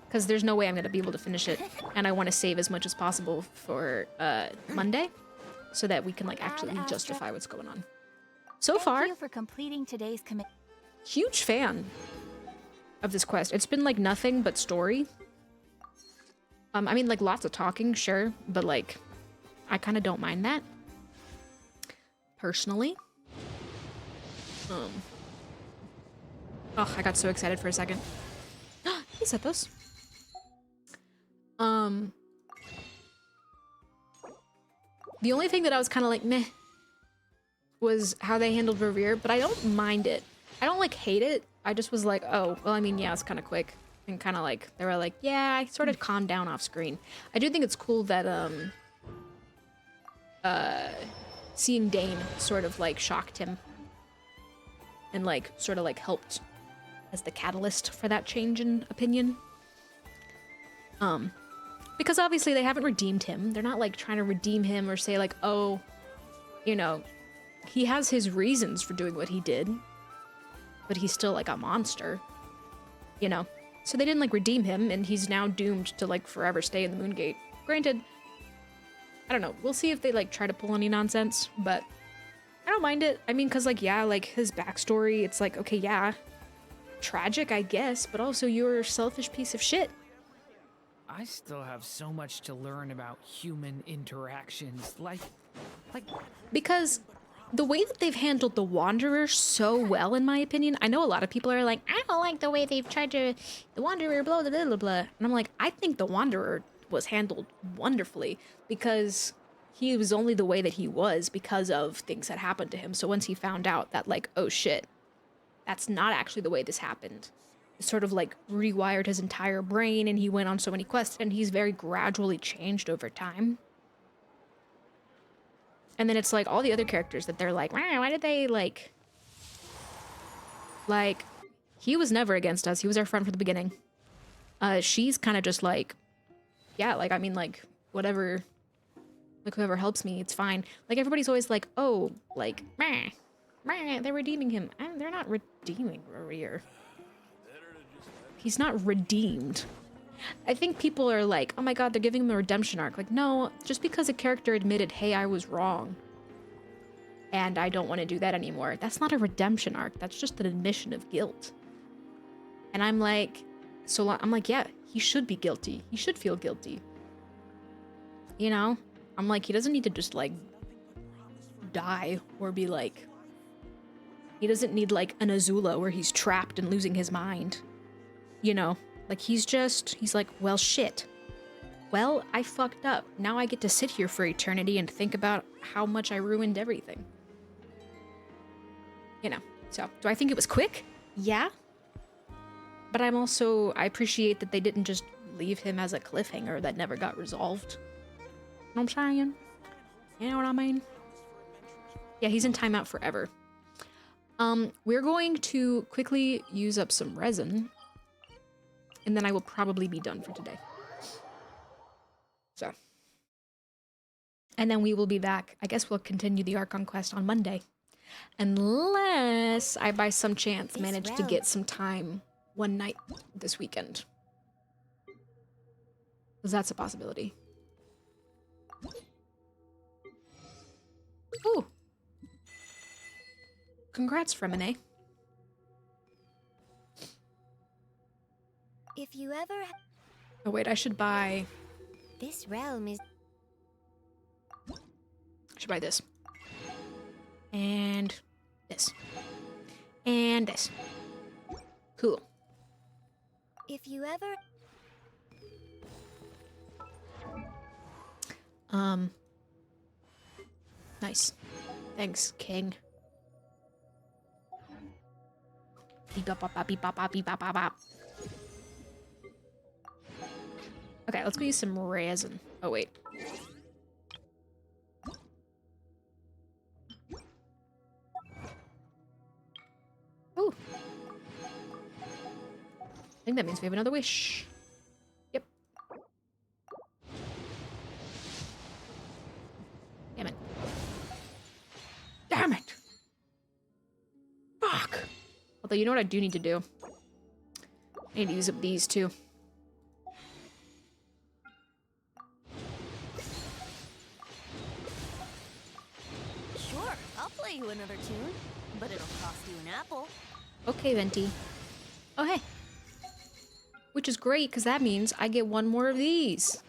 Because there's no way I'm gonna be able to finish it, and I want to save as much as possible for Monday, so that we can like actually justify what's going on. So far, thank you for completing today's commit. Huge fan of this quest. It's been like nothing but story. I mean, like lots of talking, sure, but like I kind of don't mind that personally. Oh, I got so excited for a second. He said those. The only thing that I was kind of like, meh, was how they handled Revere, but I don't mind it. I don't like hate it. I just was like, oh, well, I mean, yeah, it's kind of quick. And kind of like, they were like, yeah, I sort of calmed down off screen. I do think it's cool that, seeing Dane sort of like shocked him. And like, sort of like helped as the catalyst for that change in opinion. Because obviously they haven't redeemed him. They're not like trying to redeem him or say like, oh, you know, he has his reasons for doing what he did, but he's still like a monster, you know? So they didn't like redeem him, and he's now doomed to like forever stay in the Moongate. Granted, I don't know. We'll see if they like try to pull any nonsense, but I don't mind it. I mean, cause like, yeah, like his backstory, it's like, okay, yeah, tragic, I guess, but also you're a selfish piece of shit. I still have so much to learn about human interactions, like... Because the way that they've handled the Wanderer so well, in my opinion, I know a lot of people are like, I don't like the way they've tried to, the Wanderer, blah, blah, blah, blah. And I'm like, I think the Wanderer was handled wonderfully, because he was only the way that he was because of things that happened to him. So once he found out that like, oh shit, that's not actually the way this happened, it sort of like rewired his entire brain, and he went on so many quests, and he's very gradually changed over time. And then it's like all the other characters that they're like, wow, why did they like, he was never against us. He was our friend from the beginning. She's kind of just like, yeah, like, I mean, like, whatever, like, whoever helps me, it's fine. Like, everybody's always like, oh, like, they're redeeming him. And they're not redeeming Revere. He's not redeemed. I think people are like, oh my god, they're giving him a redemption arc. Like, no, just because a character admitted, hey, I was wrong, and I don't want to do that anymore, that's not a redemption arc. That's just an admission of guilt. And I'm like, I'm like, yeah, he should be guilty. He should feel guilty. You know? I'm like, he doesn't need to just, like, die or be like, he doesn't need, like, an Azula where he's trapped and losing his mind. You know? Like, he's like, well, shit. Well, I fucked up. Now I get to sit here for eternity and think about how much I ruined everything. You know, so, do I think it was quick? Yeah. But I appreciate that they didn't just leave him as a cliffhanger that never got resolved. You know what I'm saying? You know what I mean? Yeah, he's in timeout forever. We're going to quickly use up some resin, and then I will probably be done for today. So. And then we will be back. I guess we'll continue the Archon quest on Monday. Unless I, by some chance, manage to get some time one night this weekend. Because that's a possibility. Ooh. Congrats, Fremine. If you ever... Oh wait, I should buy... This realm is... I should buy this. And this. And this. Cool. If you ever... Nice. Thanks, King. Okay, let's go use some resin. Oh, wait. Ooh. think that means we have another wish. Yep. Damn it. Damn it! Fuck! Although, you know what I do need to do? I need to use up these, too. Sure, I'll play you another tune, but it'll cost you an apple. Okay, Venti. Oh, hey. Which is great, because that means I get one more of these.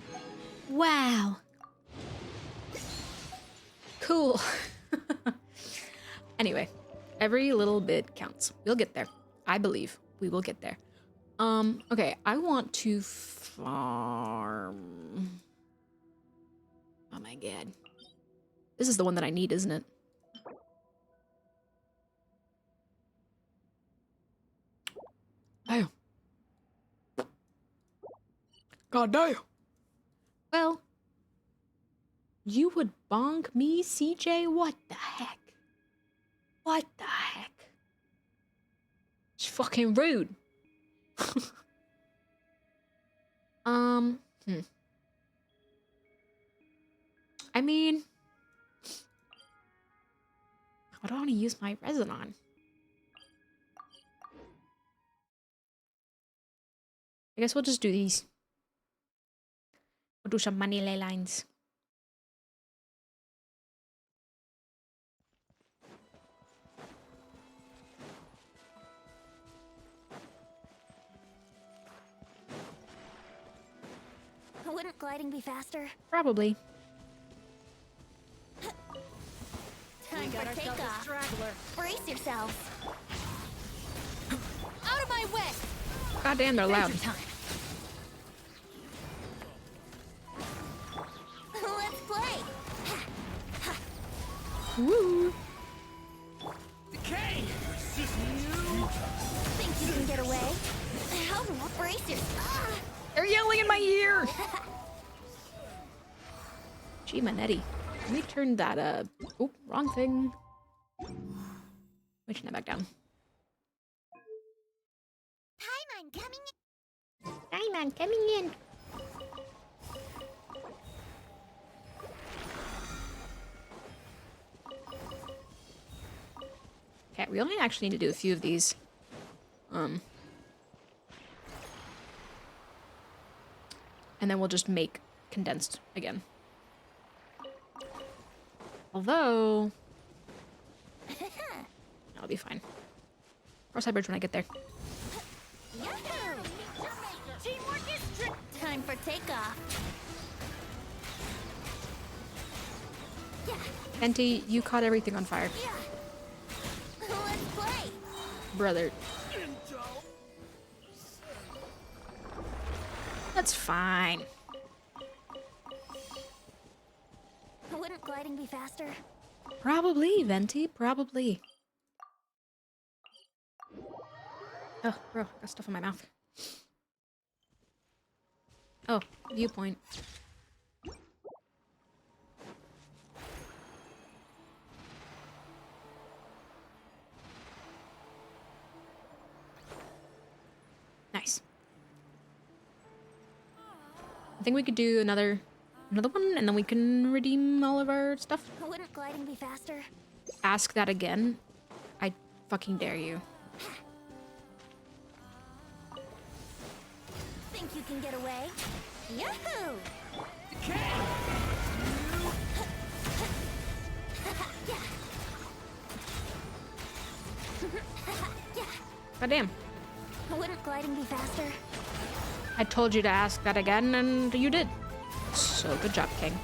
Wow. Cool. Anyway, every little bit counts. We'll get there. I believe we will get there. Okay, I want to farm. Oh my god. This is the one that I need, isn't it? Damn. God damn. Well, you would bonk me, CJ? What the heck? What the heck? It's fucking rude. I mean, what do I want to use my resin on? I guess we'll just do these. We'll do some money ley lines. Wouldn't gliding be faster? Probably. Time for takeoff. Brace yourselves. Out of my way! God damn, they're loud. Let's play! Woo! Decay! Think you can get away? How brace yourself? They're yelling in my ear! Gee, Manetti. Let me turn that, oh, wrong thing. Wait, turn that back down. Paimon coming in. Paimon coming in. Okay, we only actually need to do a few of these. And then we'll just make condensed again. Although, I'll be fine. Cross bridge when I get there. Teamwork is time for takeoff. Venti, you caught everything on fire. Let's play. Brother. That's fine. Wouldn't gliding be faster? Probably, Venti, probably. Oh, bro, I got stuff in my mouth. Oh, viewpoint. Nice. I think we could do another one, and then we can redeem all of our stuff. Wouldn't gliding be faster? Ask that again. I fucking dare you. Think you can get away? Yahoo! God damn. Wouldn't gliding be faster? I told you to ask that again, and you did. So good job, King.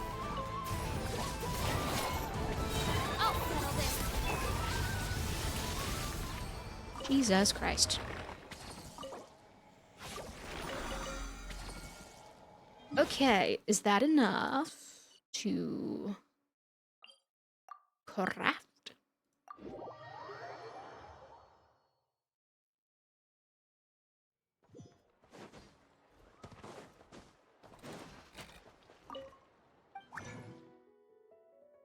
Jesus Christ. Okay, is that enough to craft?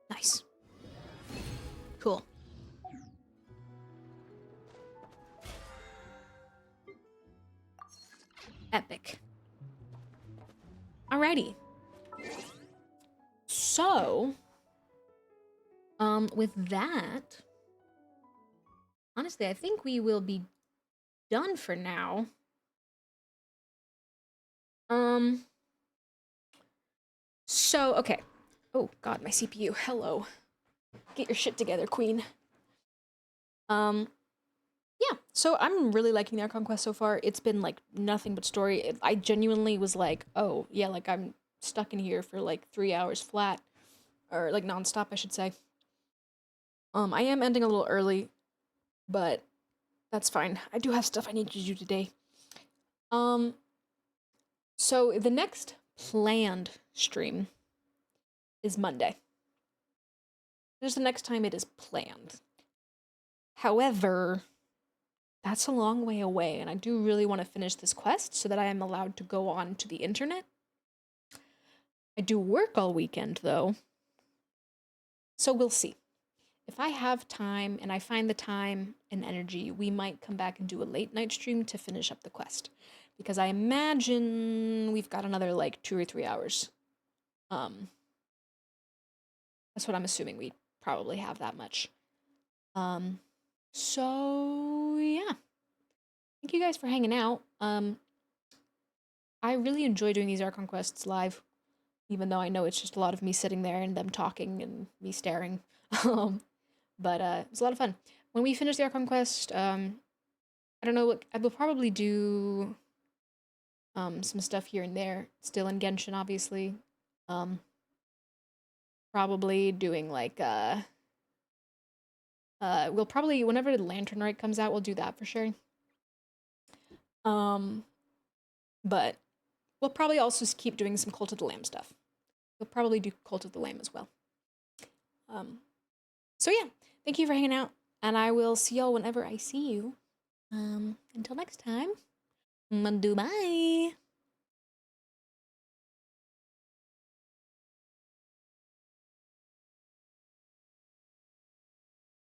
Nice. Cool. Epic. Alrighty. So, with that, honestly, I think we will be done for now. So, okay. Oh, God, my CPU. Hello. Get your shit together, queen. Yeah, so I'm really liking the Archon quest so far. It's been, like, nothing but story. I genuinely was like, oh, yeah, like, I'm stuck in here for, like, 3 hours flat. Or, like, nonstop, I should say. I am ending a little early, but that's fine. I do have stuff I need to do today. So the next planned stream is Monday. There's the next time it is planned. However, that's a long way away, and I do really want to finish this quest so that I am allowed to go on to the internet. I do work all weekend, though, so we'll see. If I have time and I find the time and energy, we might come back and do a late night stream to finish up the quest. Because I imagine we've got another, like, 2 or 3 hours. That's what I'm assuming. We probably have that much. So, yeah. Thank you guys for hanging out. I really enjoy doing these Archon quests live, even though I know it's just a lot of me sitting there and them talking and me staring. But it was a lot of fun. When we finish the Archon quest, I don't know, I will probably do some stuff here and there. Still in Genshin, obviously. Probably doing, like, we'll probably, whenever the Lantern Rite comes out, we'll do that for sure. But we'll probably also keep doing some Cult of the Lamb stuff. We'll probably do Cult of the Lamb as well. So yeah, thank you for hanging out, and I will see y'all whenever I see you. Until next time, bye.